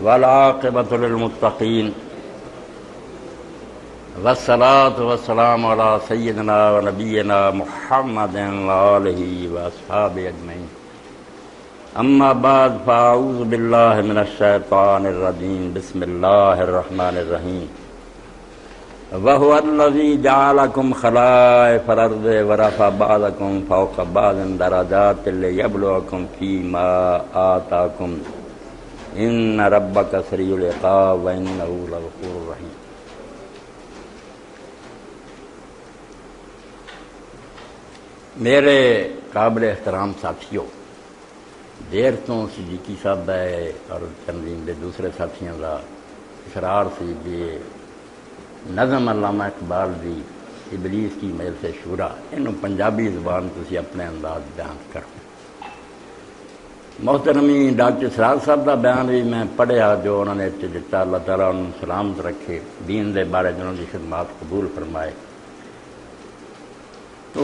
والعاقبۃ للمتقین والصلاۃ والسلام علی سیدنا و نبینا محمد وآلہ واصحابہ اجمعین اما بعد فاعوذ باللہ من الشیطان الرجیم بسم اللہ الرحمن الرحیم وَهُوَ الَّذِي جَعَلَكُمْ خَلَائِفَ الْأَرْضِ وَرَفَعَ بَعْضَكُمْ فَوْقَ بَعْضٍ دَرَجَاتٍ لِيَبْلُوَكُمْ فِيمَا آتَاكُمْ إِنَّ رَبَّكَ سَرِيعُ الْعِقَابِ وَإِنَّهُ لَغَفُورٌ رَحِيمٌ۔ میرے قابل احترام ساتھیوں، دیر تو صدیقی صاحب ہے اور تنظیم کے دوسرے ساتھیوں کا اصرار سی بھی نظم علامہ اقبال دی ابلیس کی میل سے شورا انہوں پنجابی زبان تسی اپنے انداز بیان کرو۔ محترمی ڈاکٹر سراج صاحب کا بیان بھی میں پڑھیا جو انہوں نے دیتا، اللہ تعالیٰ انہوں سلامت رکھے، دین دے بارے جنہوں کی خدمات قبول فرمائے۔ تو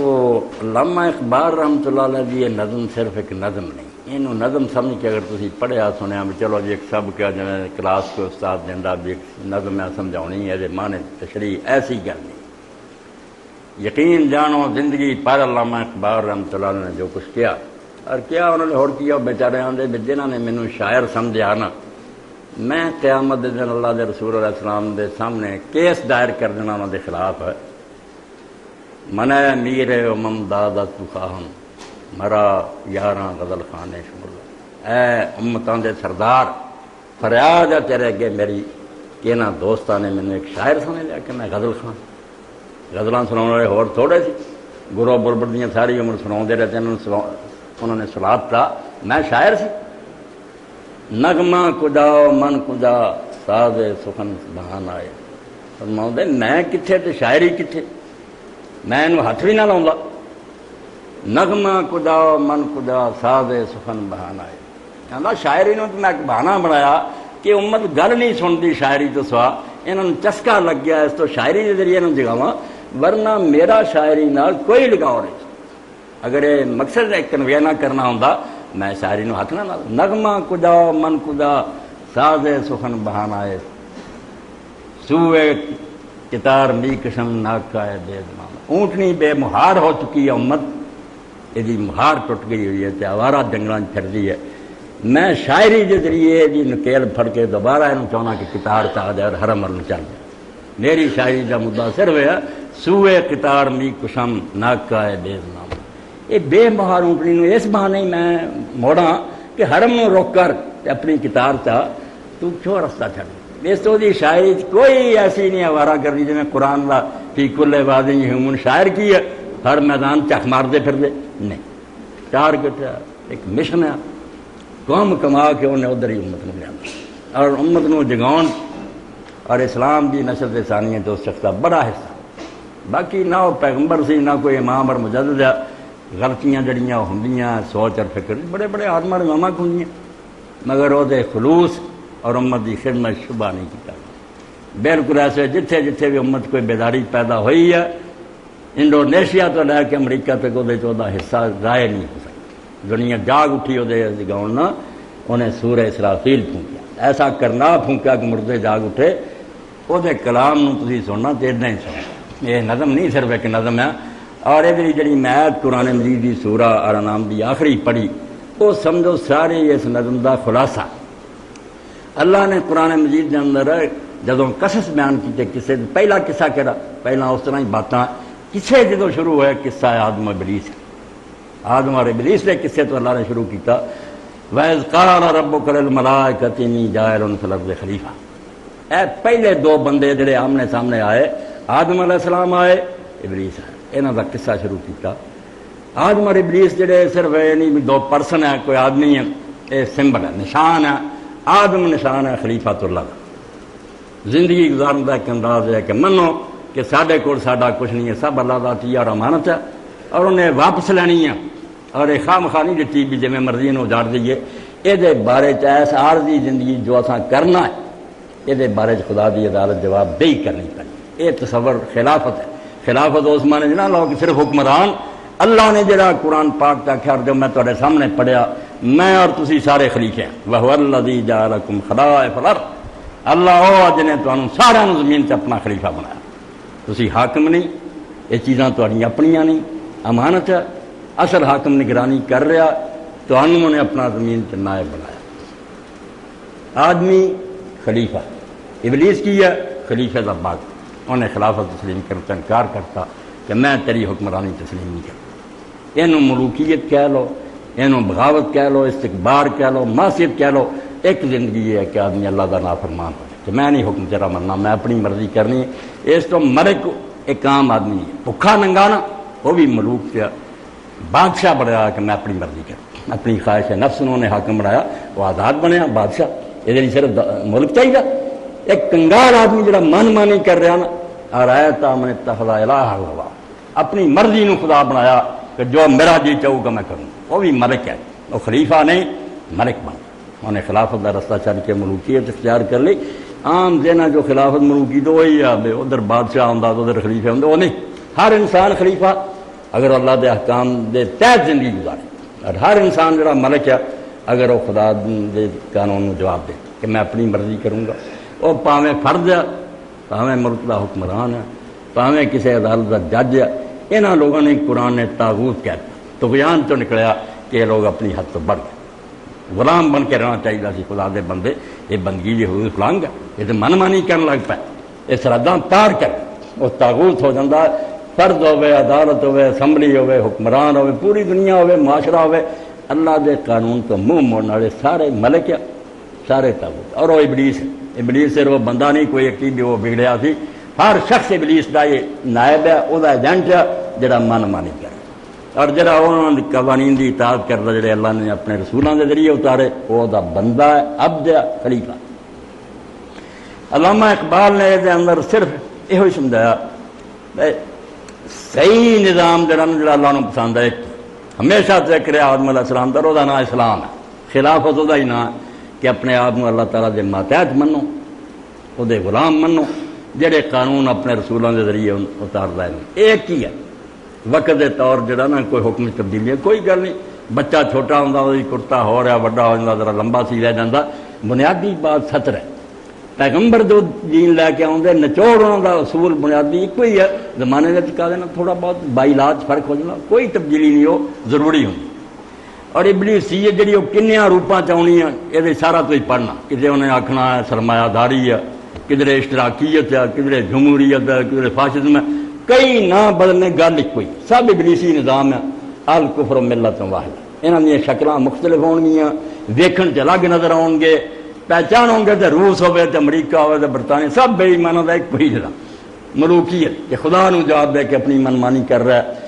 علامہ اقبال رحمۃ اللہ علیہ دی یہ نظم صرف ایک نظم نہیں، انہوں نظم سمجھ کے اگر تسی پڑھیا سنیا بھی چلو جی ایک سب کیا جو کلاس کو استاد دینا بھی ایک نظم میں سمجھاؤنی ہے معنی تشریح ایسی گل نہیں۔ یقین جانو زندگی پر علامہ اقبال رحمۃ اللہ علیہ نے جو کچھ کیا اور کیا انہوں نے ہوڑ کیا بیچارے آندے جنہوں نے مینوں شاعر سمجھا نا، میں قیامت دے دن اللہ دے رسول علیہ السلام دے سامنے کیس دائر کر دینا انہوں دے خلاف ہے۔ من میر امم دادت خواہم مرا یاراں غزل خانے شمول، اے امتاں دے سردار فریاد ہے تیرے اگے میری کہ انہاں دوستاں نے مینوں ایک شاعر سمجھ لیا کہ میں غزل خان، غزلاں سناؤن والے ہور تھوڑے سی، گرو بربر دیاں ساری عمر سناؤندے رہتے انہوں نے سلاد تھا، میں شاعر سی۔ نغمہ کجا من کجا ساز سخن بہان آئے، فرماؤں دے میں کتھے تے شاعری کتھے، میں انہوں ہاتھ بھی نہ لاؤں گا۔ نغمہ کجا من کجا ساز سخن بہان آئے، کہنا شاعری نو تو میں ایک بہانہ بنایا کہ امت گل نہیں سنتی شاعری تو سوا، انہوں نے چسکا لگ گیا اس تو شاعری کے ذریعے انہوں جگاواں، ورنہ میرا شاعری نال کوئی لگاؤ نہیں۔ اگر یہ مقصد کنوے نہ کرنا ہوں میں شاعری نو ہاتھ نہ لا۔ نغمہ کجا من کجا ساز سخن بہان آئے، سوئے کتار می قسم ناکا ہے بے زمان، اونٹنی بے مہار ہو چکی ہے امت، یہ مہار ٹوٹ گئی ہوئی ہے تے آوارہ جنگلاں پھر دی ہے۔ میں شاعری کے ذریعے جی نکیل پھڑ کے دوبارہ انہوں چاہنا کہ کتار چاہ جائے اور حرم ورن چل جائے۔ میری شاعری کا مدعا صرف ہے سوئے کتار می قسم ناکا ہے بے زمان، یہ بے مہار اونٹنی نو اس بہانے میں موڑاں کہ حرم نو روک کر اپنی کتار چاہ تو کیوں رستہ چھڑ۔ اس تو دی شاعری کوئی ایسی نہیں آوارہ کر دی جنہیں قرآن لا فی کل وادی یہمون شاعر کی ہے ہر میدان چک مار دے پھر دے نہیں، چار کٹھا ایک مشن ہے قوم کما کے انہیں ادھر ہی امت نو لیا اور امت نو جگاؤن اور اسلام دی نشر دے ثانیہ تو اس شخص کا بڑا حصہ۔ باقی نہ وہ پیغمبر سی نہ کوئی امام اور مجدد ہے، غلطیاں جڑیاں ہوندیاں سوچ اور فکر بڑے بڑے آدم اور امامہ کو ہوندیاں، مگر وہ دے خلوص اور امت دی خدمت شبہ نہیں کیتا۔ بالکل ایسے جتھے جتھے بھی امت کوئی بیداری پیدا ہوئی ہے، انڈونیشیا تو لے کے امریکہ تک وہ چودہ حصہ ضائع نہیں ہو سکتا۔ دنیا جاگ اٹھی وہ گاؤں انہیں سورہ اسرافیل پھونکیا، ایسا کرنا پھونکیا کہ مردے جاگ اٹھے، وہ کلام نو تسی سننا تو ادھر ہی سننا۔ یہ نظم نہیں صرف ایک نظم ہے، اور یہ جڑی میت قرآن مجید دی سورہ الانعام دی آخری پڑھی وہ سمجھو سارے اس نظم دا خلاصہ۔ اللہ نے قرآن مجید کے اندر جدوں قصص بیان کیتے قصے، پہلا قصہ کہڑا، پہلا اس طرح ہی باتاں قصے جدوں شروع ہوئے قصہ آدم و ابلیس، آدم اور ابلیس کے قصے تو اللہ نے شروع کیتا۔ وَإِذْ قَالَ رَبُّكَ لِلْمَلَائِكَةِ إِنِّي جَاعِلٌ فِي الْأَرْضِ خَلِيفَةً، اے پہلے دو بندے جڑے آمنے سامنے آئے، آدم علیہ السلام آئے، ابلیس آئے، انہوں کا قصہ شروع کیتا۔ آدم اور ابلیس جڑے صرف نہیں دو پرسن ہے، کوئی آدمی ہے، یہ سمبل ہے، نشان ہے۔ آدم نشان ہے خلیفۃ اللہ کا، زندگی گزارنے کا ایک انداز ہے کہ منو کہ ساڈے کول ساڈا کچھ نہیں ہے، سب اللہ کا عطیہ اور امانت ہے اور انہیں واپس لینی ہے، اور یہ خواہ مخواہ نہیں دیتی بھی جی مرضی انہوں اجاڑ دئیے۔ یہ بارے ایس عارضی زندگی جو اساں کرنا ہے یہ بارے خدا دی عدالت جواب دہی کرنی پڑی۔ یہ تصور خلافت ہے۔ خلافت اس معنی نہ لو کہ صرف حکمران، اللہ نے جڑا قرآن پاک کا خیال جو میں تھوڑے سامنے پڑھیا میں اور تسی سارے خلیفے ہیں. وَهُوَ الَّذِي جَعَلَكُمْ خَلَائِفَ الْأَرْضِ. اللہ وہ جنہیں تمہیں سارا زمین سے اپنا خلیفہ بنایا. تسی حاکم نہیں، یہ چیزاں تہاڈیاں اپنیاں نہیں، امانت ہے. اصل حاکم نگرانی کر رہا، تہانوں نے اپنا زمین سے نائب بنایا. آدمی خلیفہ، ابلیس کی ہے خلیفہ دا باغ. انہیں خلافت تسلیم کرتا انکار کرتا کہ میں تیری حکمرانی تسلیم نہیں کرتا. اینوں ملوکیت کہہ لو، اینوں بغاوت کہہ لو، استکبار کہہ لو، معصیت کہہ لو. ایک زندگی یہ ہے کہ آدمی اللہ کا نافرمان ہو کہ میں نہیں حکم تیرا مننا، میں اپنی مرضی کرنی ہے. اس تو ملک ایک عام آدمی ہے، بھکھا ننگانا، وہ بھی ملوک سے بادشاہ بنایا کہ میں اپنی مرضی کروں. اپنی خواہش نفس انہوں نے حاکم بنایا، وہ آزاد بنیا بادشاہ. یہ لیے صرف ملک چاہیے. ایک کنگال آدمی جڑا من مانی کر رہا نا، آرایتا من اتخذ الہ ہوا، اپنی مرضی نو خدا بنایا کہ جو میرا جی چاہوں گا میں کروں. وہ بھی ملک ہے، وہ خلیفہ نہیں ملک بن. انہیں خلافت کا رستہ چل کے ملوکیت اختیار کر لی. عام دینا جو خلافت ملوکی تو وہی ہے، ادھر بادشاہ ہوں ادھر خلیفہ ہوں، وہ نہیں. ہر انسان خلیفہ اگر اللہ دے احکام دے تحت زندگی گزارے، اور ہر انسان جڑا ملک ہے اگر وہ خدا دے قانون کو جواب دے کہ میں اپنی مرضی کروں گا. وہ پاویں فرد ہے، پاویں ملک کا حکمران ہے، پاویں کسی عدالت کا جج ہے. انہاں لوگوں نے قرآن نے طاغوت کہتا، طغیان تو نکلیا کہ یہ لوگ اپنی حد تو بڑھ گئے. غلام بن کے رہنا چاہیے سی خدا دے بندے. یہ بندگی یہ ہوئی فلانگ ہے، یہ تو من مانی کرنے لگ پائے. یہ سرحداں پار کر وہ طاغوت ہو جاتا. فرد ہوئے، عدالت ہوئے، اسمبلی ہوئے، حکمران ہوئے، پوری دنیا ہوئے، معاشرہ ہوئے، اللہ دے قانون تو منہ موڑنے والے سارے ملک ہے، سارے طاغوت. اور وہ ابلیس ہے. ابلیس صرف وہ بندہ نہیں کوئی ایک بھی وہ بگڑیا سی. ہر شخص ابلیس کا یہ نائب ہے، وہ ایجنٹ ہے جڑا من مانی کرے اور جڑا انہوں نے قوانین کی اطاعت کرتا، جڑے اللہ نے اپنے رسولوں کے ذریعے اتارے، وہ دا بندہ ہے، عبد ہے، خلیفہ. علامہ اقبال نے یہ اندر صرف یہ سمجھایا صحیح نظام جڑا اللہ نے پسند ہے. ہمیشہ ذکر آدم علیہ السلام کا وہ نام اسلام ہے. خلافت وہ ہی نام کہ اپنے آپ کو اللہ تعالیٰ کے ماتحت منو، وہ غلام منو، جڑے قانون اپنے رسولوں کے ذریعے اتار رہے ہیں. ایک ہی ہے وقت کے طور جڑا نا کوئی حکم تبدیلی ہے کوئی گل نہیں. بچہ چھوٹا ہوں وہ کرتا ہو رہا، وڈا ہو جاتا ذرا لمبا سی رہ جاتا. بنیادی بات سطر ہے. پیغمبر جو دین لے کے آتے نچوڑ انہوں کا اصول بنیادی ایک ہی ہے. زمانے میں چکا دینا تھوڑا بہت باعلاج فرق ہو جانا، کوئی تبدیلی نہیں ہو ضروری ہوتی. اور ابلیس سی ہے جی وہ کنیا روپاں چاہنی ہے، یہ سارا تو ہی پڑھنا. کسی انہیں آخنا ہے سرمایہ داری ہے، کدھر اشتراکیت ہے، کدھر جمہوریت ہے، کدھر فاشزم ہے. کئی نہ بدلنے گل ایک کوئی، سب ابلیسی نظام ہے. الکفر ملت واحد. یہاں دیا شکل مختلف ہون گیا، ویکھن چ الگ نظر آؤ گے، پہچانو گے تو روس ہوئے تو امریکہ ہوئے تو برطانیہ، سب بے ایمانوں کا ایک کوئی جگہ ملوکیت کہ خدا نو جواب دے کے اپنی منمانی کر رہا ہے.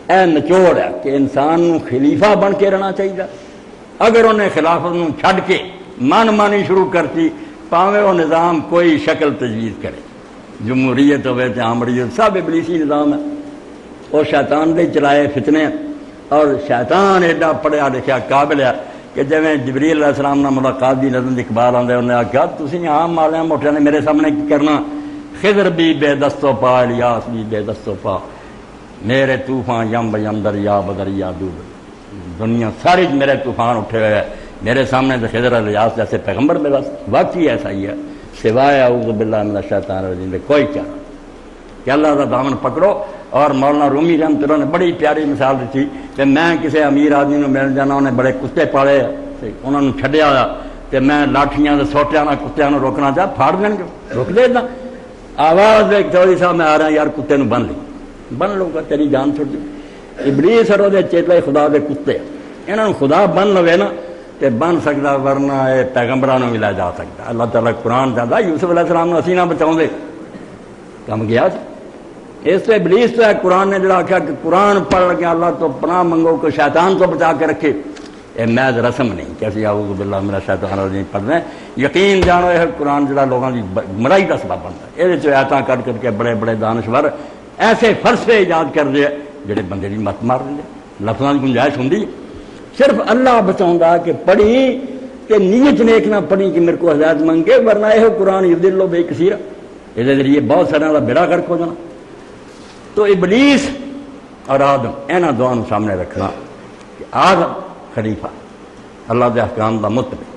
اے نچوڑ ہے کہ انسان نو خلیفہ بن کے رہنا چاہیے. اگر انہیں خلافت نو چھڈ کے من مانی شروع کرتی، پاویں وہ نظام کوئی شکل تجویز کرے، جمہوریت ہوئے تو آمریت، سب ابلیسی نظام ہے. وہ شیطان دے چلائے فتنے. اور شیطان ایڈا پڑھیا لکھیا قابل ہے کہ جی جبریل علیہ السلام نے ملاقات دی نظم اقبال آدھے انہیں آخیا تسی عام مالیاں موٹیاں نے میرے سامنے کی کرنا. خضر بھی بے دستو پا، الیاس بھی بے دستو پا، میرے طوفان یم یم دریا بدریا دور. دنیا ساری میرے طوفان اٹھے ہوئے ہیں، میرے سامنے تو خضر الیاس جیسے پیغمبر میرا واقعی ایسا ہی ہے. سوائے اعوذ باللہ من الشیطان الرجیم کوئی چارہ کہ اللہ کا دامن پکڑو. اور مولانا رومی رحمۃ اللہ نے بڑی پیاری مثال دیتی کہ میں کسی امیر آدمی کو مل جانا، انہیں بڑے کتے پالے، انہوں نے چھڈیا ہوا تو میں لاٹھیاں سوٹیاں کتوں روکنا چاہ پھاڑ دیں گے، روک دے دا. آواز ایک چودھری صاحب میں آ رہا یار کتے نو بن لی، بن لوں گا تیری جان چھوڑ دی. ابلیس اور وہ چیتلے خدا دے کتے انہوں خدا بن لوے نا تو بن سکتا، ورنہ یہ پیغمبروں بھی لے جا سکتا. اللہ تعالیٰ قرآن چاہتا یوسف علیہ السلام اسی نہ بچاؤ دے کم گیا. اس سے ابلیس تو ہے قرآن نے جڑا آخیا کہ قرآن پڑھ کے اللہ تو پناہ منگو کہ شیطان تو بچا کے رکھے. یہ محض رسم نہیں کہ اسی اعوذ باللہ من الشیطان الرجیم پڑھنا ہے. یقین جانو یہ قرآن جڑا لوگوں کی مرائی کا سبب بنتا ہے. یہ آیتاں کر کر کے بڑے بڑے دانشور ایسے فلسفے ایجاد کر دے جڑے بندے کی مت مار دیں. لفظوں کی گنجائش ہوں. صرف اللہ بچاؤں کہ پڑھی کہ نیت نیک نہ پڑھی کہ میرے کو ہدایت منگے، ورنہ یہ قرآن یضل بے کثیر، یہ ذریعے بہت سارے کا بیڑا غرق ہو جانا. تو ابلیس اور آدم انہاں دونوں سامنے رکھنا کہ آدم خلیفہ، اللہ دے احکام دا متبع،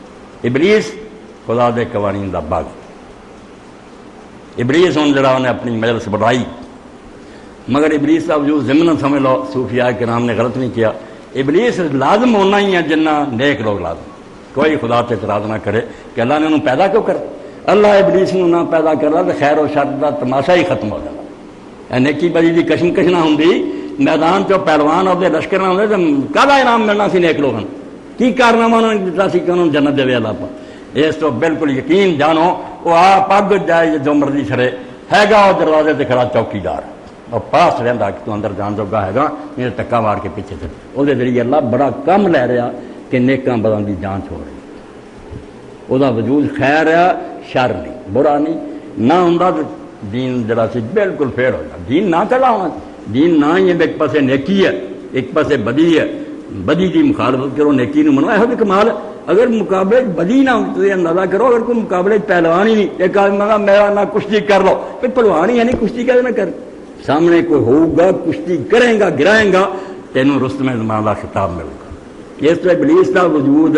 ابلیس خدا دے قوانین دا باغ۔ ابلیس ہوں جڑا انہیں اپنی مجلس بڑھائی، مگر ابلیس کا وجود ضمن سمجھ لو، صوفیاء کرام نے غلط نہیں کیا، ابلیس لازم ہونا ہی ہے جنہ نیک لوگ لازم، کوئی خدا سے اعتراض نہ کرے کہ اللہ نے انہوں پیدا کیوں کر، اللہ ابلیس نو نہ پیدا کر رہا تو خیر و شر دا تماشا ہی ختم ہو جاتا، نیکی بدی دی کشمکش نہ ہوندی، میدان چو پہلوان اور لشکر نہ ہوندے تو کہدا انعام ملنا سی نیک لوگوں، کی کارنامہ انہوں نے دتا سی کہ انہوں جنت دے اللہ پا۔ اس تو بالکل یقین جانو وہ آپ اگ جائے جو مرضی چھڑے، ہے گا وہ دروازے تے کھڑا چوکیدار اور پاس رہندا کہ تو اندر جان جوگا ہے گا، یہ ٹکا مار کے پیچھے چل، وہ ذریعے اللہ بڑا کم لے رہا کہ نیکاں بداں دی جانچ ہو رہی، وہ وجود خیر ہے شر نہیں، برا نہیں، نہ ہوندا تو دین جڑا سی بالکل فیل ہو جائے، دین نہ چلا ہونا، دین نہ ہی ایک پاسے نیکی ہے ایک پاسے بدی ہے، بدی کی مخالفت کرو نیکی نو منو، یہ کمال ہے۔ اگر مقابلے بدی نہ ہو تو اندازہ کرو، اگر کوئی مقابلے پہلوان ہی نہیں، ایک آدمی میرا نہ کشتی کر لو، پھر پہلوان ہی ہے نہیں، کشتی کیسے نہ کر، سامنے کوئی ہوگا کشتی کریں گا گرائیں گا، تینوں رستم زمان کا خطاب ملے گا۔ اس تو ابلیس کا وجود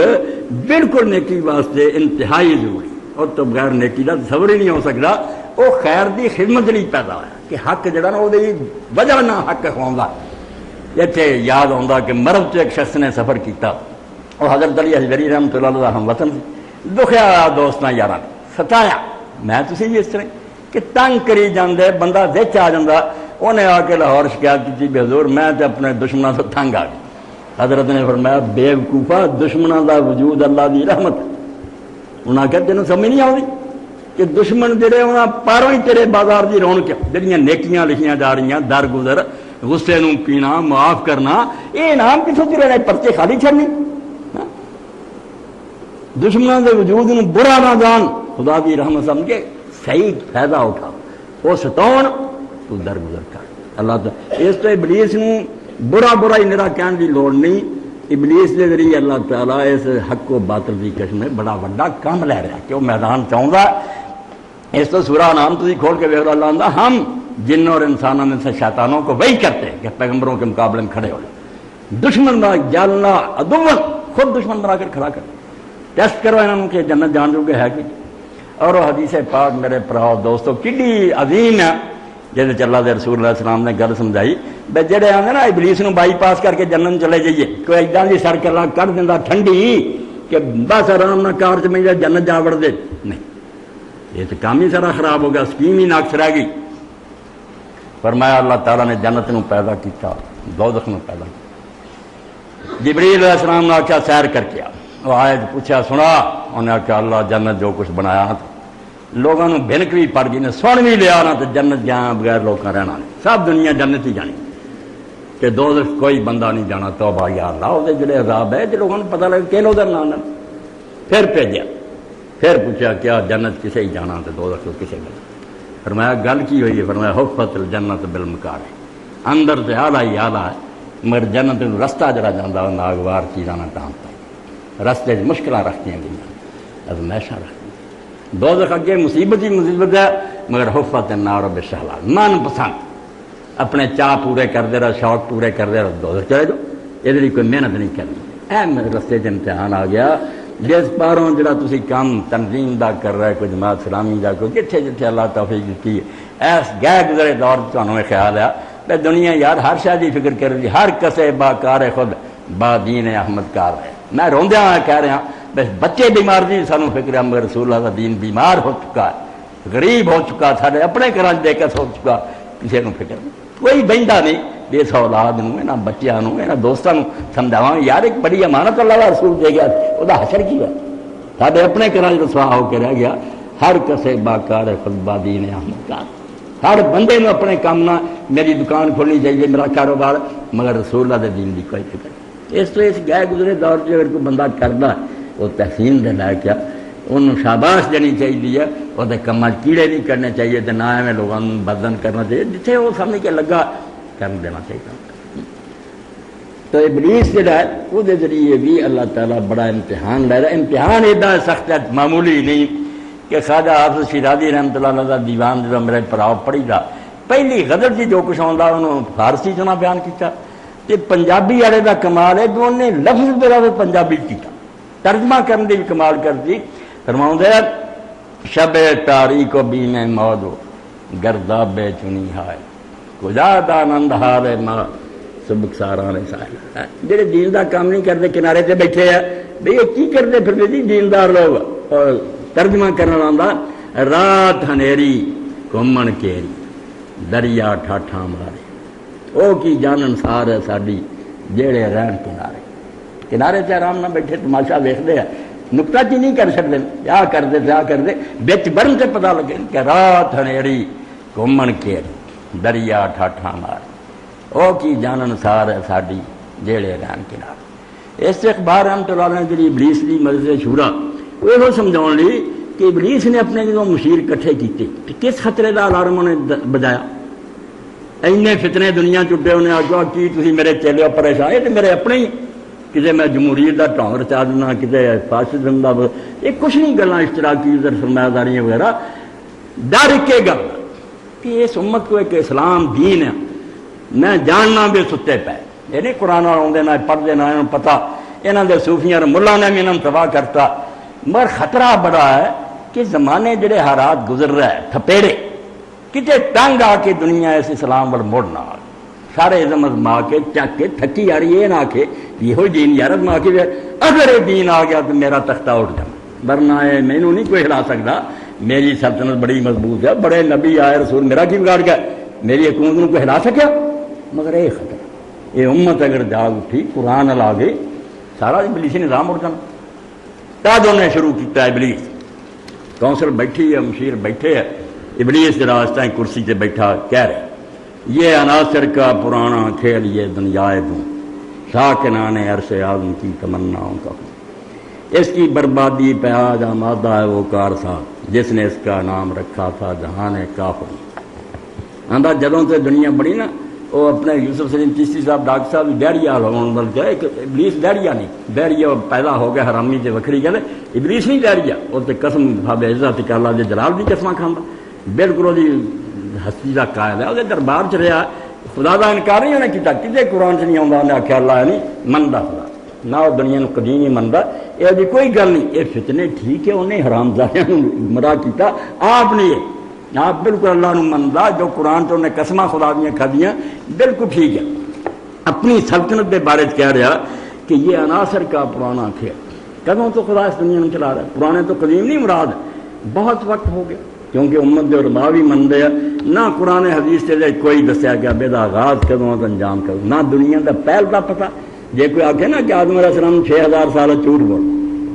بالکل نیکی واسطے انتہائی ضروری، اور تو بغیر نیکی کا تصور ہی نہیں ہو سکتا، وہ خیر دی خدمت نہیں پیدا ہوا کہ حق جڑا نا وہ وجہ نہ حق کھواؤں۔ اتنے یاد آتا کہ مرد تو ایک شخص نے سفر کیتا، اور حضرت علی حجویری رحمۃ اللہ علیہ ہم وطن دکھیا دوستاں یاراں ستایا، میں تسی بھی اس طرح کہ تنگ کری جاندے، بندہ وچ آ جاندا، انہیں آ کے لاہور شکایت کی بھی حضور میں تے اپنے دشمنوں سے تنگ آ گئی۔ حضرت نے فرمایا بے وقوفا، دشمنوں دا وجود اللہ دی رحمت، انہاں کہ تینوں سمجھ نہیں آؤں کہ دشمن جڑے انہاں پاروں ہی تیرے بازار دی رونق جڑیاں نیکیاں لکھیاں جا رہی ہیں، درگزر، غصے نو پینا، معاف کرنا، یہ نام کتوں چلے رہے، پرچے خالی چھڑنی، دشمنوں دے وجود نو برا نہ جان، خدا دی رحمت سمجھ کے صحیح فائدہ اٹھا، وہ ستون تو درگزر کر اللہ تعالی۔ اس تو ابلیس نو برا برا ہی نرا کہنے دی لوڑ نہیں، ابلیس دے ذریعے اللہ تعالیٰ اس حق و باطل دی قسم میں بڑا بڑا کام لے رہا کہ وہ میدان چاہتا۔ اس تو سورہ نام تھی کھول کے دیکھ اللہ آتا، ہم جن اور انسانوں میں سے شیطانوں کو وہی کرتے ہیں کہ پیغمبروں کے مقابلے میں کھڑے ہو جائے، دشمن بنا جالنا عدوًا، خود دشمن بنا کر کھڑا کر ٹیسٹ کرو انہوں کہ جنت جان جو کہ ہے کہ، اور وہ حدیث پاک میرے پراؤ دوستو کڈی عظیم ہے جیسے اللہ دے رسول اللہ علیہ السلام نے گل سمجھائی، بے جڑے آتے نا ابلیس نو بائی پاس کر کے جنت چلے جائیے، کوئی ایڈا دی سر کر کر دینا ٹھنڈی کہ بس آرام نہ کار چ میں جنت جا وڑ دے، نہیں، یہ تو کام ہی سارا خراب ہو گیا، سکیم ہی ناقص رہ گئی۔ فرمایا اللہ تعالیٰ نے جنت نو پیدا کیا، دوزخ نو پیدا کیا۔ جبریل علیہ السلام نے آخیا سیر کر کے وہ آئے پوچھا سنا، انہیں آخیا اللہ جنت جو کچھ بنایا لوگوں نے بھنک بھی پڑ گئی نے سن بھی لیا نہ تو جنت جہاں بغیر لوگوں رہنا نہیں، سب دنیا جنت ہی جانی کہ دوزخ کوئی بندہ نہیں جانا، توبہ یا اللہ وہ جڑے عذاب ہے جو لوگوں نے پتہ لگا کہ لوگ نام پھر بھیجا، پھر پوچھا کیا جنت کسے ہی جانا تو دوزخ کسے گل، فرمایا گل کی ہوئی ہے، فرمایا حفت الجنت بالمکار ہے، اندر سے آلہ ہی آلہ ہے، مگر جنت رستہ جڑا جانا وہ ناگوار چیزاں نہ ٹانتا ہے، رستے مشکل رکھتی ہیں گئی ازمائشاں رکھتی، دوزخ اگے مصیبت ہی مصیبت ہے، مگر حفت النار بشہلا، من پسند اپنے چاہ پورے کر دے رہا، شوق پورے کر دے رہا، دوزخ چلے جاؤ، یہ لیے کوئی محنت نہیں کرنی۔ اے میرے رستے سے امتحان آ گیا، جس پاروں جڑا تسی کام تنظیم دا کر رہا ہے، کوئی جماعت اسلامی دا کوئی جتھے جتھے اللہ توفیق دیتی ہے، ایس گئے گزرے دور تمہیں خیال ہے کہ دنیا یار ہر شاید ہی فکر کر رہی، ہر کسے با کار خود با دین احمد کار ہے، میں روندیا ہاں کہہ رہا بس بچے بیمار دی سانو فکر ہے، مگر رسول اللہ کا دین بیمار ہو چکا ہے، غریب ہو چکا، سارے اپنے گھر دے کے سو چکا، کسی کو فکر نہیں، کوئی بہندا نہیں، اس اولاد نو انہاں بچیاں نو انہاں دوستاں نو سمجھاواں یار ایک بڑی امانت اللہ کا رسول دے گیا، وہ حشر کی ہے، سارے اپنے گھر رسوا ہو کے رہ گیا، ہر کسے باکار خود با دین احمد کار، ہر بندے نو اپنے کام نہ میری دکان کھولنی چاہیے، میرا کاروبار، مگر رسول اللہ دے دین دی کوئی فکر نہیں۔ اس تو اس گئے گزرے دور سے اگر کوئی بندہ کردا ہے وہ تحسین دے لائق کیا انہوں شاباش دینی چاہیے، وہ کما کیڑے نہیں کرنے چاہیے، نہ ایویں لوگوں بدن کرنا چاہیے، جتنے وہ سمجھ کے لگا کر دینا چاہیے۔ تو ابلیس جڑا ہے وہ ذریعے بھی اللہ تعالیٰ بڑا امتحان لے رہا ہے، امتحان ایڈا سخت ہے معمولی نہیں کہ خواجہ حافظ شیرازی رحمۃ اللہ علیہ کا دیوان جو میرے پراؤ پڑھی دا، پہلی غزل جی جو کچھ آتا انہوں فارسی چنا بیان کیتا، تے پنجابی والے دا کمال ہے جو انہیں لفظ برابر پنجابی کیتا، ترجمہ کرنے دی بھی کمال کرتی. فرماؤں ہے شب تاریک و بیم مودو گرداب چنی ہائے کجا دانند ہارے ماں سبک سارانے سائے. جڑے دین دا کام نہیں کرتے کنارے تے بیٹھے ہیں بھئی یہ کی کرتے پھر جی دیندار لوگ. اور ترجمہ کرنا آندا رات ہنیری گھومن کیری دریا ٹھاٹھاں مارے او کی جانن سار ہے ساڈی جیڑے رہن کنارے. کنارے تے آرام نہ بیٹھے تماشا ویکھدے ہیں، نکتہ چی نہیں کر سکتے، کیا کرتے کیا کرتے بچ برن سے پتہ لگے کہ رات ہنیری گھومن کیری دریا ٹھاٹھاں مارے او کی جانن سار ہے ساڈی جیڑے رہن کنارے. اس سے اخبار رحمۃ اللہ علیہ نے جی ابلیس کی مجلس شورا وہ سمجھاؤ لی کہ ابلیس نے اپنے جدوں مشیر کٹھے کیتے کس خطرے کا الارم انہیں بجایا. اینے فتنے دنیا چٹے انہیں آگا کی تھی میرے چیلے پریشان یہ تو میرے اپنے ہی کسی میں جمہوریت کا ٹھونگ رچا دینا کسی فاسزم کا یہ کچھ نہیں گلاں اشتراکی سرمایہ داریاں وغیرہ. ڈر کے گل کہ اس امت کو ایک اسلام دین ہے میں جاننا بھی ستے پے یہ نہیں قرآن آدھے نہ پڑھتے نہ انہوں پتا یہاں کے صوفیاں ملا نے بھی انہوں تباہ کرتا. مگر خطرہ بڑا ہے کہ زمانے جڑے حالات گزر رہا ہے تھپیڑے کتے تنگ آ کے دنیا اس اسلام وال مڑنا سارے ازم ازما کے چک کے تھکی آ رہی یہ نہ آکھے یہ دین یار ازما کے اگر یہ دین آ گیا تو میرا تختہ اٹھ جائے ورنہ مینوں نہیں کوئی ہلا سکتا میری سلطنت بڑی مضبوط ہے بڑے نبی آئے رسول میرا کی بگاڑ گیا میری حکومت کو کوئی ہلا سکیا. مگر یہ خطرہ یہ امت اگر جاگ اٹھی قرآن لا گئی سارا ابلیسی نظام اٹھ جانا. تب انہیں شروع کیا ابلیس کونسل بیٹھی ہے مشیر بیٹھے ہے ابلیس راستہ کرسی سے بیٹھا کہہ رہے یہ عناصر کا پرانا کھیل یہ دنیا دوں ساکنان عرش اعظم کی تمناؤں کا اس کی بربادی پہ آج آمادہ ہے وہ کارساز جس نے اس کا نام رکھا تھا جہان کافر. آندہ جدوں سے دنیا بڑی نا وہ اپنے یوسف سلیم چشتی صاحب ڈاکٹر صاحب ڈیریا ہوں بلکہ ایک ابلیس ڈیریا نہیں ڈیریا پیدا ہو گیا حرامی سے وکری گل ابلیس نہیں ڈیریا وہ تو قسم بھاب عزت کہ اللہ دے جلال دی قسم کھانا بالکل وہ ہستی کا قائل ہے وہ دربار چ رہا خدا کا انکار نہیں انہیں کیا کسی قرآن سے نہیں آتا انہیں آخیا اللہ نہیں منتا خدا نہ وہ دنیا کو کدی نہیں منتا یہ کوئی گل نہیں یہ فتنے ٹھیک ہے انہیں حرام زادیاں مرا کیتا آپ نہیں آپ بالکل اللہ نے منتا جو قرآن تو انہیں قسمہ خدا دیا کھدیاں بالکل ٹھیک ہے. اپنی سلطنت کے بارے کہہ رہا کہ یہ عناصر کا پرانا کھیل کدوں تو خدا اس دنیا میں چلا رہا ہے. پرانے تو قدیم نہیں مراد بہت وقت ہو گیا کیونکہ امت جو ربا بھی منتے ہیں نہ قرآن حدیث سے کوئی دسیا گیا بے آغاز کدوں انجام کروں نہ دنیا کا پہل کا پتہ. جے کوئی آخے نا کہ آدم علیہ السلام 6000 سال جھوٹ بول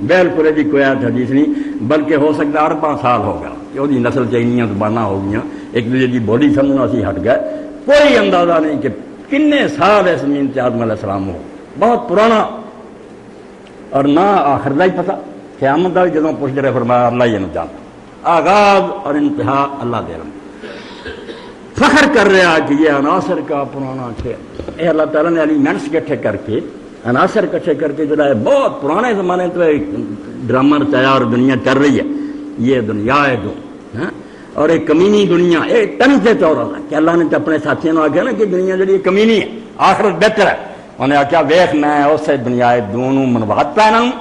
بالکل جی کوئی حدیث نہیں بلکہ ہو سکتا 4 سال ہو گیا کہ وہ نسل چینیاں زبانیں ہو گئی ایک دوسرے کی بولی سمجھنا اسی ہٹ گئے. کوئی اندازہ نہیں کہ کنے سال اس زمین سے آدم علیہ السلام ہو بہت پرانا اور نہ آخر کا ہی پتہ قیامت کا بھی جدوں پوچھ رہے فرمایا اللہ ہی نہیں جانتا آغاز اور انتہا اللہ دے رہا. فخر کر رہا کہ یہ عناصر کا پرانا کھیل یہ اللہ تعالیٰ نے ایلیمنٹس اکٹھے کر کے عناصر اکٹھے کر کے جو ہے بہت پرانے زمانے تو ڈرامہ رچایا اور دنیا چل رہی ہے یہ دنیا ہے دو اور ایک کمینی دنیا ایک تن سے طور کہ اللہ نے اپنے ساتھیوں نے آخیا نا کہ دنیا جی کمینی ہے آخرت بہتر ہے. انہیں آخیا ویخ میں اسے دنیا دونوں منوات پہ انہوں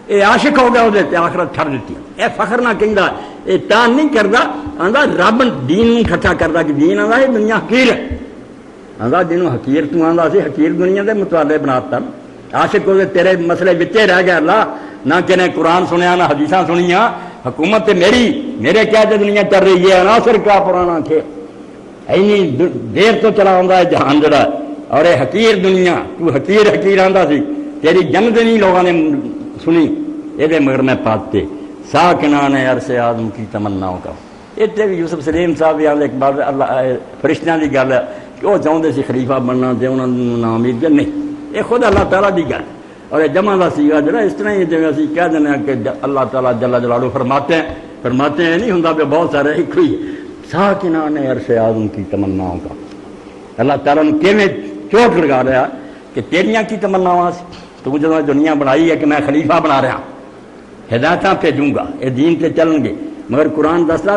یہ عاشق ہو گیا وہ آخرت چھڑ دیتی یہ فخر نہ کہہ یہ تان نہیں کرتا آدھا رب دین کٹھا کرتا کہ دین آدھا یہ دنیا حقیر ہے آدھا جنوں حقیر تو آدھا سی حقیر دنیا کے مطالعے بناتا عاشق ہو تیرے مسئلے بچے رہ گئے اللہ نہ کہنے قرآن سنیا نہ حدیثاں سنیا حکومت میرے کیا دنیا چل رہی ہے عناصر کا پرانا کھیل اینی دیر تو چلا آتا ہے جہان جڑا اور یہ حقیر دنیا تو حقیر آتا سی تیری جنت نہیں لوگوں نے سنی یہ مگر میں پاتے ساکنان عرش اعظم کی تمناؤں کا. اتنے بھی یوسف سلیم صاحب یاد ایک بار اللہ فرشتیاں کی گل ہے کہ وہ چاہتے سی خلیفہ بننا تو انہوں نے نام امید نہیں یہ خود اللہ تعالیٰ کی گل اور یہ جمع کا سیگا جڑا اس طرح ہی جی اسی کہہ دینا کہ اللہ تعالیٰ جل جلالہ فرماتے ہیں نہیں ہوں پہ بہت سارے ایک ہی ساکنان عرش اعظم کی تمناؤں کا. اللہ تعالیٰ نے کیویں چوٹ لگا رہا کہ تیریاں کی تمناواں تو جب دنیا بنائی ہے کہ میں خلیفہ بنا رہا ہدایتاں بھیجوں گا یہ دین سے چلن گے مگر قرآن دستا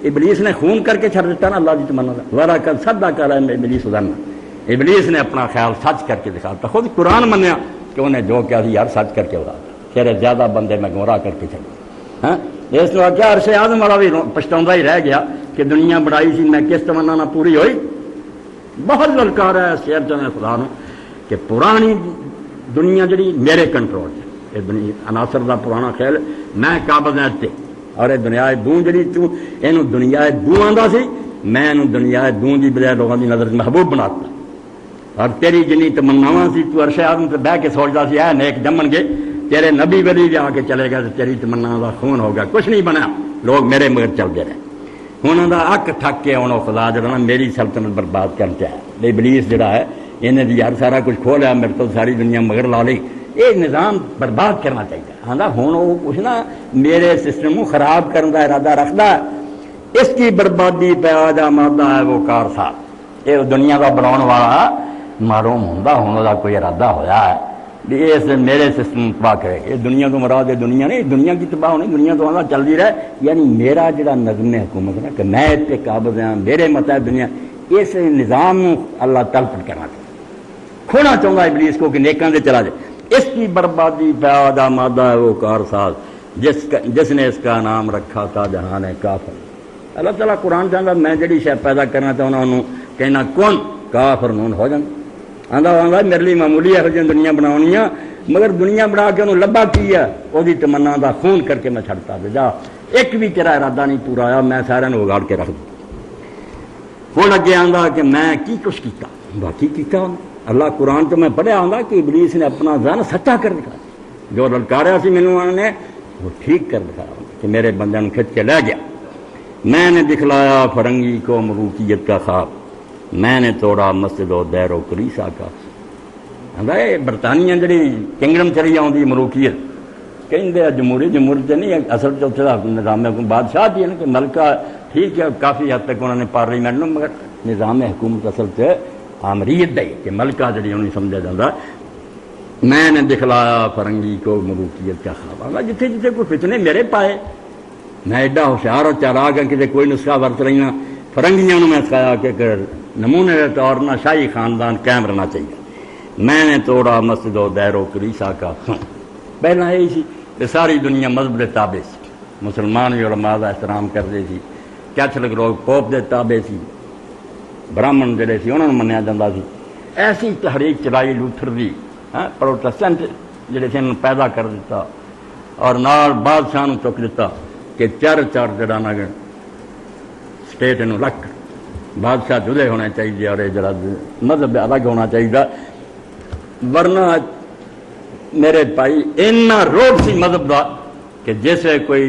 ابلیس نے خون کر کے چھڑ دیتا نا اللہ کی تمنا والا کر سدا کر رہا ہے ابلیس ادھرنا ابلیس نے اپنا خیال سچ کر کے دکھاتا، خود قرآن منیا کہ انہیں جو کیا تھی یار سچ کر کے بتاتا، پھر زیادہ بندے میں گمراہ کر کے چلے. ہاں اس نے کیا عرش اعظم والا بھی پچھتاؤں ہی رہ گیا کہ دنیا بڑائی سی میں کس تمنا نہ پوری ہوئی. بہت للکار ہے شیر میں خدا نو کہ پرانی دنیا جڑی میرے کنٹرول ہے، یہ دنیا عناصر دا پرانا خیال میں قابض ہے تے، اور یہ دنیا دوں جڑی تو اینو دنیا دوں آندا سی، میں اینو دنیا دوں دی بجائے لوگوں دی نظر محبوب بناتا. اور تیری جنی تمناواں سی تو عرش اعظم تے بیٹھ کے سوچدا سی اے نیک جمن گے، تیرے نبی ولی جا کے چلے گا تو تیری تمنا دا خون ہوگا، کچھ نہیں بنا، لوگ میرے مگر چلتے رہے. انہوں دا اک ٹھک کے انہوں خدا جڑا نا میری سلطنت برباد کر چاہے. ابلیس جڑا ہے انہیں دی یار سارا کچھ کھو لیا، میرے تو ساری دنیا مگر لا لی، یہ نظام برباد کرنا چاہیے. ہاں ہوں وہ کچھ نا میرے سسٹم کو خراب کرنے کا ارادہ رکھتا ہے، اس کی بربادی پہ آجا مادہ ہے وہ کار صاحب. یہ دنیا کا بناؤ والا معلوم ہوں دا کوئی ارادہ ہویا ہے بھی اس میرے سسٹم تباہ کرے. یہ دنیا تو مراد ہے دنیا نہیں، دنیا کی تباہ ہونی، دنیا تو آنا چلتی رہے. یعنی میرا جڑا نظم حکومت ہے کہ میں اس پہ قابض ہاں، میرے متحد دنیا، اس نظام اللہ تلپٹ کرنا چاہتا، کھونا چاہتا ابلیس کو کہ نیکاں دے چلا جائے. اس کی بربادی پیادہ مادہ ہے وہ کارساز جس نے اس کا نام رکھا تھا جہان کافر. اللہ تعالیٰ قرآن چاہتا میں جڑی شے پیدا کرنا چاہتا انہوں کہنا کون کافر نون ہو جانا. آدھا میرے لیے معمولی ہے دنیا بناونی ہے، مگر دنیا بنا کے انہوں لبا کی ہے وہ تمنا دا خون کر کے میں چھڑتا دے جا، ایک بھی تیرا ارادہ نہیں پورا آیا، میں سارے نے اگاڑ کے رکھ دوں. ہوں اگے آندا کہ میں کی کچھ کیتا، باقی کیتا اللہ قرآن تو میں پڑھیا آندا کہ ابلیس نے اپنا ذہن سچا کر دکھایا، جو للکاریا سی مینوں انہوں نے وہ ٹھیک کر دکھایا کہ میرے بندے نے کھچ کے لے گیا. میں نے دکھلایا فرنگی کو ملوکیت کا خواب، میں نے توڑا مسجد و دیر و کلیسا کا. برطانیہ جڑی کنگڈم چلی آؤں ملوکیت کہیں جمہوریت نہیں، اصل چوتھے کا نظام بادشاہ بھی ہے نا کہ ملکہ ٹھیک ہے کافی حد تک انہوں نے پارلیمنٹ میں، مگر نظام حکومت اصل سے آمریت دا ہی کہ ملکہ جڑی انہیں سمجھا جاتا. میں نے دکھلایا فرنگی کو ملوکیت کا خواب، جتنے جتنے کوئی فتنے میرے پائے، میں ایڈا ہوشیار اور چالاک ہوں کہ کوئی نسخہ ورت رہی ہوں. فرنگیاں میں سکھایا کہ نمونے کے طور نہ شاہی خاندان قائم رہنا چاہیے. میں نے توڑا مسجد و دیر و کلیسا کا. پہلا یہی سی کہ ساری دنیا مذہب کے تابع سی، مسلمان بھی علماء کا احترام کرتے سی، کیتھولک لوگ پوپ کے تابع سی، براہمن جڑے سی انہوں نے منیا جاتا سی. ایسی تحریک چلائی لوتھر دی، پروٹسٹنٹ جڑے سی انہوں نے پیدا کر دیتا اور نال بادشاہ نے چک دیتا کہ چرچ جڑا نا اسٹیٹ انہوں رکھ بادشاہ جدے ہونے چاہیے اور جڑا مذہب الگ ہونا چاہیے. ورنہ میرے بھائی اینا روڈ سی مذہب دا کہ جیسے کوئی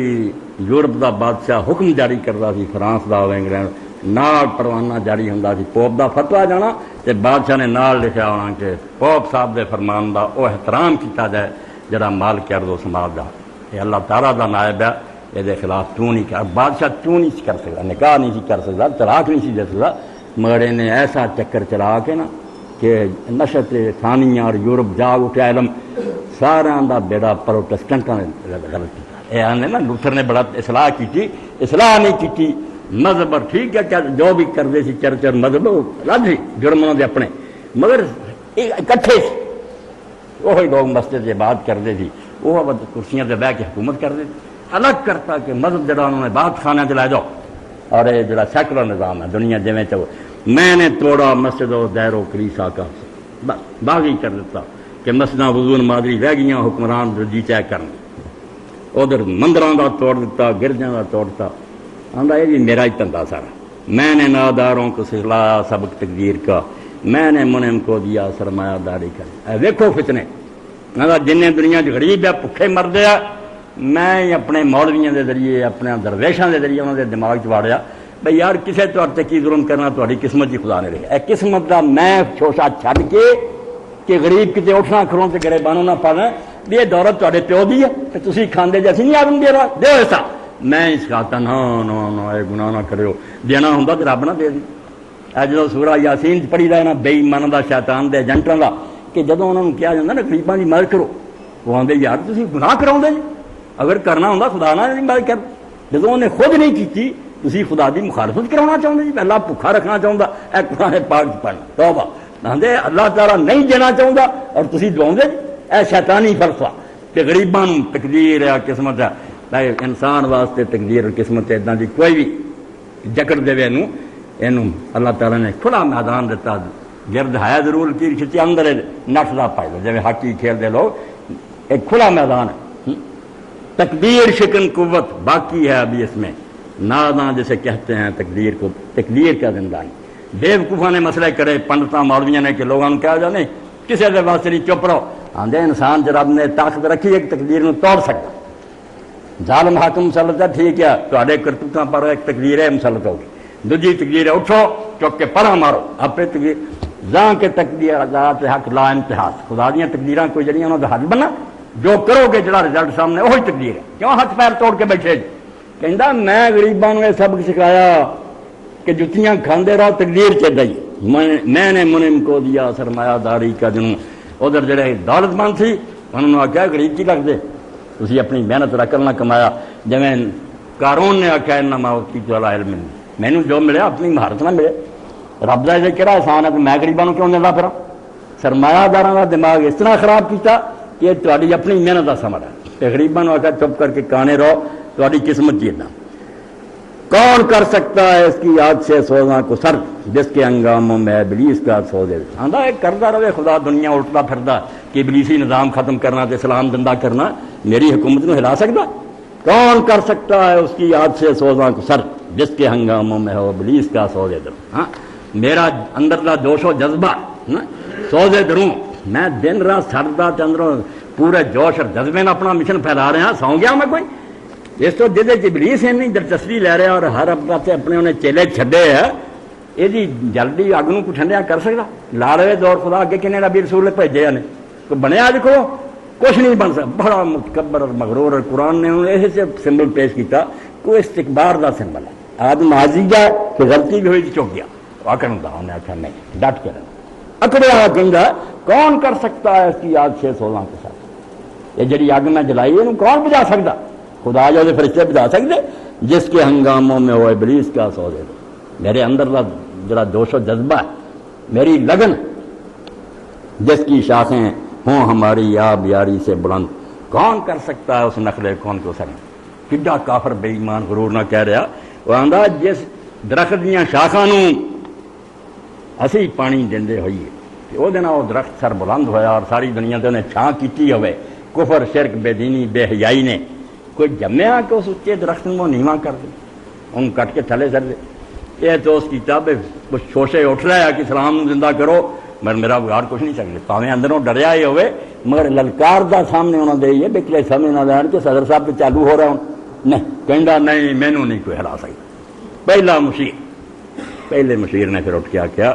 یورپ دا بادشاہ حکم جاری کرتا سی، فرانس دا انگلینڈ نال پروانہ جاری ہوندا سی، پوپ دا فتویٰ جانا تے بادشاہ نے نال لکھا ہونا کہ پوپ صاحب دے فرمان دا او احترام کیتا جائے جڑا مالک ارض و سماج دا. یہ اللہ تعالیٰ دا نائب ہے، یہ خلاف کیوں نہیں کر بادشاہ کیوں نہیں کر سکتا، نکاح نہیں سی کر سکتا، طلاق نہیں سی دے سکتا. مگر انہیں ایسا چکر چلا کے نا کہ نشت ثانیہ اور یورپ جاگ اٹھا علم سارا دا بیڑا پروٹسٹنٹاں نے غلط کیا. یہ آنے نا لوتھر نے بڑا اصلاح کی، اصلاح نہیں کی مذہب اور ٹھیک ہے کیا جو بھی کرتے سی چرچ اور مذہب الگ سی جرموں کے اپنے، مگر اکٹھے وہی لوگ مسجد سے بات کرتے تھے، وہ کرسیاں سے بہ کے حکومت کرتے تھے. الگ کرتا کہ مذہب جڑا انہوں نے بات خانہ چلا جاؤ اور یہ جڑا سیکولر نظام ہے دنیا جویں چاہو. میں نے توڑا مسجد و دیر و کلیسا کا، باغی کر دیتا کہ مسجداں وضو مادری رہ گئیاں، حکمران جی چاہے کرن. ادھر مندراں دا توڑ دیتا، گرجاں دا توڑتا. آندا یہ بھی میرا ہی دھندا سارا. میں نے ناداروں کو سکھلایا سبق تقدیر کا، میں نے منعم کو دیا سرمایہ داری کا. دیکھو فتنے آندا جن دنیا غریب ہے بھکھے مردے آ، میں اپنے مولویاں دے ذریعے اپنے درویشاں دے ذریعے انہوں دے دماغ چ واڑیا بھئی یار کسے طور تے کی ظلم کرنا تہاڈی قسمت ہی خدا نے رکھی. اے قسمت دا میں شوشا چھڈ کے کہ غریب کتے اٹھنا کھڑوں تے گریبانوں نہ پانا بھی یہ دولت تہاڈے پیو دی ہے تے تسی کھاندے جے اسی نہیں آدم دے رہا دیو ایسا. میں اس کہتا نا نا نا اے گناہ نہ کریو، دینا ہوندا تے رب نہ دے دی. اے جدوں سورہ یاسین پڑھی دا نا بے ایمان دا شیطان دے ایجنٹاں دا کہ جدوں انہاں نوں کہا جاندا نا غریباں دی مدد کرو، وہ آندے یار تسی گناہ کراوندے جی، اگر کرنا ہوندا خدا نہ مدد کر. جدوں انہیں خود نہیں کیتی تسی خدا دی مخالفت کرانا چاہتے جی، اللہ بھوکھا رکھنا چاہتا. اے قرآن پاک پڑھنا توبہ آندے اللہ تعالیٰ نہیں دینا چاہتا اور تسی دعاؤں دے اے شیطانی فلسفہ کہ غریباں نوں تقدیر ہے قسمت ہے. بھائی انسان واسطے تقدیر اور قسمت اداں دی کوئی بھی جکڑ دے اینوں اللہ تعالیٰ نے کھلا میدان دیتا. گرد ہے ضرور کی کھچی اندر نٹدا پائے جی ہاکی کھیلتے لوگ ایک کھلا میدان ہے. تقدیر شکن قوت باقی ہے ابھی اس میں ناداں جسے کہتے ہیں تقدیر کو تقدیر کا زندہ نہیں. بیوقوفاں نے مسئلے کرے پنڈتاں مولویاں نے کہ لوگوں کہا جانے کسی دے واسطے نہیں چپ رہو. آندے انسان جب نے طاقت رکھی ایک تقدیر نو توڑ سکتا. ظالم حاکم مسلط ہے ٹھیک ہے تواڈے کرتوتاں پر ایک تقدیر ہے مسلط ہوگی. دوجی تقدیر ہے اٹھو چک کے پرا مارو اپنے تقدیر زاں کے تقدیر ذات حق لا امتحاس. خدا دیاں تقدیراں کوئی جڑیاں انہاں دا حق بنا جو کرو گے جڑا رزلٹ سامنے وہی تقدیر ہے. کیوں ہاتھ پیر توڑ کے بیٹھے جی. کہندا میں غریباں نوں یہ سبق سکھایا کہ جتیاں کھاندے رہو تقدیر چ دئی. میں نے منم کو دیا سرمایہ داری کا جنوں. ادھر جڑے دولت مند سی انہوں نے آخیا غریب کی لگ دے تسی اپنی محنت رکل نہ کمایا. جویں قارون نے آخیا انما اوتیت علی علم مینوں جو ملیا اپنی مہارت نہ ملے. رب دا یہ کہڑا احسان ہے کہ میں غریباں نوں کیوں دیندا پھراں. سرمایہ داراں دا دماغ اس طرح خراب کیتا کہ تہاڈی اپنی محنت دا ثمر ہے. تے غریباں نوں آخیا چپ کر کے کانے رہو تہاڈی قسمت جی. کون کر سکتا ہے اس کی یاد سے سوزاں کو سر جس کے انگاموں میں ابلیس کا سوزے. آندا ایک کردا رہے خدا دنیا اٹھتا پھردا کہ ابلیسی نظام ختم کرنا تے اسلام زندہ کرنا میری حکومت نو ہلا سکتا. کون کر سکتا ہے اس کی یاد سے سوزاں کو سر جس کے ہنگاموں میں ہو ابلیس کا سوزے دروں. ہاں میرا اندر دا جوش و جذبہ سوزے دروں میں دن رات سردا تے اندروں پورے جوش اور جذبے میں اپنا مشن پھیلا رہا. سو گیا میں کوئی اس تو جہدے ابلیس نہیں دلچسپی لے رہا اور ہر پاسے اپنے انہیں چیلے چھڈے ہے. یہ جلدی اگ نوں کوئی ٹھنڈیا کر سکتا. لاڑوے دور خدا اگے کنے نبی رسول بھیجے نے کوئی بنیا دیکھو کچھ نہیں بن سکتا. بڑا متکبر اور مغرور اور قرآن نے انہوں نے یہ سمبل پیش کیتا کوئی استکبار دا سمبل ہے. آدم عاجزہ کہ غلطی بھی ہوئی تو چک گیا آکن دا انہیں آخیا نہیں ڈٹ کے رہنا اکڑیا کہندا کون کر سکتا ہے اس کی یاد 616 کے ساتھ. یہ جڑی اگ میں جلائی ہے کون بجھا سکتا. خدا جو فرشتے بجھا سکتے جس کے ہنگاموں میں وہ ابلیس کا سو دے دو. میرے اندر کا جڑا جوش و جذبہ ہے میری لگن جس کی شاخیں ہوں ہماری یاب یاری سے بلند کون کر سکتا ہے اس نخلے کون کو سر. کڈا کافر بے ایمان غرور نہ کہہ رہا. وہ آندا جس درخت دیاں شاخاں نوں اسی پانی دیندے ہوئیے کہ وہ دن وہ درخت سر بلند ہویا اور ساری دنیا تے انہیں چھاں کیتی ہوئے. کفر شرک بے دینی بے حیائی نے کوئی جمیا کہ اس اچے درخت میں نیواں کر دے ان کٹ کے تھلے سر دے. یہ تو اس کتاب کچھ شوشے اٹھ رہا ہے کہ اسلام زندہ کرو مگر میرا بگاڑ کچھ نہیں سکتے. پاویں اندروں ڈریا ہی ہوئے مگر للکار دا سامنے انہوں دے یہ بکلے سامنے نہ دین کہ صدر صاحب پہ چالو ہو رہا ہوں نہیں کہندا نہیں مینوں نہیں کوئی ہلا سکتا. پہلے مشیر نے پھر اٹھ کے آخیا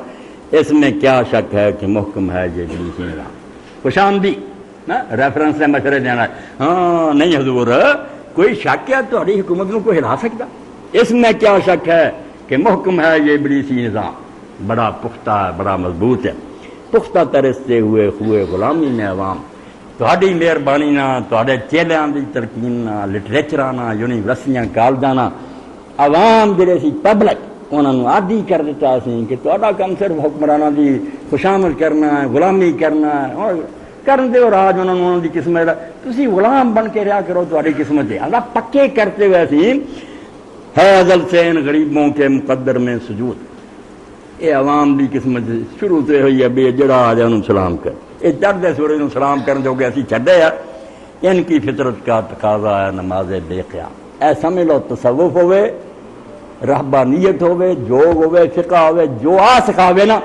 اس میں کیا شک ہے کہ محکم ہے یہ ابلیسی نظام. خوش آمدی ریفرنس سے مشورے دینا. ہاں نہیں حضور کوئی شک ہے تہاڈی حکومت کو کوئی ہلا سکتا. اس میں کیا شک ہے کہ محکم ہے یہ ابلیسی نظام بڑا پختہ ہے بڑا مضبوط ہے. پختہ ترستے ہوئے خوئے غلامی میں عوام تہاڈی مہربانی نہ تہاڈے چیلیاں دی ترکین نہ لٹریچراں نہ یونیورسٹیاں کالجاں نہ عوام جڑے سی پبلک انہوں نے عادی کر دیتا سی کہ تہاڈا کم صرف حکمراناں دی خوشامد کرنا ہے غلامی کرنا ہے اور کرن دے اور آج انہوں نے قسمت تسی غلام بن کے رہا کرو تہاڈی قسمت ہے. اللہ پکے کرتے ہوئے سی ہے ازل سے ان غریبوں کے مقدر میں سجود. یہ عوام دی قسمت شروع سے ہوئی ہے بھی جڑا آ جائے انہوں سلام کر. یہ چڑھتے سورج نوں سلام کرن جو کہ اسی چھڈے ہے. ان کی فطرت کا تقاضا ہے نماز بے قیام. اے سمجھ لو تصوف ہوئے رہبانیت ہوئے جوگ ہوئے فقہ ہوئے جو آ سکھاوے نا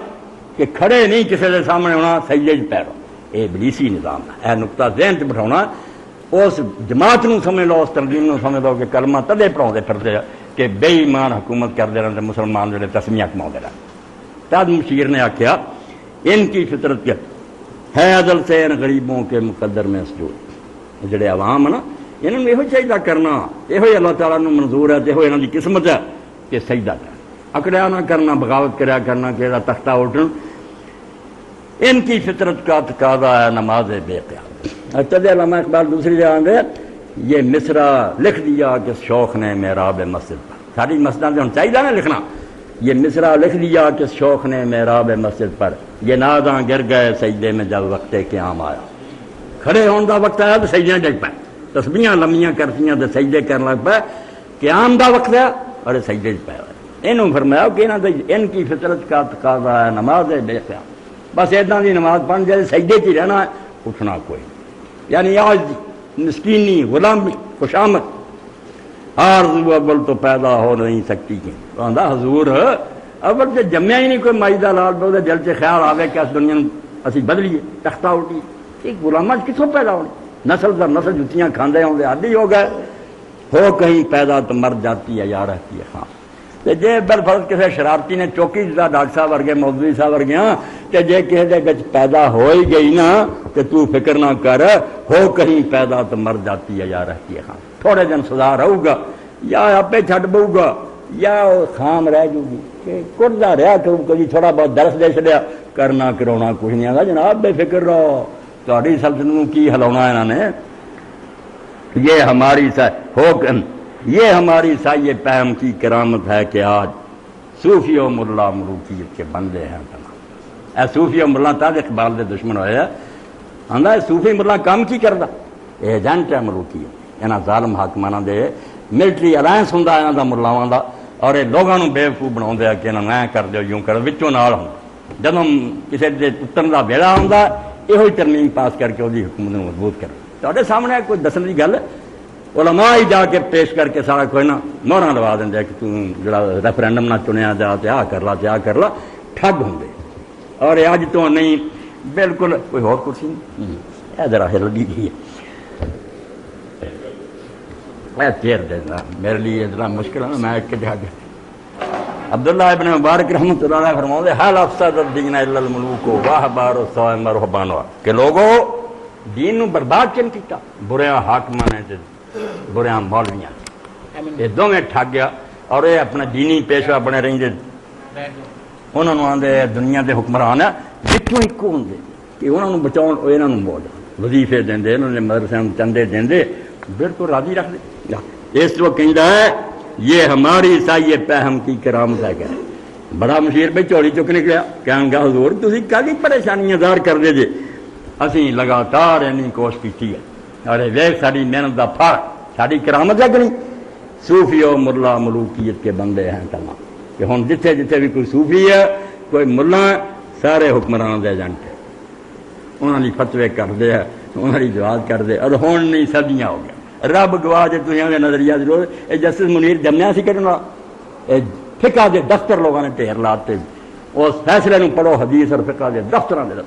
کہ کھڑے نہیں کسی دے سامنے ہونا سجدے وچ پیرو. یہ ابلیسی نظام ہے. اے نقطہ ذہن چ بٹھاؤنا اس جماعت نوں سمجھ لو اس تنظیم نوں سمجھ لو کہ کلمہ تدے پڑھاؤندے پھرتے کہ بے ایمان حکومت کرتے رہتے مسلمان جڑے تسمیہ کماؤندے رہتے. تد مشیر نے آخیا ان کی فطرت کیا ہے ازل سے ان غریبوں کے مقدر میں سجود. جڑے عوام نا انہوں نے یہ چاہیے کرنا یہ اللہ تعالیٰ نو منظور ہے یہ یہاں کی قسمت ہے کہ سجدہ کرنا اکڑیا نہ کرنا بغاوت کریا کرنا کہ تختہ اٹھن. ان کی فطرت کا تقاضا ہے نماز بے قیام. چلے علامہ اقبال دوسری جگہ دے یہ مصرع لکھ دیا کہ شوق نے محراب مسجد پر. ساری مسجد سے ہوں چاہیے نا لکھنا یہ مصرع لکھ دیا کہ شوق نے محراب مسجد پر، یہ نازاں گر گئے سجدے میں جب وقت قیام آیا۔ کھڑے ہون دا وقت آیا تو سجدے ڈگ پائے، تسبیحاں لمیاں کرتیاں تو سجدے کرنے لگ پائے، قیام دا وقت ہے اور سجدے پہ ہوئے۔ انہوں فرمایا کہ ان کی فطرت کا تقاضا ہے نماز بے قیام، بس اداں دی نماز پڑھ جائے سجدے کی رہنا ہے، اٹھنا کوئی نہیں۔ یعنی آج مسکینی، غلامی، خوشامد، آرزو اول تو پیدا ہو نہیں سکتی کہ حضور اول تو جمیا ہی نہیں کوئی مائی دا لال بہت دل سے خیال آئے کہ اس دنیا اسی بدلیے تختہ اٹھیے، ایک غلامہ کتوں پیدا ہونے، نسل در نسل جتیاں کھاندے ہوندے عادی ہو گئے، ہو کہیں پیدا تو مر جاتی ہے یا رہتی ہے خاں۔ جے بالفرض کسی شرارتی نے چوکی دا ڈاکٹر صاحب ورگے مولوی صاحب ورگیاں کہ جے کسی دے وچ پیدا ہو ہی گئی نا کہ تو فکر نہ کر، ہو کہیں پیدا تو مر جاتی ہے یا رہتی ہے خام، تھوڑے دن سزا رہو گا یا آپے چھٹ بہو گا یا خام رہ جو گی کہ کردہ رہا کرو کبھی تھوڑا بہت درس دے چڑیا، کرنا کرونا کچھ نہیں آگا جناب بے فکر رہو، تہاڈی سلطنت کی ہلاونا انہوں نے، یہ ہماری یہ ہماری سائے پہم کی کرامت ہے کہ آج صوفی و ملا ملوکیت کے بندے ہیں تمام۔ اے صوفی و ملا تاج اقبال دے دشمن ہوئے آندا ہے صوفی ملا کام کی کردا، ایجنٹ ہے ملوکیت، انہاں ظالم حاکمانہ دے ملٹری الائنس ہوندا انہاں دا ملاواں دا، اور یہ لوگاں نوں بیوقوف بناوندے آ کہ انہاں کر دیو یوں کرو، وچوں نال ہوں جدوں کسی دے ٹٹن دا ویلا ہوندا یہو ہی ترمیم پاس کر کے وہی حکومت نوں مضبوط کرو۔ تہاڈے سامنے کوئی دسن دی گل، علماء ہی جا کے پیش کر کے سارا کوئی نہ موہراں لوا دیں کہ توں جڑا ریفرینڈم نہ چنیا جا تے آ کر لا تے آ کر لا، ٹھگ ہوندے۔ اور اج تو نہیں بالکل کوئی اور کرسی نہیں، اے ذرا ہل گئی ہے میں چیر دینا میرے لیے اتنا مشکل ہے نا، میں ایک جا کے عبداللہ ابن مبارک رحمۃ اللہ علیہ فرماتے حال افسد الدین الا الملوک واحبار الصائم رہبان، کہ لوگوں دین نو برباد کن کیتا، بریاں حاکماں نے تے بریاں مولویاں، یہ دونوں ٹھگ گیا، اور یہ اپنا دینی پیشوا بنے رہندے، انہوں نے آندے دنیا دے حکمران جتوں ایک ہوندے کہ انہوں نے بچاؤ انہوں نے موڑ وظیفے دیں، انہوں نے مدرسے چندے دیں، بالکل راضی رکھ دے۔ اس وقت کہندا ہے یہ ہماری سائے پہم کی کرامت ہے، کہ بڑا مشیر بھائی چوڑی چک نکلیا، کہن گا حضور تسی کاہدی پریشانیاں ظاہر کر دے جے، اسی لگاتار اینی کوشش کیتی ہے، اور ویکھ ساری محنت دا پھل ساری کرامت ہے کہ نہیں۔ صوفی و ملا ملوکیت کے بندے ہیں تمام، کہ ہن جتھے جتھے بھی کوئی صوفی ہے کوئی ملا ہے، سارے حکمران دے ایجنٹ ہے، انہوں نے فتوے کر دے ہے، انہوں نے جواز کر دے، اور ہون نہیں صدیاں ہو گیا۔ رب گواہ جے تسیاں دے نظریہ ضرور اے جسٹس منیر جمیا سی کڈن والا، اے فقہ دے دفتر لوگوں نے ڈھیر لاتے، اس فیصلے نوں پڑھو حدیث اور فقہ دے دفتراں دے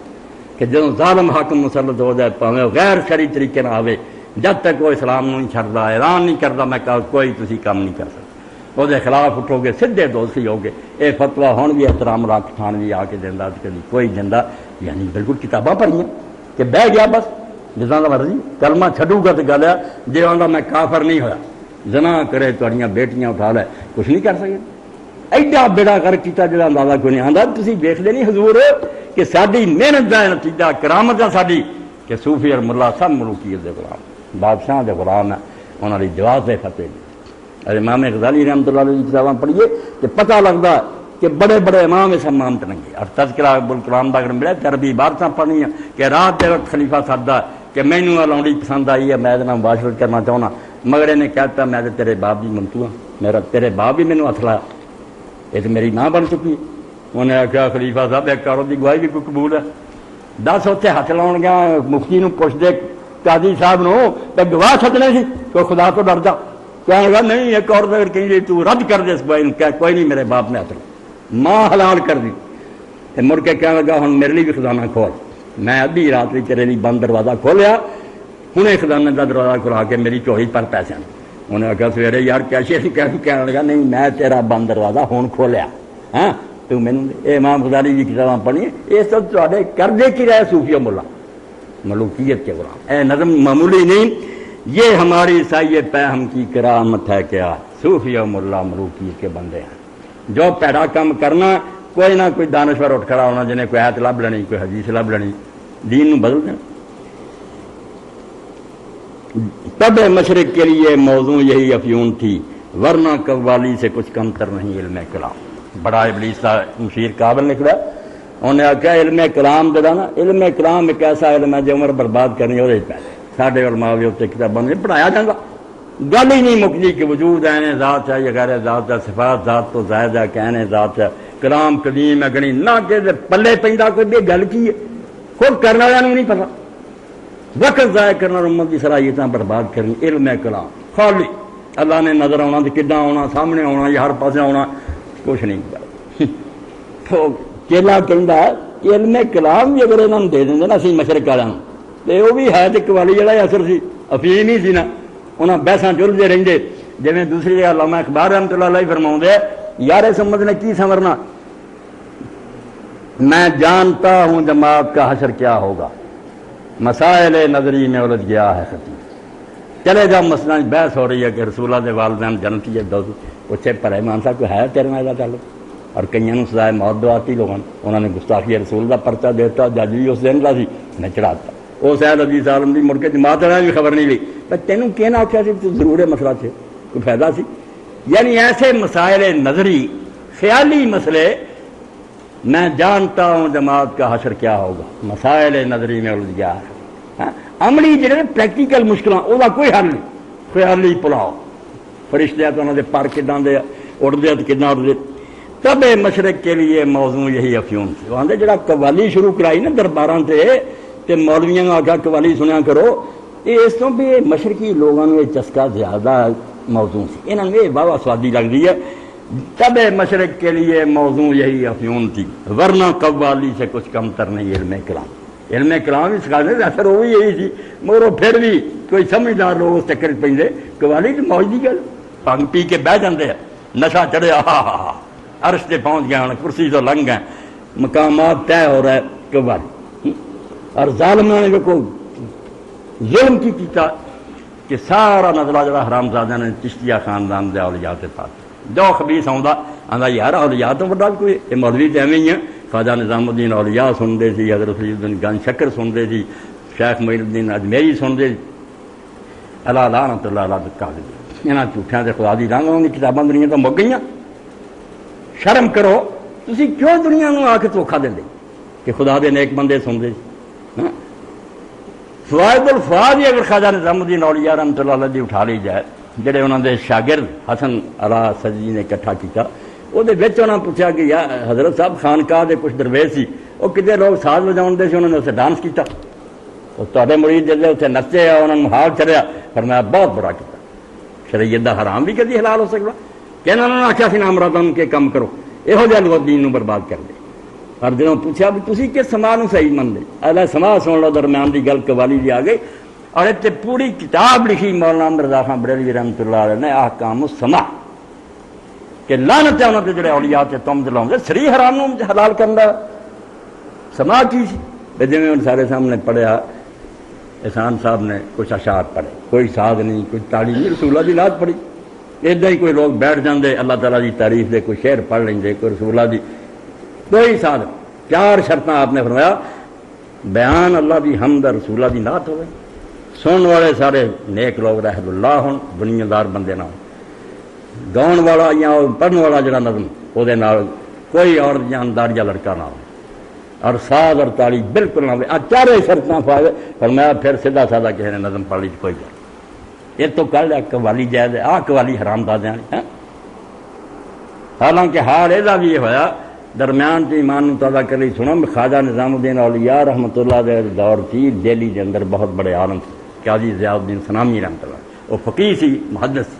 کہ جدوں ظالم حاکم مسلط ہو جائے پاویں غیر شرعی طریقے نہ آوے، جب تک وہ اسلام نہیں چھڑدا، اعلان نہیں کردا میں کہا کوئی تسی کام نہیں کر سکتے، وہ دے خلاف اٹھو گے سدھے دوزخی ہو گے۔ اے فتوی ہن بھی احترام راک تھانوی آ کے دیندا تے کوئی دیندا، یعنی بالکل کتاباں پڑھیاں کہ بہ گیا بس جساں دا مرضی کلمہ چھڈو گا تے گل ہے، جے آندا میں کافر نہیں ہویا، زنا کرے تہاڈیاں بیٹیاں اٹھا لے کچھ نہیں کر سکے، ایڈا بیڑا کر کیتا جڑا اندازہ کوئی نہیں آندا۔ تسی ویکھ لے نہیں حضور کہ ساری محنت دا نتیجہ کرامت ہے ساری، کہ صوفی اور ملا سب ملوکیت دے غلام، بادشاہ دے غلام ہیں، انہاں دی جواز دے فتح نہیں۔ اور امام غزالی رحمۃ اللہ علیہ کی کتاباں پڑھیے کہ پتہ لگتا کہ بڑے بڑے امام اس امام تنگے، اور تذکرہ ابوالکلام دا اگر ملے تربی عبارتاں پڑھنی کہ رات دے وقت خلیفہ سادہ کہ مینوں لونڈی پسند آئی ہے، میں نام مباشرت کرنا چاہنا، مگر انہیں کہتا میں تیرے باپ کی منتو ہاں، میرا تیرے باپ بھی مینوں ہتھ لایا، یہ تو میری ماں بن چکی ہے۔ انہیں آخیا خلیفہ صاحب ایک کارو کی گواہی بھی کوئی قبول ہے، دس اتنے ہاتھ لاؤن گیا مفتی نوں پوچھ دے قاضی صاحب نو کہ گواہ سدنے سی کوئی خدا تو ڈر جا، کہنے لگا نہیں ایک اور اگر کہیں تو رد کر دے اس گواہی نوں، کہ کوئی نہیں میرے باپ نے ہاتھ لایا، ماں حلال کر دی۔ مڑ کے کہنے لگا ہن میرے لیے بھی خزانہ کھول، میں ادھی رات بھی تیرے لیے بند دروازہ کھولیا، ہنے خزانے کا دروازہ کھلا کے میری چوری پر پیسے نے۔ انہیں آخیا سویرے یار کیسے کہنے لگا نہیں میں تیرا بند دروازہ ہوں کھولیا، ہاں تو مینوں اے امام غزالی کی کتاباں پڑھی، یہ سب تے کردے کی رہے صوفی و ملا ملوکیت کے غلام۔ اے نظم معمولی نہیں، یہ ہماری سائے پہم کی کرامت ہے کیا صوفی و ملا ملوکیت کے بندے ہیں۔ جو پیڑا کام کرنا کوئی نہ کوئی دانشور اٹھ کھڑا ہونا جنہیں کوئی آیت لب لینی کوئی حدیث لب لینی، دین نو بدل دینا۔ تب مشرق کے لیے موضوع یہی افیون تھی، ورنہ قوالی سے کچھ کم تر نہیں علم کلام۔ بڑا ابلیس کا مشیر کابل نکلا، انہوں نے آخیا علم کلام جڑا نا، علم کلام ایک ایسا علم ہے جو عمر برباد کرنی وہ پہ سارے علماء بھی اتنے کتابوں میں پڑھایا جاتا، گل ہی نہیں مکتی کہ وجود ہے ذات ہے یا غیر ذات ہے، صفات ذات تو زائد ہے کہنے ذات ہے، کلام قدیم ہے گنی نہ کہ پلے پہ کوئی بھی گل کی ہے، خود کرنے والوں نہیں پتا، وقت ضائع کرنا امت کی صلاحیتیں برباد کرنی، علم کلام خالی اللہ نے نظر آنا تو کداں آنا، سامنے آنا یا ہر پاسے آنا، کچھ نہیں تو چیلا کہندا کہ علم کلام بھی اگر انہوں نے دے دیں نا اسی مشرق والوں تو وہ بھی ہے تو قوالی جڑا اثر سی افیم ہی سی نا، انہاں بحثاں جلدے رہندے، جویں دوسری جگہ علامہ اقبال رحمۃ اللہ علیہ فرماؤندے یار سمجھ نے کی سمجھنا، میں جانتا ہوں جماعت کا حشر کیا ہوگا، مسائل نظری میں الجھ گیا ہے خطیب، چلے جا مسئلہ بحث ہو رہی ہے کہ رسول اللہ دے والدین جنتی ہے دوست پوچھے پر ایمان صاحب کوئی ہے تیرے نال تعلق، اور کئیوں سزائے موت دواتی لوگوں انہوں نے گستاخی رسول کا پرچہ دیتا، جج بھی اس دن کا سی میں چڑھاتا، وہ سید عزیز عالم کی مڑ کے جماعت والے بھی خبر نہیں لی، پر تینوں کہنا آخیا سی تو ضرور ہے مسئلہ سے کوئی فائدہ سی، یعنی ایسے مسائل نظری خیالی مسئلے، میں جانتا ہوں جماعت کا حشر کیا ہوگا، مسائل نظری میں الجھ گیا ہے، عملی جڑے پریکٹیکل مشکل وہ کوئی حل نہیں، خیالی پلاؤ فرشتے تو انہوں نے پر کداں دے اڑتے تو کداں اڑتے، تب مشرق کے لیے موضوع یہی افیون تھی، وہ آدھے جڑا قوالی شروع کرائی نا درباراں تے مولویاں آخیا قوالی سنیا کرو، یہ اس تو بھی مشرقی لوگوں نے چسکا زیادہ موضوع سی، انہوں نے یہ واہ سوادی لگتی ہے، تب مشرق کے لیے موضوع یہی افیون تھی، ورنہ قوالی سے کچھ کم تر نہیں علم کلام، علم کلام بھی سکھاتے اثر وہ بھی یہی تھی، مگر پھر بھی کوئی سمجھدار لوگ اس چکر پہ قوالی تو موج کی گل، پنگ پی کے بہ جاندے ہیں، نشہ چڑھیا عرش سے پہنچ گئے ہوں، کرسی تو لنگ گئے، مقامات طے ہو رہا ہے قوالی، اور ظالموں نے کوئی ظلم کی کیتا کہ سارا نزلہ جڑا حرام زادہ نے چشتیہ خاندان دے اولیاء سے پاس جو خبیث آندا یار اولیاء تو بڑا کوئی یہ مولوی تو ایویں ہی ہے، خواجہ نظام الدین اولیاء سنتے سی، حضرت سید الدین گنج شکر سنتے سی، شیخ معین الدین اجمیری سنتے سی، اللہ لعنت اللہ علیہ الکاذبین، یہاں جھوٹیاں سے خدا دی رنگ انہوں کی کتاباں دنیا تو مک گئی، شرم کرو تسی کیوں دنیا نو آ کے دھوکھا دے کہ خدا دے نیک بندے سنتے سی، فوائد الفاظ ہی اگر خواجہ نظام الدین اولیاء رحمۃ اللہ علیہ دی اٹھا لی جائے، جڑے انہوں نے شاگرد حسن علا سجی نے اکٹھا کیا، وہ انہوں نے پوچھا کہ یا حضرت صاحب خانقاہ دے کچھ درویش سی، وہ کتنے لوگ ساز بجاؤ دے سی، انہوں نے اسے ڈانس کیا، تے مرید جلدے اتنے نچے انہوں نے محال چڑھیا، پر میں بہت برا کیا، شریعت دا حرام بھی کدی حلال ہو سکتا کہ انہوں نے آخیا سی نام راتوں کے کام کرو، یہو جہ لوگ دین نو برباد کر دے، اور جنہوں پوچھا بھی تسی کس سما نو صحیح من دے، اللہ سما سن لو درمیان دی گل قوالی دی آ گئی، اور اتنے پوری کتاب لکھی مولانا مرزا خان بریلوی رحمۃ اللہ علیہ نے احکام السماع کہ لعنت ہے انہوں نے جڑے اولیاء تے تم دلاؤں سری حرام نو حلال کرنا، سما کی سی جی میں سارے سامنے پڑھیا، احسان صاحب نے کچھ اشعار پڑھے، کوئی ساز نہیں کوئی تاڑی نہیں، رسول اللہ دی نعت پڑھی، ادھر ہی کوئی لوگ بیٹھ جاندے اللہ تعالیٰ دی تعریف دے کوئی شعر پڑھ لیں دے، کوئی رسول اللہ دی کوئی ساز، چار شرطاں آپ نے فرمایا، بیان اللہ دی حمد رسول اللہ دی نعت ہوئے، سننے والے سارے نیک لوگ رحم اللہ ہون، دنیا دار بندے نہ ہون، گاؤن والا یا پڑھنے والا جڑا نظم وہ کوئی اور جاندار یا لڑکا نہ ہو، اور ساز اور تالی بالکل نہ ہو، چارے شرطاں فائدے فرمایا، پھر سیدھا سادہ کسی نے نظم پڑھ لی کوئی گل یہ تو کر لیا قوالی جائز ہے، قوالی حرام دادیاں نے، حالانکہ حال یہ بھی یہ ہوا درمیان سے ایمان نو تازہ کر لی سنو، خواجہ نظام الدین اولیاء رحمۃ اللہ دے دور تھی، دہلی دے اندر بہت بڑے عالم تھے، قاضی ضیاء الدین سنامی رحمۃ اللہ، وہ فقیہ سی محدث سی،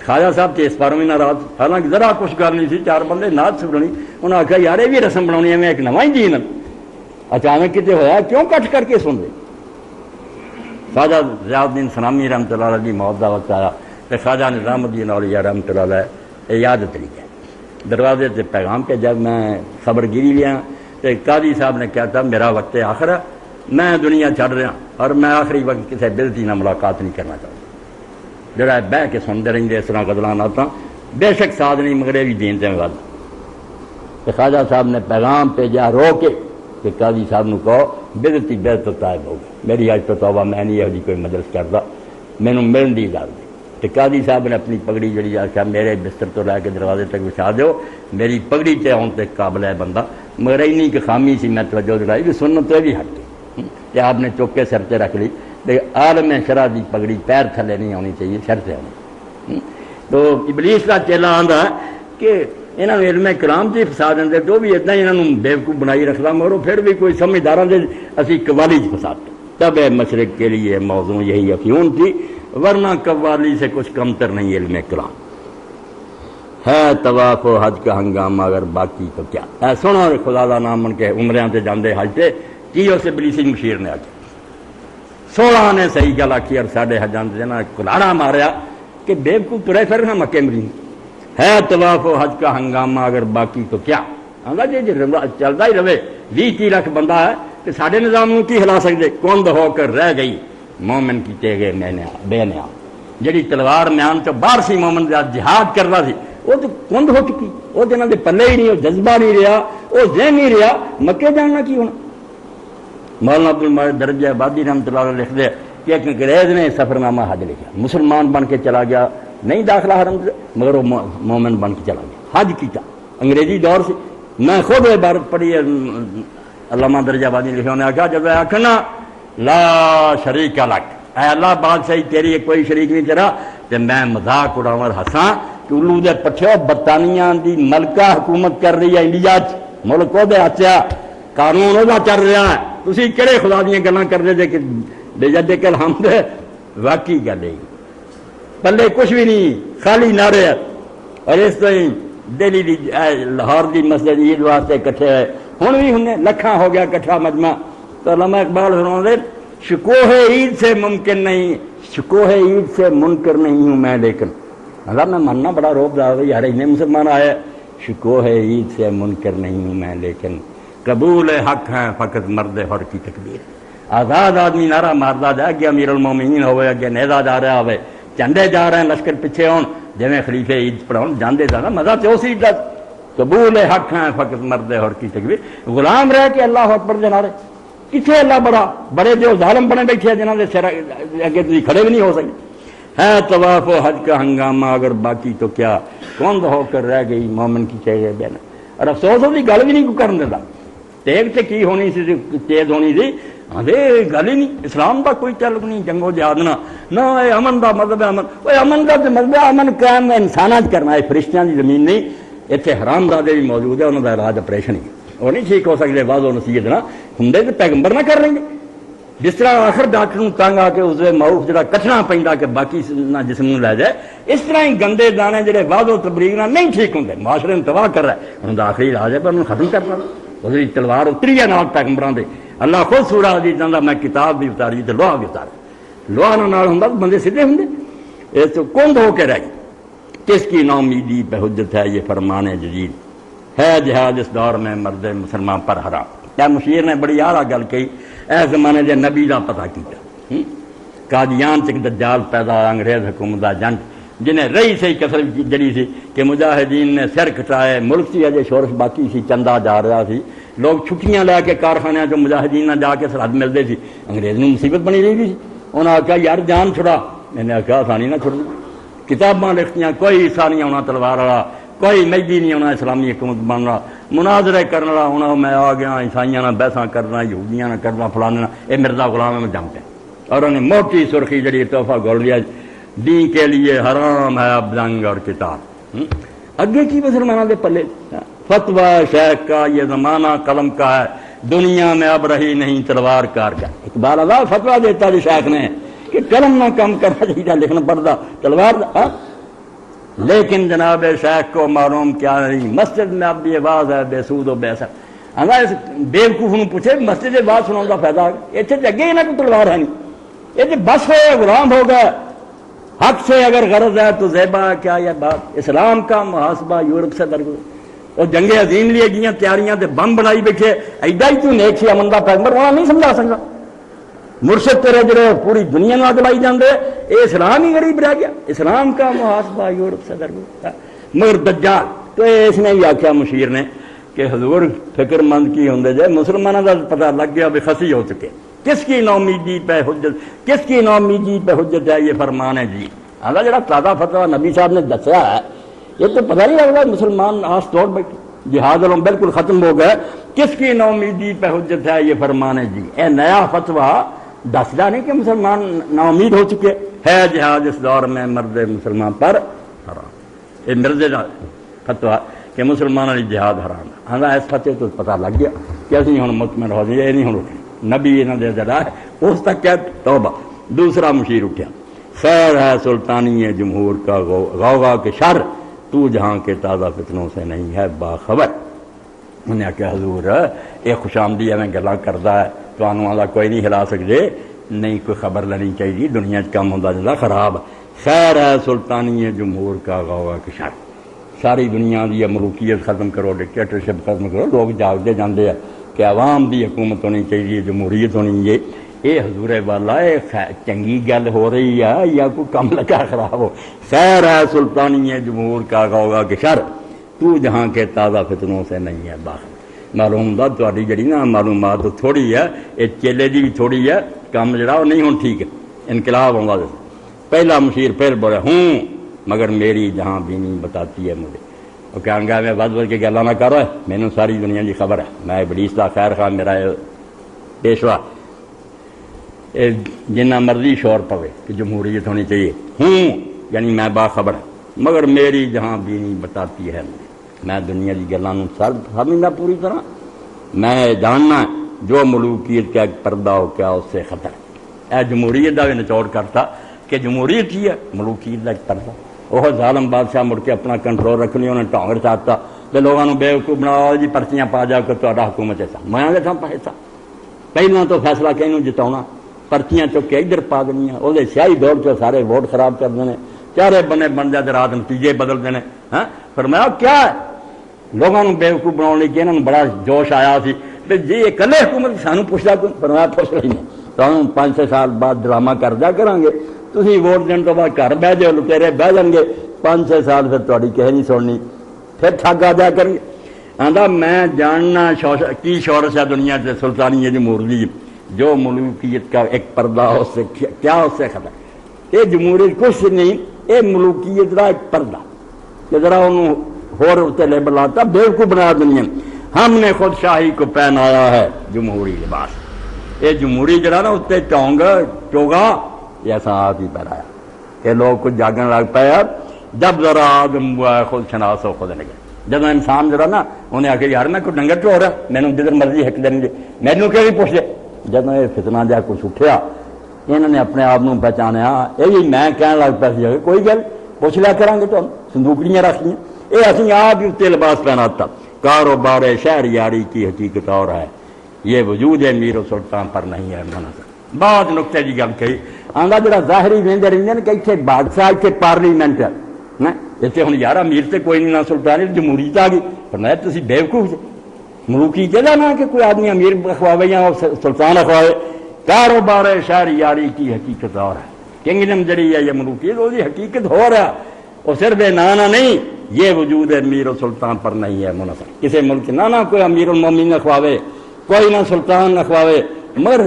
خواجہ صاحب تے اس باروں میں ناراض، حالانکہ ذرا کچھ گل نہیں سی، چار بندے نعت سننی، انہوں نے آخیا یار یہ بھی رسم بنانی ہے، میں ایک نواں ہی دین، اچانک کتے ہویا کیوں کٹ کر کے سن دے، خواجہ ضیاء الدین سنامی رحمۃ اللہ علیہ کی موت کا وقت آیا تو خواجہ نظام الدین اولیاء رحمۃ اللہ علیہ یاد طریقہ دروازے سے پیغام پہ جب میں خبر گیری لیا تو قاضی صاحب نے کہا تھا میرا وقت آخر ہے، میں دنیا چھڑ رہا اور میں آخری وقت کسی بلتی نہ ملاقات نہیں کرنا چاہتا، جڑا بہ کے سنتے رہتے اس طرح قدلان آتا بے شک ساتھ نہیں مگر بھی دین سے گل، تو خواجہ صاحب نے پیغام بھیجا رو کے کہ قاضی صاحب نے کہو بدعتی بدعت طائب ہو گئی، میری اج تو توبہ میں نہیں یہ کوئی مجلس کرتا، مینوں ملن دی اجازت تو قاضی صاحب نے اپنی پگڑی جڑی آخیا میرے بستر تو لے کے دروازے تک بچھا دو، میری پگڑی تے آن تے قابل ہے بندہ، مگر اینی کہ خامی سی میں توجہ دلائی بھی سنت تو بھی ہٹ گئی کہ آپ نے چوک کے سر تے رکھ لی، لیکن عالم شرع دی پگڑی پیر تھلے نہیں ہونی چاہیے، سر تے ہونی۔ تو ابلیس کا چیلا آندا کہ انہوں نے علم کلام سے فساد اندر جو بھی اتنا انہوں نے بیوقوف بنائی رکھتا، مگر پھر بھی کوئی سمجھداراں دے اسی قوالی فساد تب مشرق کے لیے موضوع یہی افیون تھی، ورنہ قوالی سے کچھ کمتر نہیں علم کلام ہے۔ طواف و حج کا ہنگامہ اگر باقی تو کیا، سنو خدا دا نام من کے عمریاں تے جاندے حج تے کی اس ابلیسی مشیر نے آکے 16 نے صحیح گل آکی اور ساڈے حجاں تے نا کلاڑا ماریا کہ بیوقوف ترے پھرنا مکے مدینے ہے۔ طواف و حج کا ہنگامہ اگر باقی تو کیا، آندا جی چلتا ہی رہے 20-30 لاکھ بندہ ہے کہ ساڈے نظام نوں کی ہلا سکدے، کند ہو کر رہ گئی مومن کیتے گئے بے نیا، جڑی تلوار میان چ باہر سی مومن جہاد کردا سی وہ تو کند ہو چکی، وہ جنہاں دے پلے ہی نہیں، وہ جذبہ نہیں رہا، وہ ذہن نہیں رہا، مکے جاننا کی ہونا۔ مولانا عبد المجید درجہ آبادی رحمۃ اللہ علیہ لکھتے کہ ایک انگریز نے سفر نامہ حج لکھا، مسلمان بن کے چلا گیا، نہیں داخلہ حرم سے، مگر وہ مومن بن کے چلا گیا، حج کیتا، انگریزی دور سے۔ میں خود عبارت پڑھی ہے علامہ درجہ آبادی لکھے، انہوں نے کہا جب آخنا لا شریک لک، اے اللہ بادشاہی تیری کوئی شریک نہیں تیرا، تو میں مذاق اڑاور ہساں کہ الو دے پٹھے برطانیہ دی ملکہ حکومت کر رہی ہے انڈیا چ، ملک وہ دے ہاتھیا، قانون وہ چل رہا ہے، تسی کہڑے خدا دیاں گلاں کر دے کہ بے جد کل ہم دے واقعی گل ہے، پلے کچھ بھی نہیں، خالی نعرے۔ اور اس طرح دہلی دی لاہور دی مسجد عید واسطے کٹھے ہوئے، ہن بھی ہن لکھاں ہو گیا کٹھا مجمع۔ تو علامہ اقبال فرماتے شکوہ عید سے ممکن نہیں، شکوہ عید سے منکر نہیں ہوں میں، لیکن اللہ میں ماننا بڑا روب دار ہے یار اتنے مسلمان آئے، شکوہ عید سے منکر نہیں ہوں میں، لیکن قبول حق ہیں فقط مرد حر کی تکبیر۔ آزاد آدمی نعرہ ماردا جائے کہ امیر المومنین ہوئے، اگے نیزا جا رہا ہوئے، جھنڈے جا رہے ہیں، لشکر پیچھے ہون، جویں خلیفے عید پڑھاؤ جاندے جانا مزہ تو اسی دا۔ قبول حق ہیں فقط مرد حر کی تکبیر، غلام رہ کے اللہ اکبر دے نعرے، کتنے اللہ بڑا، بڑے جو ظالم بنے بیٹھے جنہوں نے سر اگے تھی کھڑے بھی نہیں ہو سکتے۔ ہے طواف و حج کا ہنگامہ اگر باقی تو کیا، کند ہو کر رہ گئی مومن کی چہرے بین۔ اور افسوس ہوتی گل بھی نہیں کرن دیتا، تیگ تے کی ہونی سی، تیز ہونی سی، گل ہی نہیں، اسلام کا کوئی تعلق نہیں، جنگو جہاد نہ امن دا مذہب ہے، امن امن کا مذہب ہے، امن قائم انسانات کرنا ہے، فرشتیاں دی زمین نہیں، اتنے حرام دادے بھی موجود ہے، انہوں کا علاج آپریشن ہی وہ نہیں ٹھیک ہو سکتے، واضح و نصیحت نہ ہوں تو پیغمبر نہ کر لیں گے، جس طرح آخر ڈاکٹر تنگ آ کے اس معروف جڑا کٹنا پیندا کہ باقی نہ جسم لے جائے، اس طرح ہی گندے دانے جڑے واضح و تبلیغ نہ نہیں ٹھیک ہوں، معاشرے میں تباہ کر رہا ہے، انہوں کا آخری علاج ہے پر انہوں ختم کرنا، اس تلوار اتری ہے نال پیغمبران دے، اللہ خود سورہ عزیز چاہتا میں کتاب بھی اتاری تو لوہا بھی اتارا، لوہا نال ہوں بندے سیدھے ہوں، یہ تو کند ہو کے رہ گئی۔ کس کی نومیدی پہ حجت ہے یہ فرمان جدید، ہے جہاد اس دور میں مرد مسلمان پر حرام۔ کیا مشیر نے بڑی اعلیٰ گل کہی، اے زمانے دے نبی دا پتہ کیتا، قادیان چ دجال پیدا ہوا، انگریز حکومت دا جنگ جنہیں رہی سی کسر جڑی سی کہ مجاہدین نے سر کٹائے، ملک سی اجے شورش باقی سی، چندہ جا رہا سی، لوگ چھٹیاں لے کے کارخانے جو مجاہدین نہ جا کے سرحد ملتے سی، انگریز نے مصیبت بنی رہی سی، انہوں نے کہا یار جان چھڑا، میں نے کہا آسانی نہ چھوڑ، کتاباں لکھتیاں کوئی عیسیٰ نہیں ہونا تلوار والا، کوئی مہدی نہیں ہونا اسلامی حکومت بننا، مناظرے کرنے والا ہونا، میں آ گیا عیسائیاں نہ بحثاں کرنا، یہودیاں نہ کرنا، فلانا یہ مرزا غلام میں جمتے ہیں، اور انہوں نے موٹی سرخی جڑی تحفہ گول لیا، دین کے لیے حرام ہے اب جنگ اور کتاب۔ اگے کی مسلمانوں کے پلے فتویٰ شیخ کا یہ زمانہ قلم کا ہے، دنیا میں اب رہی نہیں تلوار کار کا۔ اقبال اللہ فتویٰ دیتا جی شیخ نے کہ قلم نہ کم کرنا چاہیے، لکھنا پڑتا تلوار، لیکن جناب شیخ کو معلوم کیا نہیں، مسجد میں اب بھی آواز ہے بے سود و بے اثر۔ بیوقوف نو پوچھے مسجد بات سنا کا فائدہ، اتنے اگے ہی نہ کوئی تلوار ہے نہیں، یہ بس ہو غلام ہو گیا، حق سے اگر غرض ہے تو زیبا کیا یہ بات، اسلام کا محاسبہ یورپ سے درگزر، اور جنگ عظیم لیے گیا تیاریاں تے بم بنائی بیٹھے، ایڈا ہی تو نیک سی امن دا پیغمبر وہاں نہیں سمجھا سکتا، مرشد تیرے جڑے پوری دنیا میں اگلائی جاندے، اے اسلام ہی غریب رہ گیا، اسلام کا محاسبہ یورپ سے درگزر۔ مگر دجال تو اس نے بھی آخیا مشیر نے کہ حضور فکر مند کی ہوں جائے، مسلمانوں کا پتہ لگ گیا بھی خسی ہو چکے، کس کی نومیدی پہ حجت، کس کی نومیدی پہ حجت ہے یہ فرمان ہے جی، آدھا جڑا تازہ فتویٰ نبی صاحب نے دسیا ہے یہ تو پتہ نہیں لگتا مسلمان آس توڑ بیٹھے جہاد علم بالکل ختم ہو گئے کس کی نومیدی پہ حجت ہے یہ فرمانے جی اے نیا فتویٰ دسدا نہیں کہ مسلمان ناامید ہو چکے ہے جہاد اس دور میں مرد مسلمان پر حرام یہ مرزے کا فتویٰ کہ مسلمانوں کی جہاد حرام ہے ہاں اس فتوے تو پتہ لگ گیا کہ اسی ہوں مطمئن ہو جائے یہ نہیں ہوں اٹھے نبی انہوں نے جڑا ہے اس تک کیا توبہ دوسرا مشیر اٹھیا خیر ہے سلطانی جمہور کا غوغا کے شر تو جہاں کے تازہ فتنوں سے نہیں ہے باخبر انہیں کہا حضور یہ خوش آمدی میں گلا کرتا ہے تو آنوں کوئی نہیں ہلا سکتے نہیں کوئی خبر لینی چاہیے دنیا کم ہوتا جاتا خراب خیر ہے سلطانی جمہور کا غوغا کے شر ساری دنیا کی ملوکیت ختم کرو ڈکٹیٹرشپ ختم کرو لوگ جاگتے جاندے ہیں کہ عوام کی حکومت ہونی چاہیے جمہوریت ہونی ہے یہ حضور والا چنگی گل ہو رہی ہے یا کوئی کم لگا خراب ہو خیر ہے سلطانی جمہور کا غوغا کے شر تو جہاں کے تازہ فتنوں سے نہیں ہے باہر معلوم دا تاری جڑی نا معلومات تھوڑی ہے یہ چیلے دی بھی تھوڑی ہے کام جڑا وہ نہیں ہوں ٹھیک ہے انقلاب ہوگا پہلا مشیر پھر بولے ہوں مگر میری جہاں بینی بتاتی ہے مجھے وہ کہیں گا میں بد کے گلا نہ کرو مینوں ساری دنیا کی خبر ہے میں ابلیس دا خیر خواہ میرا پیشوا جنہ مرضی شور پوے کہ جمہوریت ہونی چاہیے ہوں یعنی میں باخبر مگر میری جہاں بینی بتاتی ہے میں دنیا کی گلوں سر سمجھنا پوری طرح میں جاننا جو ملوکیت کا ایک پردہ ہو کیا اس سے خطر اے جمہوریت کا بھی نچوڑ کرتا کہ جمہوریت ہی ہے ملوکیت کا ایک پردہ وہ ظالم بادشاہ مڑ کے اپنا کنٹرول رکھنی انہیں ٹانگ رچاتا تو لوگوں نے بےوقوف بناؤ جی پرچیاں پا جاؤ کہ تہاڈا حکومت ایسا میں دیکھا پیسہ پہلے تو فیصلہ کہیں جتاؤنا پرچیاں چک کے ادھر پا دنیا وہ سیاہی دور سے سارے ووٹ خراب کر دینے چارے بنے بن جاتے رات نتیجے بدل دینے ہاں فرمایا کیا ہے لوگوں نے بےوقوف بناؤ کہ انہوں نے بڑا جوش آیا سی کہ جی یہ کلے حکومت سانو پوچھتا کوئی فرمایا پوچھ رہی نہیں تو ہم 5-6 سال بعد ڈرامہ کر دیا کریں گے تھی ووٹ دن تو بعد گھر بہ جاؤ لٹیرے بہ جان گے 5-6 سال پھر تاری کہہ نہیں سننی پھر ٹھگ آ جایا کریں گے آدھا میں جاننا کی شورش ہے دنیا سے سلطانی جمہوری جو ملوکیت کا ایک پردہ اس سے کیا اس سے خطر یہ جمہوریت کچھ نہیں یہ ملوکیت کا ایک پردہ کہ ذرا انہوں ہوتے لیبل آتا بیوقوف بنایا دنیا ہم نے خود شاہی کو پہنایا ہے جمہوری لباس یہ جمہوری جڑا نا اتنے چونگ چوگا یہ ساتھ ہی پہنایا کہ لوگ کچھ جاگن لگ پایا جب ذرا آدم ہوا ہے خود شناس ہو خود لگے جب انسان جڑا نا انہیں آ کے یار میں کوئی ڈنگر چو رہا مینوں جدھر مرضی ہک دیں گے مینوں کہ پوچھ لے جب یہ فتنہ جا کچھ اٹھیا انہوں نے اپنے آپ کو پہچانیا یہ میں کہنے لگ پہ کوئی گل پوچھ لیا کریں گے تو سندوکڑیاں رکھ لیں یہ اسی آپ ہی اتنے لباس پہناتا کاروبار شہر یاری کی حقیقت اور ہے یہ وجود ہے میر و سلطان پر نہیں ہے منحصر بہت نقطے کی گل کہی آدھا جڑا ظاہری وہدے رہتے ہیں کہ اتنے بادشاہ اتنے پارلیمنٹ ہے اتنے ہوں یار امیر سے کوئی نہیں نہ سلطان جمہوریت آ گئی پر میں تھی بےوقوف سے ملوکی جگہ نہ کہ کوئی آدمی امیر اخواوے یا سلطان اخواوے کاروبار شہر یاری کی حقیقت اور ہے کنگڈم جڑی ہے یہ ملوکی وہ حقیقت ہو رہا اور صرف نانا نہیں یہ وجود ہے امیر و سلطان پر نہیں ہے منحصر کسی ملک نہ کوئی امیر المومنین اخواوے کوئی نہ سلطان اخواوے مگر